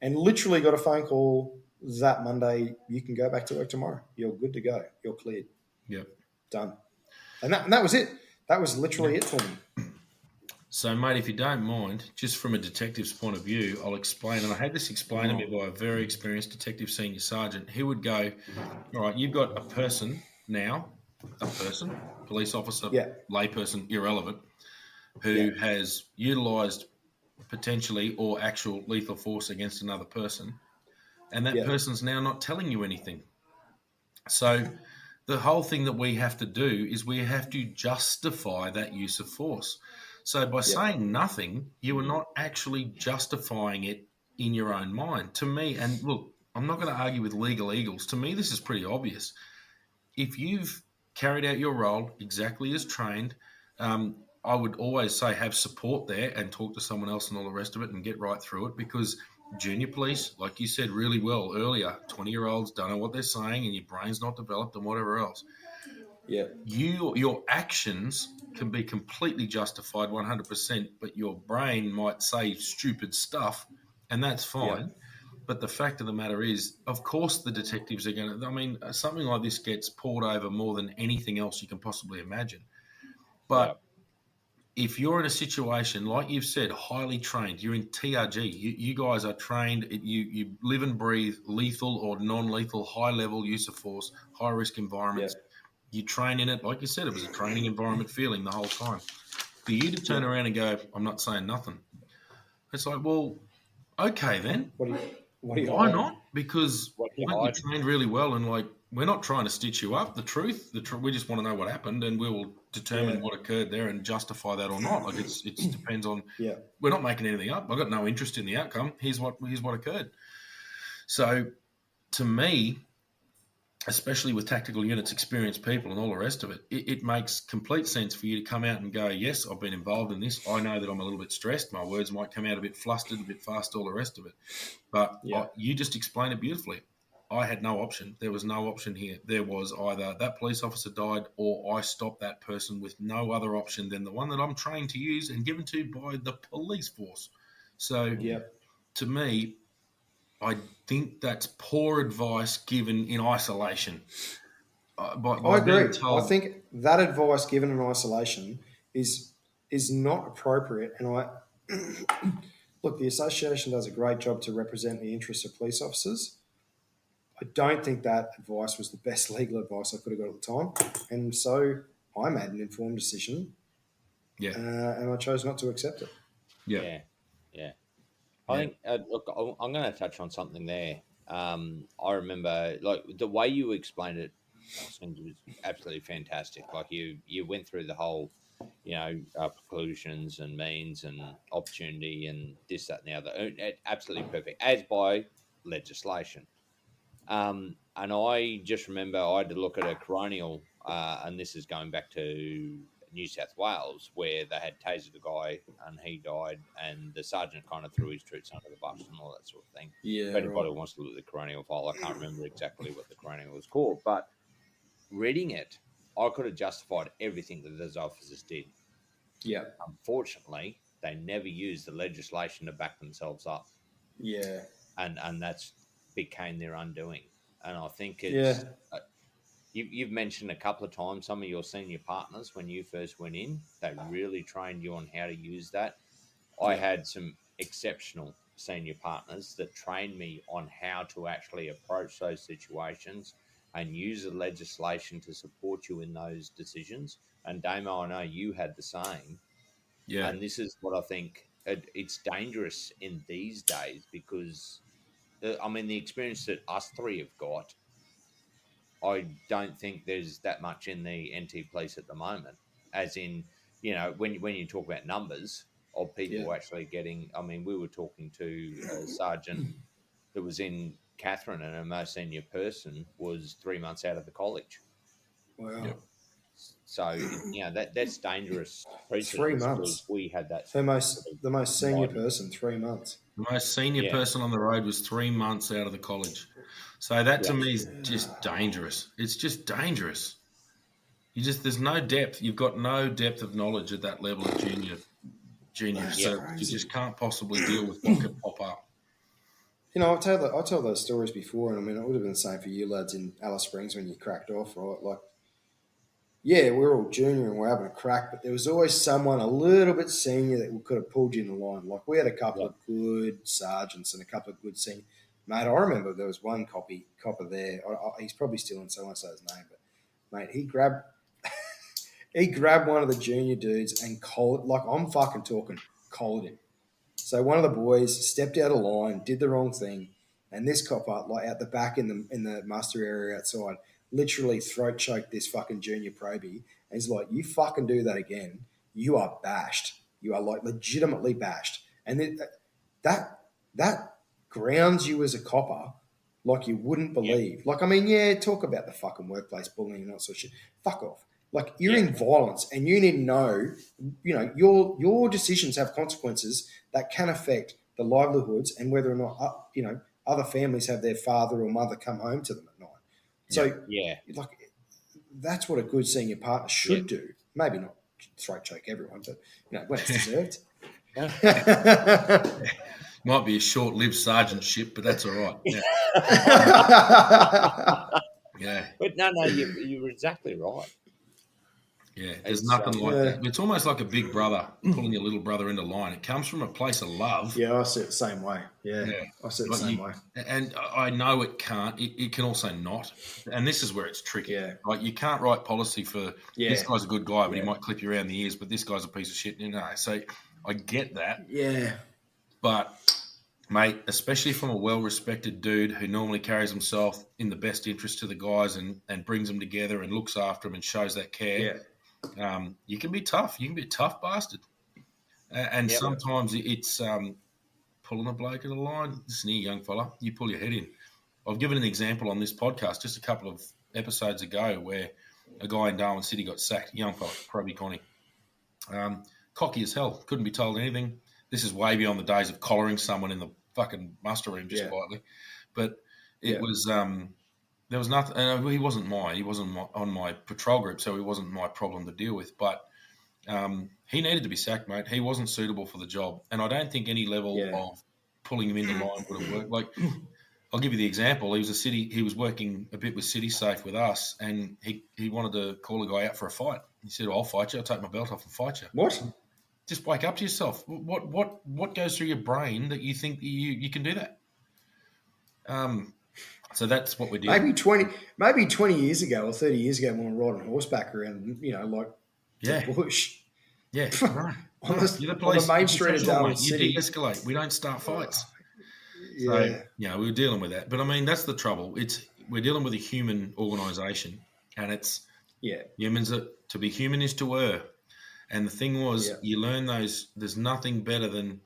And literally got a phone call that Monday. You can go back to work tomorrow. You're good to go. You're cleared. Yep. Done. And that was it. That was literally it for me. So, mate, if you don't mind, just from a detective's point of view, I'll explain. And I had this explained to me by a very experienced detective senior sergeant. He would go, all right, you've got a person now, police officer, layperson, irrelevant, who has utilised potentially or actual lethal force against another person. And that person's now not telling you anything. So the whole thing that we have to do is we have to justify that use of force. So by saying nothing, you are not actually justifying it in your own mind. To me, and look, I'm not going to argue with legal eagles. To me, this is pretty obvious. If you've carried out your role exactly as trained, I would always say have support there and talk to someone else and all the rest of it and get right through it, because junior police, like you said really well earlier, 20-year-olds don't know what they're saying and your brain's not developed and whatever else. Yeah. Your actions can be completely justified 100%, but your brain might say stupid stuff, and that's fine. But the fact of the matter is, of course, the detectives are going to, I mean, something like this gets poured over more than anything else you can possibly imagine. But if you're in a situation, like you've said, highly trained, you're in TRG, you guys are trained, you live and breathe lethal or non-lethal, high-level use of force, high-risk environments. You train in it. Like you said, it was a training environment feeling the whole time. For you to turn around and go, I'm not saying nothing. It's like, well, okay then. Why not? Because you trained really well, and like, we're not trying to stitch you up. The truth, we just want to know what happened, and we will determine what occurred there and justify that or not. Like, it depends on. We're not making anything up. I've got no interest in the outcome. Here's what occurred. So, to me, especially with tactical units, experienced people and all the rest of it, it makes complete sense for you to come out and go, yes, I've been involved in this. I know that I'm a little bit stressed. My words might come out a bit flustered, a bit fast, all the rest of it. But you just explained it beautifully. I had no option. There was no option here. There was either that police officer died or I stopped that person with no other option than the one that I'm trained to use and given to by the police force. So to me, I think that's poor advice given in isolation. By I agree. Told... I think that advice given in isolation is not appropriate. And look, the association does a great job to represent the interests of police officers. I don't think that advice was the best legal advice I could have got at the time, and so I made an informed decision. And I chose not to accept it. Yeah. I think, look, I'm going to touch on something there. I remember, like, the way you explained it, Hosking, was absolutely fantastic. Like, you went through the whole, preclusions and means and opportunity and this, that, and the other. Absolutely perfect, as by legislation. And I just remember I had to look at a coronial, and this is going back to New South Wales, where they had tasered a guy and he died, and the sergeant kind of threw his troops under the bus and all that sort of thing. If anybody wants to look at the coronial file, I can't remember exactly what the coronial was called, but reading it, I could have justified everything that those officers did. Yeah. Unfortunately, they never used the legislation to back themselves up. Yeah. And that's became their undoing. And I think it's... You've mentioned a couple of times some of your senior partners when you first went in, they really trained you on how to use that. I had some exceptional senior partners that trained me on how to actually approach those situations and use the legislation to support you in those decisions. And Damo, I know you had the same. Yeah. And this is what I think it's dangerous in these days because, the experience that us three have got, I don't think there's that much in the NT police at the moment, as in, when you talk about numbers of people actually getting, we were talking to a sergeant that was in Catherine, and her most senior person was 3 months out of the college. Wow. Yep. So, that's dangerous. 3 months. We had that. The most senior person, 3 months. The most senior person on the road was 3 months out of the college. So that to me is just dangerous. It's just dangerous. There's no depth. You've got no depth of knowledge at that level of junior service. You just can't possibly deal with what can pop up. You know, I tell those stories before, and I mean, it would have been the same for you lads in Alice Springs when you cracked off, right? Like, yeah, we're all junior and we're having a crack, but there was always someone a little bit senior that could have pulled you in the line. Like, we had a couple of good sergeants and a couple of good senior. Mate, I remember there was one copper there. He's probably still in, so I won't say his name, but mate, he grabbed one of the junior dudes and collared, like I'm fucking talking, collared him. So one of the boys stepped out of line, did the wrong thing, and this copper, like out the back in the muster area outside, literally throat choked this fucking junior probie. And he's like, "You fucking do that again, you are bashed. You are like legitimately bashed." And that grounds you as a copper like you wouldn't believe. Like, I mean, yeah, talk about the fucking workplace bullying and all that sort of shit. Fuck off. Like, you're in violence, and you need to know, you know, your decisions have consequences that can affect the livelihoods and whether or not, you know, other families have their father or mother come home to them at night. So, like, that's what a good senior partner should do. Maybe not throat choke everyone, but, you know, when it's deserved. Might be a short-lived sergeantship, but that's all right. Yeah. Yeah. But no, you're exactly right. Yeah, there's nothing like that. It's almost like a big brother pulling your little brother into line. It comes from a place of love. Yeah, I see it the same way. Yeah. I see it the same way. And I know it can't. It can also not. And this is where it's tricky. Yeah. Like, you can't write policy for this guy's a good guy, but he might clip you around the ears, but this guy's a piece of shit. You know, so I get that. Yeah. But, mate, especially from a well-respected dude who normally carries himself in the best interest to the guys and brings them together and looks after them and shows that care. Yeah. You can be tough. You can be a tough bastard. And sometimes it's pulling a bloke in the line. Listen here, young fella, you pull your head in. I've given an example on this podcast just a couple of episodes ago where a guy in Darwin City got sacked, young fella, Proby Connie. Cocky as hell, couldn't be told anything. This is way beyond the days of collaring someone in the fucking muster room just quietly. But it was... there was nothing. He wasn't on my patrol group, so he wasn't my problem to deal with. But he needed to be sacked, mate. He wasn't suitable for the job, and I don't think any level of pulling him into line would have worked. Like, I'll give you the example. He was working a bit with City Safe with us, and he wanted to call a guy out for a fight. He said, "I'll fight you. I'll take my belt off and fight you." What? Just wake up to yourself. What goes through your brain that you think you can do that? So that's what we did. Maybe 20 years ago or 30 years ago when we were riding horseback around, you know, like the bush. Yeah. on the main street of Darwin City. You de-escalate. We don't start fights. Yeah. So, we were dealing with that. But, I mean, that's the trouble. We're dealing with a human organisation, and it's humans to be human is to err. And the thing was, you learn those. There's nothing better than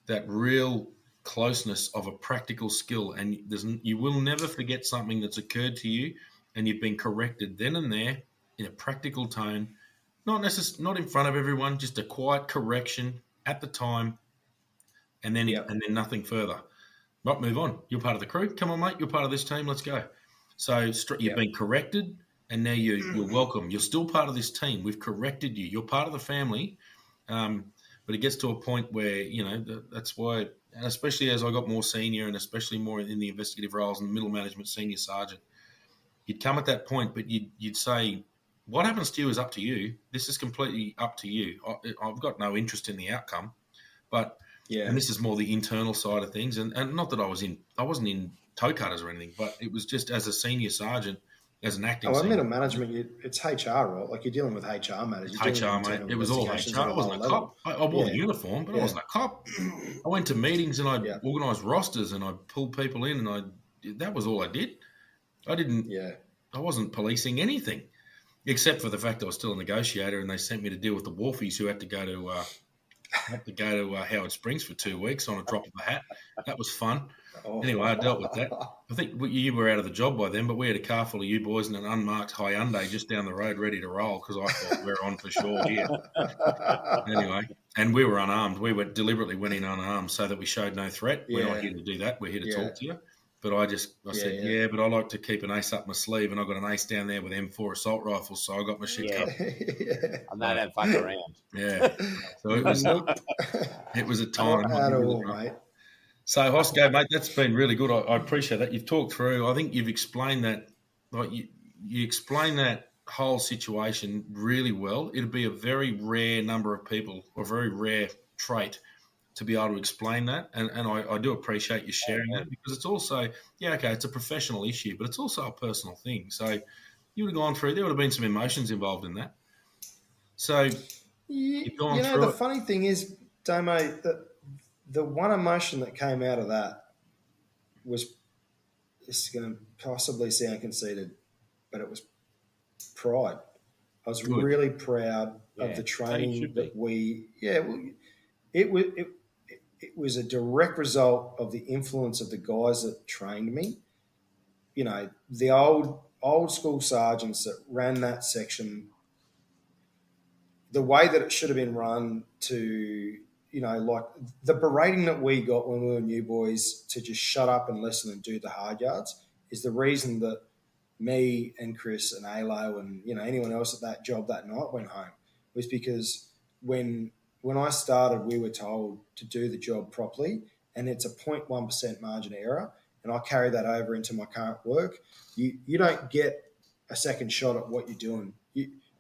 that real closeness of a practical skill, and you will never forget something that's occurred to you and you've been corrected then and there in a practical tone, not in front of everyone, just a quiet correction at the time, and then nothing further. Right, move on. You're part of the crew. Come on, mate. You're part of this team. Let's go. So you've been corrected, and now you're welcome. You're still part of this team. We've corrected you. You're part of the family. But it gets to a point where, you know, that's why, and especially as I got more senior and especially more in the investigative roles and middle management, senior sergeant, you'd come at that point, but you'd say, what happens to you is up to you. This is completely up to you. I've got no interest in the outcome, but and this is more the internal side of things. And not that I wasn't in toe cutters or anything, but it was just as a senior sergeant, as an acting. Middle management, it's HR, right? Like, you're dealing with HR matters. HR, mate. It was all HR. I wasn't a cop. I wore the uniform, but I wasn't a cop. I went to meetings and I organised rosters and I pulled people in, and that was all I did. I didn't. Yeah. I wasn't policing anything, except for the fact I was still a negotiator, and they sent me to deal with the wharfies who had to go to Howard Springs for 2 weeks on a drop of a hat. That was fun. Anyway, I dealt with that. I think you were out of the job by then, but we had a car full of you boys and an unmarked Hyundai just down the road ready to roll because I thought we're on for sure here. Anyway, and we were unarmed. We deliberately went in unarmed so that we showed no threat. We're not here to do that. We're here to talk to you. But I said, but I like to keep an ace up my sleeve, and I've got an ace down there with M4 assault rifles, so I got my shit covered. And they don't fuck around. Yeah. So it was it was a time. Not at all, mate. So Hosko, mate, that's been really good. I appreciate that. You've talked through. I think you've explained that. Like you explained that whole situation really well. It'd be a very rare number of people, or a very rare trait, to be able to explain that. And I do appreciate you sharing that, because it's also, it's a professional issue, but it's also a personal thing. So you would have gone through, there would have been some emotions involved in that. So you've gone through the it. funny thing is, Damo, that the one emotion that came out of that was, this is going to possibly sound conceited, but it was pride. I was really proud of the training that it was a direct result of the influence of the guys that trained me. You know, the old school sergeants that ran that section, the way that it should have been run, to, like the berating that we got when we were new boys to just shut up and listen and do the hard yards, is the reason that me and Chris and Alo and anyone else at that job that night went home. Was because when I started, we were told to do the job properly, and it's a 0.1% margin of error, and I carry that over into my current work. You don't get a second shot at what you're doing.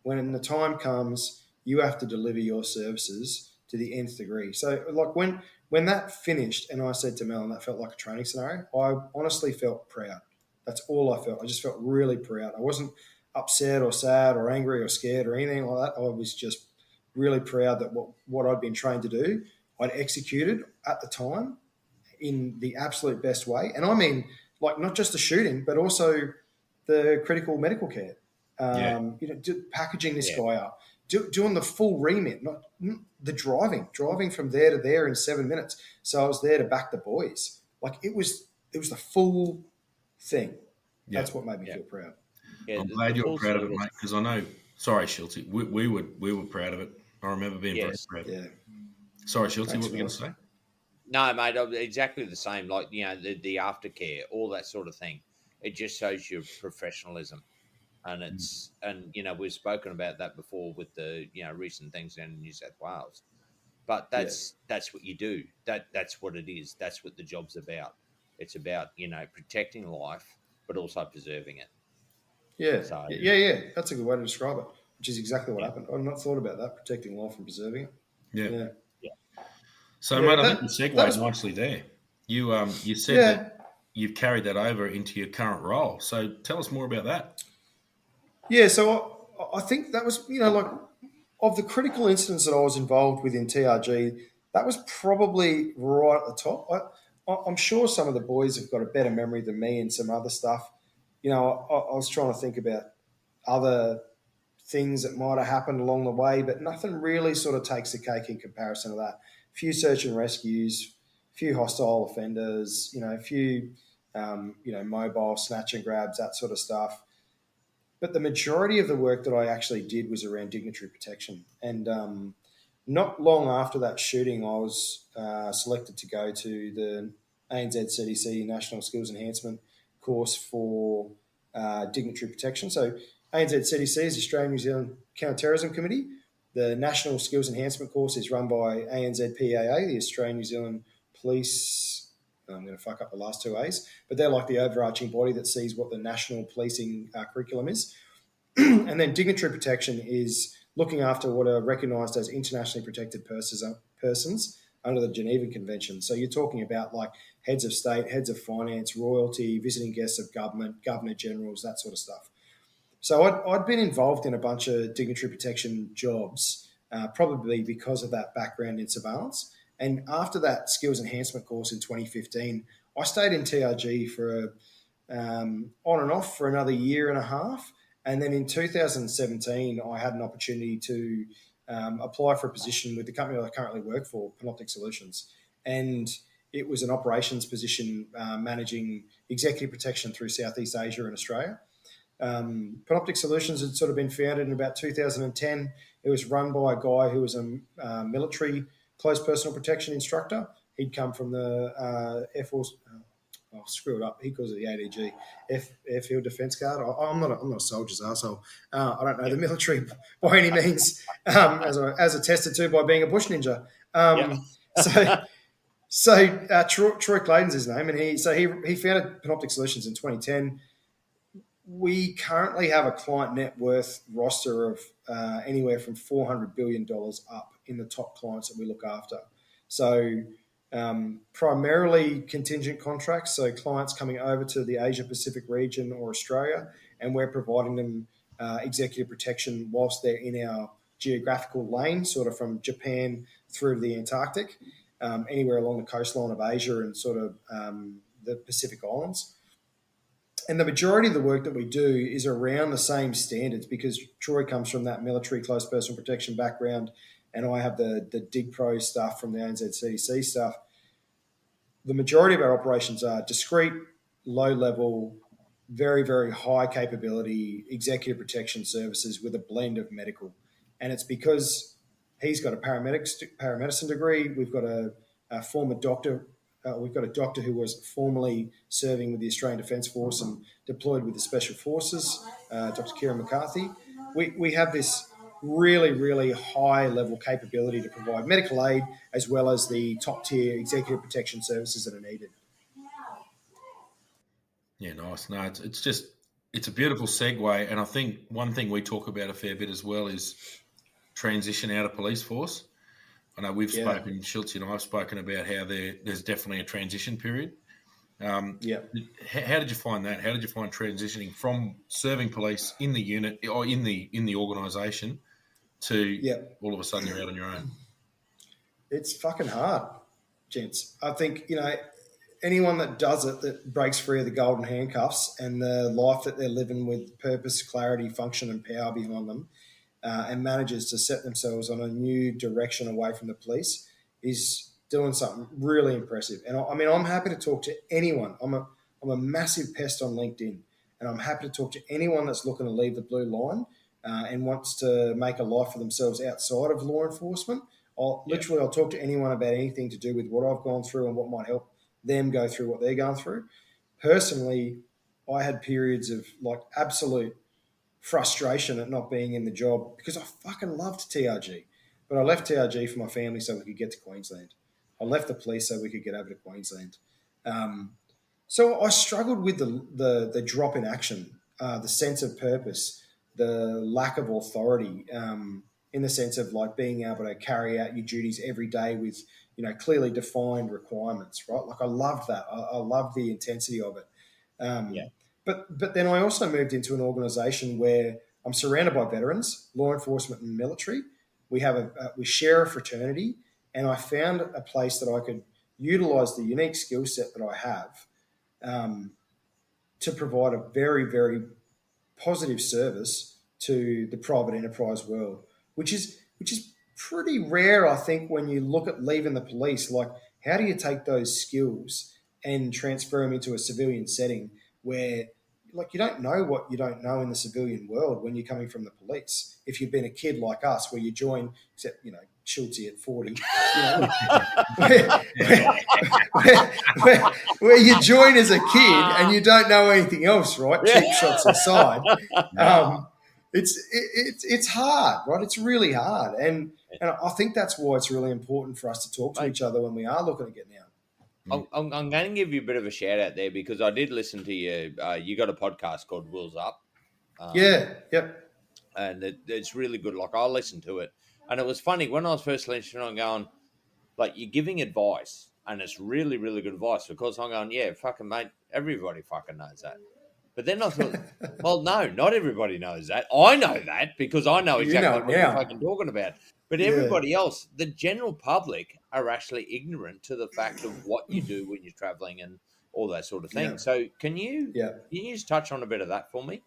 When the time comes, you have to deliver your services to the nth degree. So, like when that finished, and I said to Mel, and that felt like a training scenario, I honestly felt proud. That's all I felt. I just felt really proud. I wasn't upset or sad or angry or scared or anything like that. I was just really proud that what I'd been trained to do, I'd executed at the time in the absolute best way. And I mean, like, not just the shooting, but also the critical medical care. Packaging this guy up, doing the full remit, not the driving from there to there in 7 minutes. So I was there to back the boys. Like, it was the full thing. That's what made me feel proud. I'm glad you're proud of it, mate, because I know. Sorry, Shilty, we were proud of it. I remember being very proud. Yeah. Sorry, Shilty, what were you going to say? No, mate, exactly the same. Like, the aftercare, all that sort of thing. It just shows your professionalism, and we've spoken about that before with the recent things in New South Wales. But that's what you do. That's what it is. That's what the job's about. It's about protecting life, but also preserving it. Yeah, so, that's a good way to describe it, which is exactly what happened. I've not thought about that, protecting life and preserving it. Yeah. So, mate, I think you segued nicely there. You said that you've carried that over into your current role. So tell us more about that. Yeah, so I think that was, like, of the critical incidents that I was involved with in TRG, that was probably right at the top. I'm sure some of the boys have got a better memory than me and some other stuff. I was trying to think about other things that might have happened along the way, but nothing really sort of takes the cake in comparison to that. A few search and rescues, a few hostile offenders, a few, mobile snatch and grabs, that sort of stuff. But the majority of the work that I actually did was around dignitary protection. And not long after that shooting, I was selected to go to the ANZ CDC National Skills Enhancement course for dignitary protection. So ANZ CDC is the Australian New Zealand Counter-Terrorism Committee. The National Skills Enhancement course is run by ANZ PAA, the Australian New Zealand Police. I'm going to fuck up the last two A's, but they're like the overarching body that sees what the national policing curriculum is. And then dignitary protection is looking after what are recognised as internationally protected persons under the Geneva Convention. So you're talking about like heads of state, heads of finance, royalty, visiting guests of government, governor generals, that sort of stuff. So I'd been involved in a bunch of dignitary protection jobs, probably because of that background in surveillance. And after that skills enhancement course in 2015, I stayed in TRG for on and off for another year and a half. And then in 2017, I had an opportunity to apply for a position with the company I currently work for, Panoptic Solutions. And it was an operations position managing executive protection through Southeast Asia and Australia. Panoptic Solutions had sort of been founded in about 2010. It was run by a guy who was a military close personal protection instructor. He'd come from the Air Force, I'll screw it up. He calls it the ADG, Airfield Defence Guard. I'm not a soldier's asshole. I don't know the military by any means, as attested to by being a bush ninja. Troy Clayton's his name, and he founded Panoptic Solutions in 2010. We currently have a client net worth roster of anywhere from $400 billion up in the top clients that we look after. So primarily contingent contracts, so clients coming over to the Asia Pacific region or Australia, and we're providing them executive protection whilst they're in our geographical lane, sort of from Japan through to the Antarctic, anywhere along the coastline of Asia and sort of the Pacific Islands. And the majority of the work that we do is around the same standards, because Troy comes from that military close personal protection background, and I have the DIG Pro stuff from the ANZCC stuff. The majority of our operations are discrete, low-level, very, very high capability executive protection services with a blend of medical. And it's because he's got a paramedicine degree. We've got a former doctor. We've got a doctor who was formerly serving with the Australian Defence Force and deployed with the Special Forces, Dr. Kieran McCarthy. We have this really, really high-level capability to provide medical aid as well as the top-tier executive protection services that are needed. Yeah, nice. No, it's a beautiful segue, and I think one thing we talk about a fair bit as well is transition out of police force. I know we've spoken, Schultz and I have spoken about how there's definitely a transition period. How did you find that? How did you find transitioning from serving police in the unit or in the organisation to all of a sudden you're out on your own? It's fucking hard, gents. I think, anyone that does it, that breaks free of the golden handcuffs and the life that they're living with purpose, clarity, function and power behind them, and manages to set themselves on a new direction away from the police is doing something really impressive. And I'm happy to talk to anyone. I'm a massive pest on LinkedIn, and I'm happy to talk to anyone that's looking to leave the blue line and wants to make a life for themselves outside of law enforcement. I'll talk to anyone about anything to do with what I've gone through and what might help them go through what they're going through. Personally, I had periods of absolute frustration at not being in the job because I fucking loved TRG. But I left TRG for my family so we could get to Queensland. I left the police so we could get over to Queensland. So I struggled with the drop in action, the sense of purpose, the lack of authority, in the sense of being able to carry out your duties every day with, clearly defined requirements, right? I loved that. I loved the intensity of it. But then I also moved into an organisation where I'm surrounded by veterans, law enforcement and military. We share a fraternity, and I found a place that I could utilise the unique skill set that I have to provide a very, very positive service to the private enterprise world, which is pretty rare, I think, when you look at leaving the police. How do you take those skills and transfer them into a civilian setting where you don't know what you don't know in the civilian world when you're coming from the police? If you've been a kid like us, where you join, except Schultz at 40, where you join as a kid and you don't know anything else, right? Cheap shots aside, it's hard, right? It's really hard, and I think that's why it's really important for us to talk to each other when we are looking at getting out. I'm going to give you a bit of a shout out there because I did listen to you. You got a podcast called Wheels Up. And it's really good. I listened to it, and it was funny when I was first listening. I'm going, you're giving advice, and it's really, really good advice because I'm going, yeah, fucking mate, everybody fucking knows that. But then I thought, well, no, not everybody knows that. I know that because I know exactly what you're fucking talking about. But everybody else, the general public, are actually ignorant to the fact of what you do when you're traveling and all that sort of thing. Yeah. So can you just touch on a bit of that for me?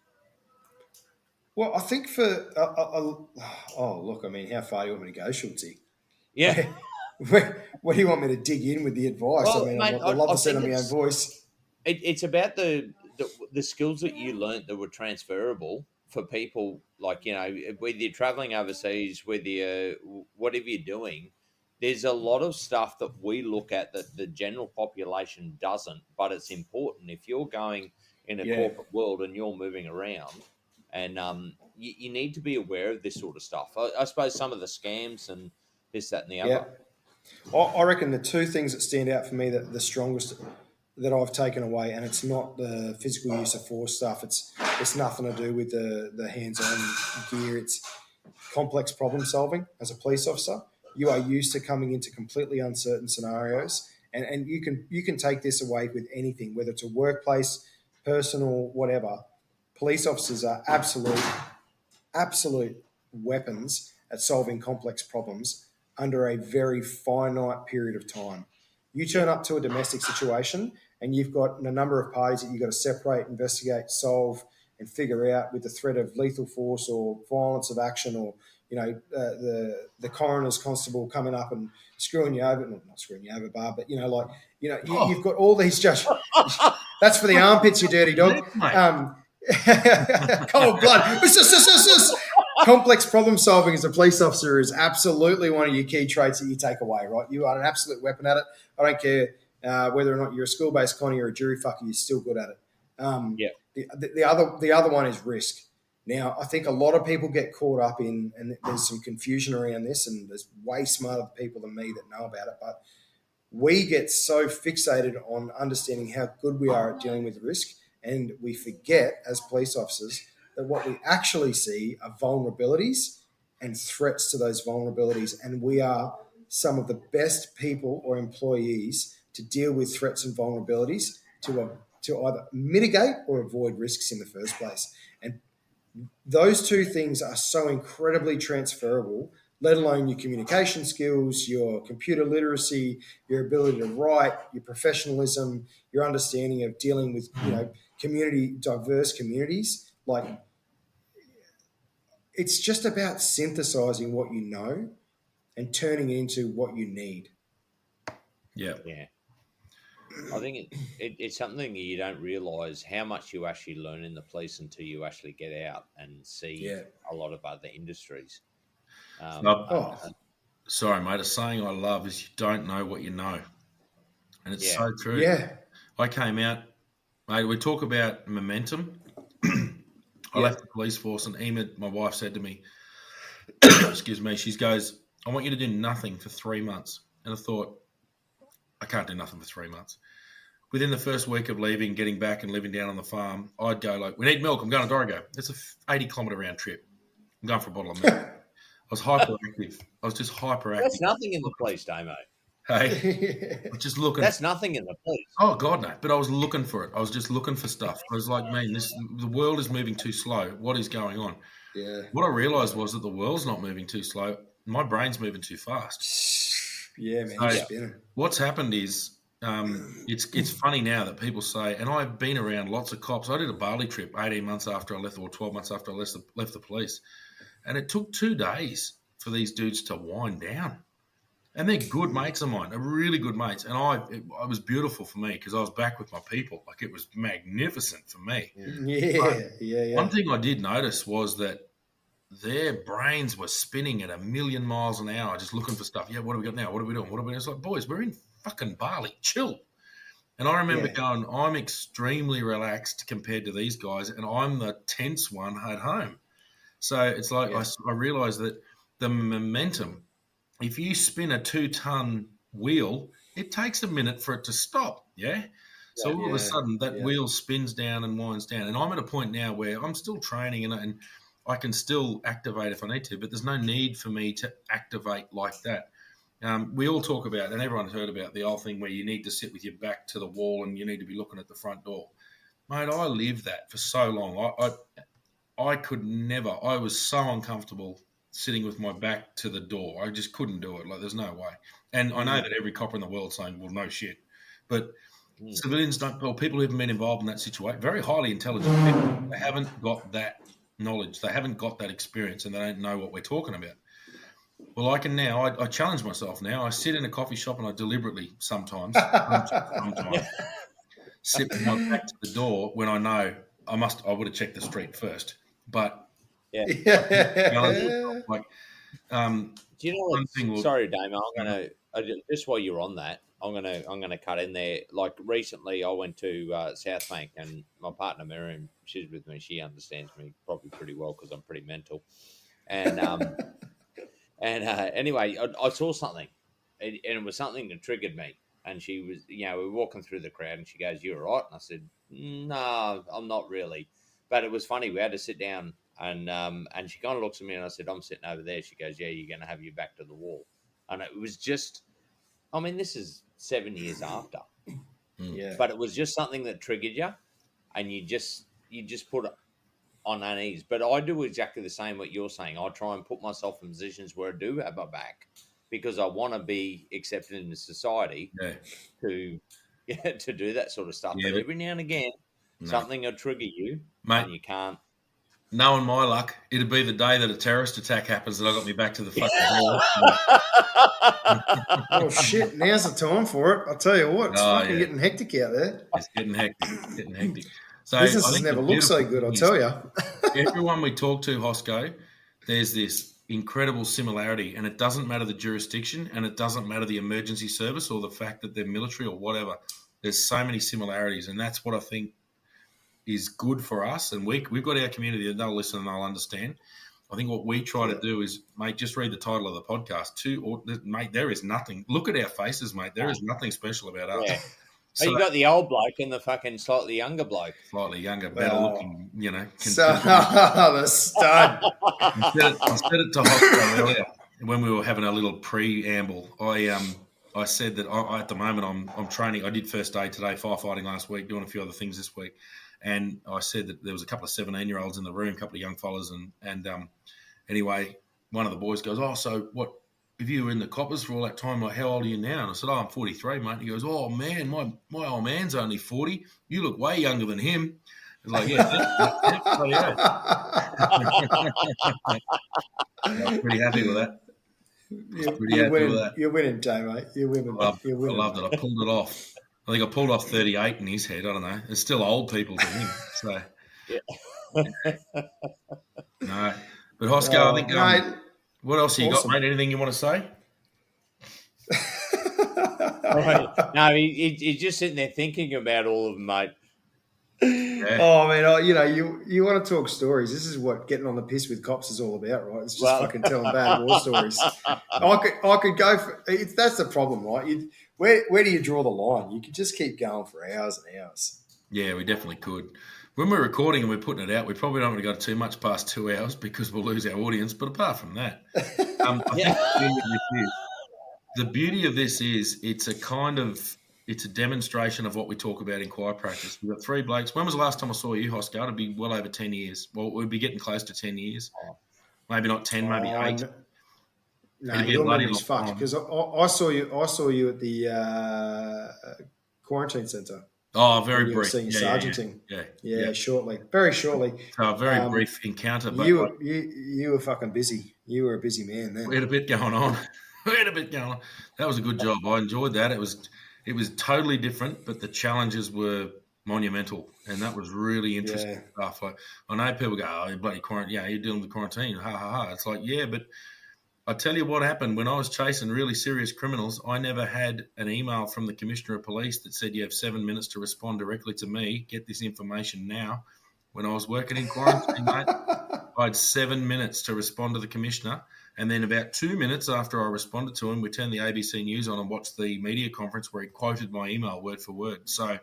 Well, I think how far do you want me to go, Schultze? Yeah. Where do you want me to dig in with the advice? Well, I'd love to say it on my own voice. It's about the skills that you learnt that were transferable for people, whether you're traveling overseas, whether you're, whatever you're doing, there's a lot of stuff that we look at that the general population doesn't, but it's important. If you're going in a corporate world and you're moving around, and you need to be aware of this sort of stuff. I suppose some of the scams and this, that, and the other. I reckon the two things that stand out for me, that the strongest that I've taken away, and it's not the physical use of force stuff. It's nothing to do with the hands-on gear. It's complex problem solving. As a police officer, you are used to coming into completely uncertain scenarios, and you can take this away with anything, whether it's a workplace, personal, whatever. Police officers are absolute weapons at solving complex problems under a very finite period of time. You turn up to a domestic situation and you've got a number of parties that you've got to separate, investigate, solve, and figure out with the threat of lethal force or violence of action, or the coroner's constable coming up and screwing you over. Not screwing you over, Barb, but you've got all these judges. That's for the armpits, you dirty dog. Cold blood. Complex problem solving as a police officer is absolutely one of your key traits that you take away, right? You are an absolute weapon at it. I don't care whether or not you're a school-based connie or a jury fucker, you're still good at it. The other one is risk. Now, I think a lot of people get caught up in, and there's some confusion around this, and there's way smarter people than me that know about it, but we get so fixated on understanding how good we are at dealing with risk, and we forget as police officers that what we actually see are vulnerabilities and threats to those vulnerabilities, and we are some of the best people or employees to deal with threats and vulnerabilities to either mitigate or avoid risks in the first place. And those two things are so incredibly transferable, let alone your communication skills, your computer literacy, your ability to write, your professionalism, your understanding of dealing with diverse communities. Like, it's just about synthesizing what you know and turning it into what you need. Yeah. I think it's something you don't realise how much you actually learn in the police until you actually get out and see a lot of other industries. Sorry, mate. A saying I love is you don't know what you know. And it's so true. Yeah. I came out, mate, we talk about momentum. I left the police force, and Ema, my wife, said to me, excuse me, she goes, I want you to do nothing for 3 months. And I thought, I can't do nothing for 3 months. Within the first week of leaving, getting back and living down on the farm, I'd go like, we need milk. I'm going to Dorrigo. It's a 80-kilometre round trip. I'm going for a bottle of milk. I was hyperactive. I was just hyperactive. That's nothing in the police, Damo. Hey, I was just looking. That's nothing in the police. Oh, God, no. But I was looking for it. I was just looking for stuff. I was like, man, the world is moving too slow. What is going on? Yeah. What I realised was that the world's not moving too slow. My brain's moving too fast. Yeah, man. So what's happened is it's funny now that people say, and I've been around lots of cops. I did a Bali trip 18 months after I left, or 12 months after I left the police. And it took 2 days for these dudes to wind down. And they're good mates of mine, really good mates. And it was beautiful for me because I was back with my people. Like, it was magnificent for me. Yeah. One thing I did notice was that their brains were spinning at 1,000,000 miles an hour, just looking for stuff. Yeah, what do we got now? What are we doing? What are we doing? It's like, boys, we're in fucking Bali. Chill. And I remember going, I'm extremely relaxed compared to these guys, and I'm the tense one at home. So it's like I realized that the momentum, if you spin a 2-ton wheel, it takes a minute for it to stop, So all of a sudden that wheel spins down and winds down. And I'm at a point now where I'm still training and I can still activate if I need to, but there's no need for me to activate like that. We all talk about, and everyone's heard about the old thing where you need to sit with your back to the wall and you need to be looking at the front door. Mate, I lived that for so long. I could never. I was so uncomfortable sitting with my back to the door. I just couldn't do it. Like, there's no way. And I know that every cop in the world saying, well, no shit. But civilians don't, or people who haven't been involved in that situation, very highly intelligent people, they haven't got that knowledge. They haven't got that experience, and they don't know what we're talking about. Well, I can now, I challenge myself now. I sit in a coffee shop and I deliberately sometimes sit with my back to the door when I know I would have checked the street first. But Do you know one what? thing will. Sorry, Damo. Just while you're on that, I'm gonna cut in there. Like recently, I went to South Bank, and my partner Miriam, she's with me. She understands me probably pretty well because I'm pretty mental. And anyway, I saw something, and it was something that triggered me. And she was, we were walking through the crowd, and she goes, "You all right?" And I said, "No, I'm not really." But it was funny. We had to sit down, and she kind of looks at me, and I said, "I'm sitting over there." She goes, "Yeah, you're going to have your back to the wall." And it was just, I mean, this is 7 years after, Yeah. but it was just something that triggered you, and you just put it on unease. But I do exactly the same what you're saying. I try and put myself in positions where I do have my back because I want to be accepted in the society Yeah. to to do that sort of stuff. Yeah, but but- every now and again, No. something will trigger you, Mate. and you can't. Knowing my luck, it'd be the day that a terrorist attack happens that I got me back to the fucking wall. Oh shit! Now's the time for it. I'll tell you what, it's Oh, fucking yeah. getting hectic out there. It's getting hectic. So Business I has think never the looked so beautiful good. I'll thing tell is you. everyone we talk to, Hosko, there's this incredible similarity, and it doesn't matter the jurisdiction, and it doesn't matter the emergency service or the fact that they're military or whatever. There's so many similarities, and that's what I think is good for us. And we've got our community that they'll listen and they'll understand. I think what we try to do is, mate, just read the title of the podcast. Mate, there is nothing. Look at our faces, mate. There is nothing special about us. Yeah. So, You got the old bloke and the fucking slightly younger bloke. Slightly younger, better looking, So, the stud. I said it to Hosko earlier when we were having a little preamble. I said that at the moment I'm training. I did first aid today, firefighting last week, doing a few other things this week, and I said that there was a couple of 17-year-olds in the room, a couple of young fellas, and anyway, one of the boys goes, "Oh, so what? If you were in the coppers for all that time, like how old are you now?" And I said, "Oh, I'm 43, mate." And he goes, "Oh man, my old man's only 40. You look way younger than him." It's like, yeah. I'm pretty happy with that. You're winning, Jay, mate. You're winning. I loved it. I pulled it off. I think I pulled off 38 in his head. I don't know. It's still old people to him. So, no. But Hosko, I think, mate, what else you awesome. got, mate? Anything you want to say? No, he's just sitting there thinking about all of them, mate. Yeah. Oh man, you want to talk stories? This is what getting on the piss with cops is all about, right? It's just fucking telling bad war stories. I could go for that's the problem, right? Where do you draw the line? You could just keep going for hours and hours. Yeah, we definitely could. When we're recording and we're putting it out, we probably don't want to go too much past 2 hours because we'll lose our audience. But apart from that, I think the beauty of this is it's a demonstration of what we talk about in choir practice. We've got 3 blokes. When was the last time I saw you, Hosko? It'd be well over 10 years. Well, we'd be getting close to 10 years. Maybe not 10, maybe 8. No, your memory's fucked because I saw you at the quarantine centre. Oh, very brief. Seeing sergeanting. Yeah, shortly, very shortly. So a very brief encounter. But you were fucking busy. You were a busy man then. We had a bit going on. That was a good job. I enjoyed that. It was totally different, but the challenges were monumental, and that was really interesting stuff. I know people go, "Oh, you bloody quarantine! Yeah, you're dealing with quarantine." Ha ha ha! It's like, yeah, but I tell you what happened when I was chasing really serious criminals. I never had an email from the Commissioner of Police that said you have 7 minutes to respond directly to me. Get this information now. When I was working in quarantine, mate, I had 7 minutes to respond to the Commissioner. And then about 2 minutes after I responded to him, we turned the ABC News on and watched the media conference where he quoted my email word for word. So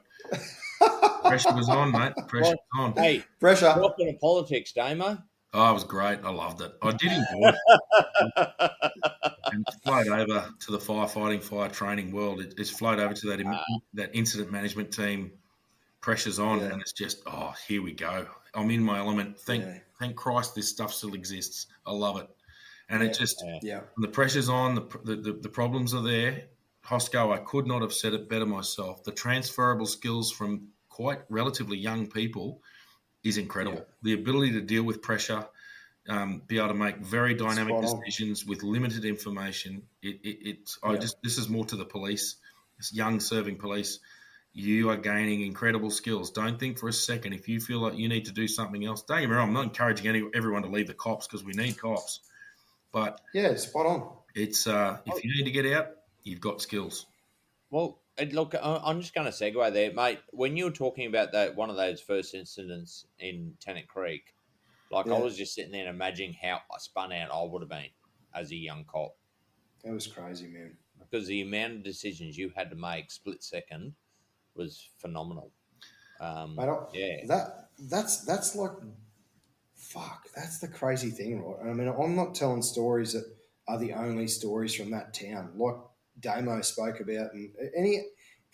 pressure was on, mate. Pressure was on. Hey, pressure. Talking of politics, Damo. Oh, it was great. I loved it. I did enjoy it. And it's flowed over to the firefighting, fire training world. It's flowed over to that incident management team. Pressure's on, and it's just, here we go. I'm in my element. Thank Christ this stuff still exists. I love it. And it just, the pressure's on, the problems are there. Hosko, I could not have said it better myself. The transferable skills from quite relatively young people is incredible. Yeah. The ability to deal with pressure, be able to make very dynamic decisions with limited information. This is more to the police, this young serving police. You are gaining incredible skills. Don't think for a second if you feel like you need to do something else. Don't get me wrong, I'm not encouraging everyone to leave the cops because we need cops. But yeah, spot on. it's if you need to get out, you've got skills. Well, look, I'm just going to segue there, mate. When you were talking about that one of those first incidents in Tennant Creek, like I Yeah. was just sitting there and imagining how spun out I would have been as a young cop. That was crazy, man. Because the amount of decisions you had to make split second was phenomenal. Mate, that's like, fuck, that's the crazy thing, right? I mean, I'm not telling stories that are the only stories from that town. Like Damo spoke about, and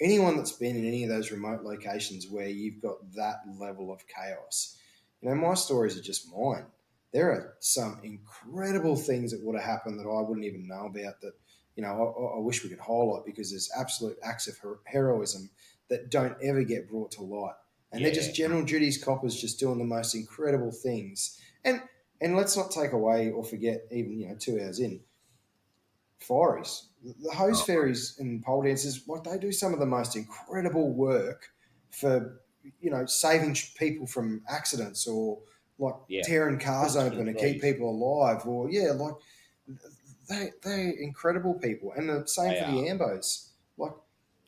anyone that's been in any of those remote locations where you've got that level of chaos, my stories are just mine. There are some incredible things that would have happened that I wouldn't even know about that, I wish we could highlight, because there's absolute acts of heroism that don't ever get brought to light. And they're just general duties coppers just doing the most incredible things. And let's not take away or forget, even, 2 hours in, fireys. The hose ferries and pole dancers, like, they do some of the most incredible work for, saving people from accidents, or like tearing cars open to keep people alive, or they're incredible people. And the same for the ambos. Like,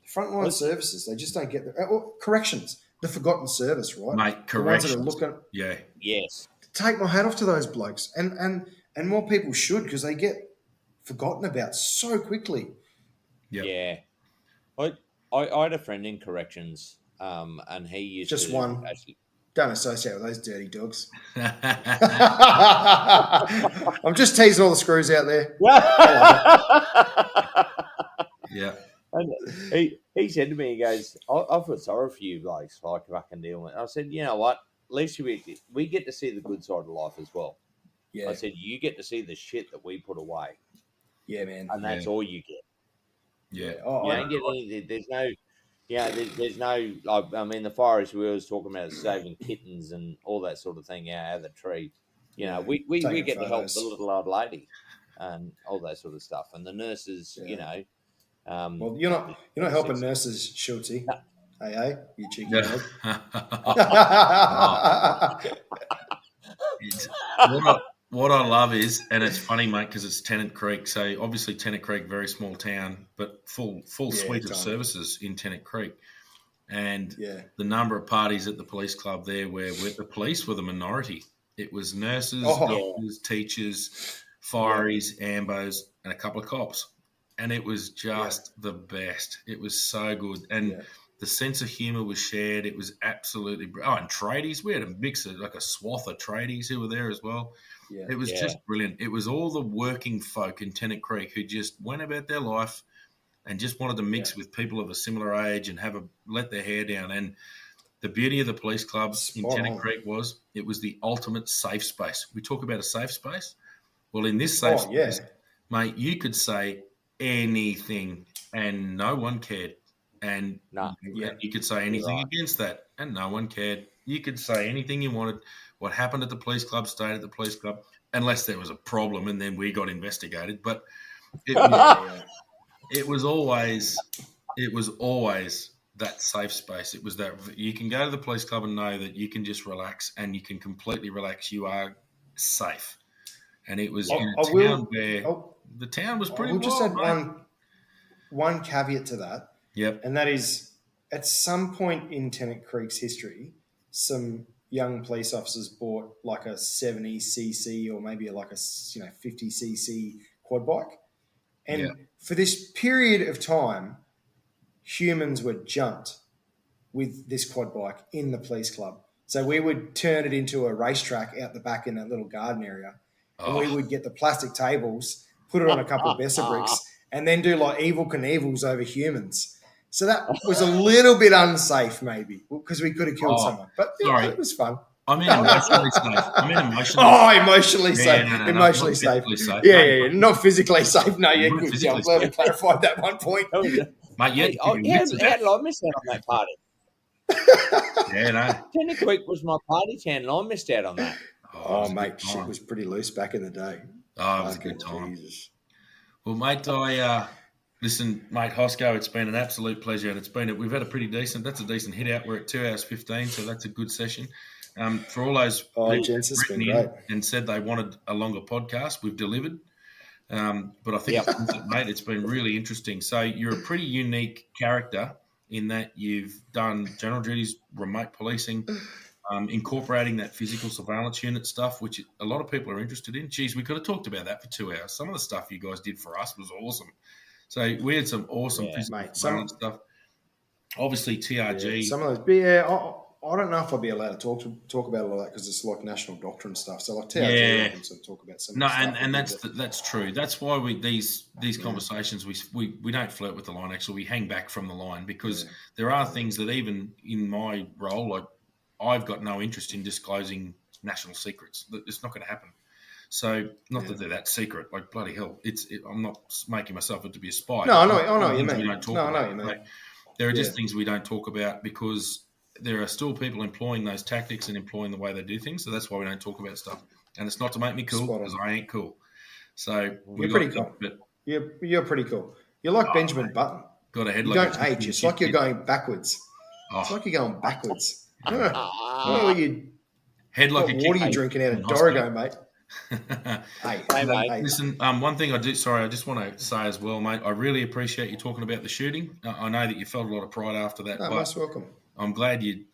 frontline services, they just don't get corrections, the forgotten service, right? Mate, corrections. The ones that are looking. Yeah. Yes. Take my hat off to those blokes, and more people should, because they get forgotten about so quickly. Yep. Yeah. I had a friend in corrections, and he used just to one. actually. Don't associate with those dirty dogs. I'm just teasing all the screws out there. Yeah. And he said to me, he goes, I feel sorry for you blokes, like fucking dealing with it. I said, you know what? At least we get to see the good side of life as well. Yeah. I said, you get to see the shit that we put away. Yeah, man. And that's all you get. Yeah. You don't get anything. There's no, there's no, like, I mean, the forest we always talking about saving kittens and all that sort of thing out of the tree. We get to help the little old lady and all that sort of stuff. And the nurses, well, you're not helping nurses, Schultzy. No. Hey, you cheeky dog. What I love is, and it's funny, mate, because it's Tennant Creek. So obviously Tennant Creek, very small town, but full suite of services in Tennant Creek. And the number of parties at the police club there where the police were the minority. It was nurses, doctors, teachers, fireys, ambos, and a couple of cops. And it was just the best. It was so good. And the sense of humour was shared. It was absolutely and tradies. We had a mix of like a swath of tradies who were there as well. Yeah. It was just brilliant. It was all the working folk in Tennant Creek who just went about their life and just wanted to mix with people of a similar age and let their hair down. And the beauty of the police club in Tennant Creek was it was the ultimate safe space. We talk about a safe space. Well, in this safe space, mate, you could say anything and no one cared. And you could say anything against that and no one cared. You could say anything you wanted. What happened at the police club stayed at the police club, unless there was a problem and then we got investigated. But it was always that safe space. It was that you can go to the police club and know that you can just relax and you can completely relax. You are safe. And it was in a town where the town was pretty wild. We'll just add one caveat to that. Yep. And that is, at some point in Tennant Creek's history, some young police officers bought like a 70cc or maybe like a 50cc quad bike. And for this period of time, humans were jumped with this quad bike in the police club. So we would turn it into a racetrack out the back in that little garden area. And we would get the plastic tables, put it on a couple of Besser bricks, and then do like Evel Knievels over humans. So that was a little bit unsafe, maybe, because we could have killed someone. But it was fun. I mean emotionally safe. Emotionally safe. Emotionally safe. Yeah. Not physically safe. No, good. I'm glad we clarified that one point. Mate, how did I miss out on that party? Tennant Creek was my party town, and I missed out on that. Mate, shit was pretty loose back in the day. It was a good time. Jesus. Well, mate, listen, mate, Hosko, it's been an absolute pleasure, and we've had a decent hit out. We're at 2 hours 15, so that's a good session. For all those people gents, it's been great. and said they wanted a longer podcast, we've delivered. But I think, mate, it's been really interesting. So you're a pretty unique character in that you've done general duties, remote policing, incorporating that physical surveillance unit stuff, which a lot of people are interested in. Geez, we could have talked about that for 2 hours. Some of the stuff you guys did for us was awesome. So we had some awesome physical surveillance stuff. Obviously, TRG. Yeah, some of those, I don't know if I'd be allowed to talk about all that because it's like national doctrine stuff. So like TRG, I can sort of talk about some. No, of the stuff and that's true. That's why these conversations we don't flirt with the line. Actually, we hang back from the line because there are things that even in my role, like I've got no interest in disclosing national secrets. It's not going to happen. So not that they're that secret. Like bloody hell, I'm not making myself out to be a spy. No, I know what you mean. We don't talk about. I know what you mean. Like, there are just things we don't talk about because there are still people employing those tactics and employing the way they do things. So that's why we don't talk about stuff. And it's not to make me cool because I ain't cool. So you're pretty cool. You're pretty cool. You're like Benjamin Button. Got a head you like don't age. It's like you're going backwards. It's like you're going backwards. Head like a what are you drinking out of Dorigo, mate? Hey, mate. Listen, one thing I just want to say as well, mate, I really appreciate you talking about the shooting. I know that you felt a lot of pride after that. Most welcome. I'm glad you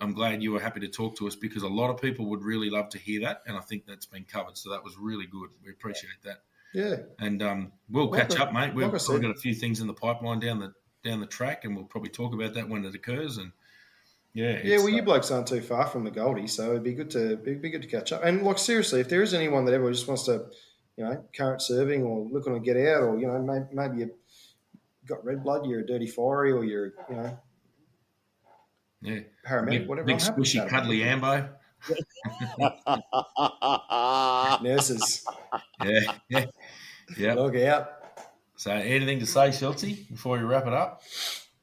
were happy to talk to us because a lot of people would really love to hear that, and I think that's been covered. So that was really good. We appreciate that. Yeah. And we'll catch up, mate. We've got a few things in the pipeline down the track, and we'll probably talk about that when it occurs. And well, you blokes aren't too far from the Goldie, so it'd be good to catch up. And like seriously, if there is anyone that ever just wants to, current serving or looking to get out, or maybe you've got red blood, you're a dirty fiery, or you're paramedic, whatever. Big squishy, cuddly ambo. Nurses. Yeah. Log out. So, anything to say, Shelty, before you wrap it up?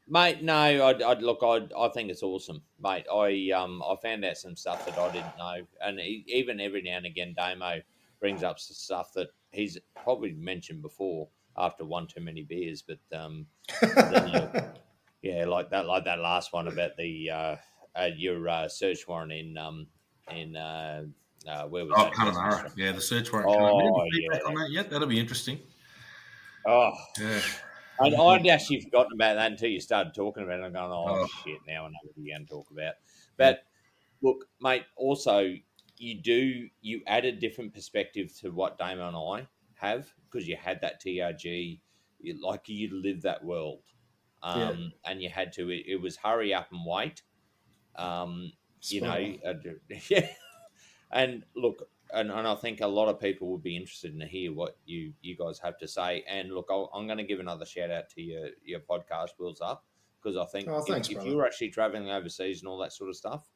Mate, no, I think it's awesome, mate. I found out some stuff that I didn't know, and even every now and again, Damo brings up some stuff that he's probably mentioned before after one too many beers. But like that last one about the your search warrant in where was that? Connemara. Yeah, the search warrant. On that yet? That'll be interesting. Oh, yeah. I'd actually forgotten about that until you started talking about it. I'm going, shit, now I know what you're going to talk about. But look, mate, also you add a different perspective to what Damo and I have because you had that TRG, you lived that world. And you had to, it was hurry up and wait. And look, and I think a lot of people would be interested to hear what you guys have to say. And look, I'm going to give another shout out to your podcast, Wheels Up, because I think if you're actually traveling overseas and all that sort of stuff,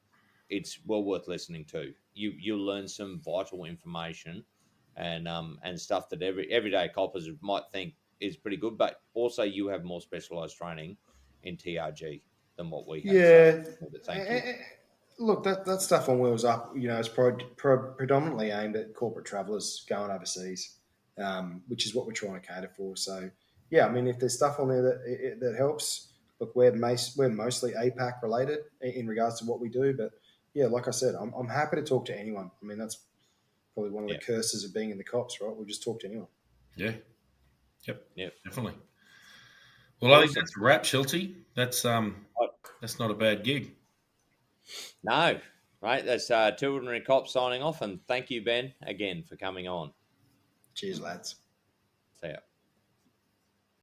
it's well worth listening to. You'll learn some vital information and stuff that everyday coppers might think is pretty good, but also you have more specialised training in TRG than what we have. Yeah. So, thank you. Look, that stuff on Wheels Up, is predominantly aimed at corporate travellers going overseas, which is what we're trying to cater for. So, I mean, if there's stuff on there that helps, look, we're mostly APAC related in regards to what we do. But, like I said, I'm happy to talk to anyone. I mean, that's probably one of the curses of being in the cops, right? We'll just talk to anyone. Yeah. Yep. Definitely. Well, I think that's a wrap, Shelty. That's not a bad gig. No, right. That's Two Ordinary Cops signing off, and thank you, Ben, again for coming on. Cheers, lads. See ya.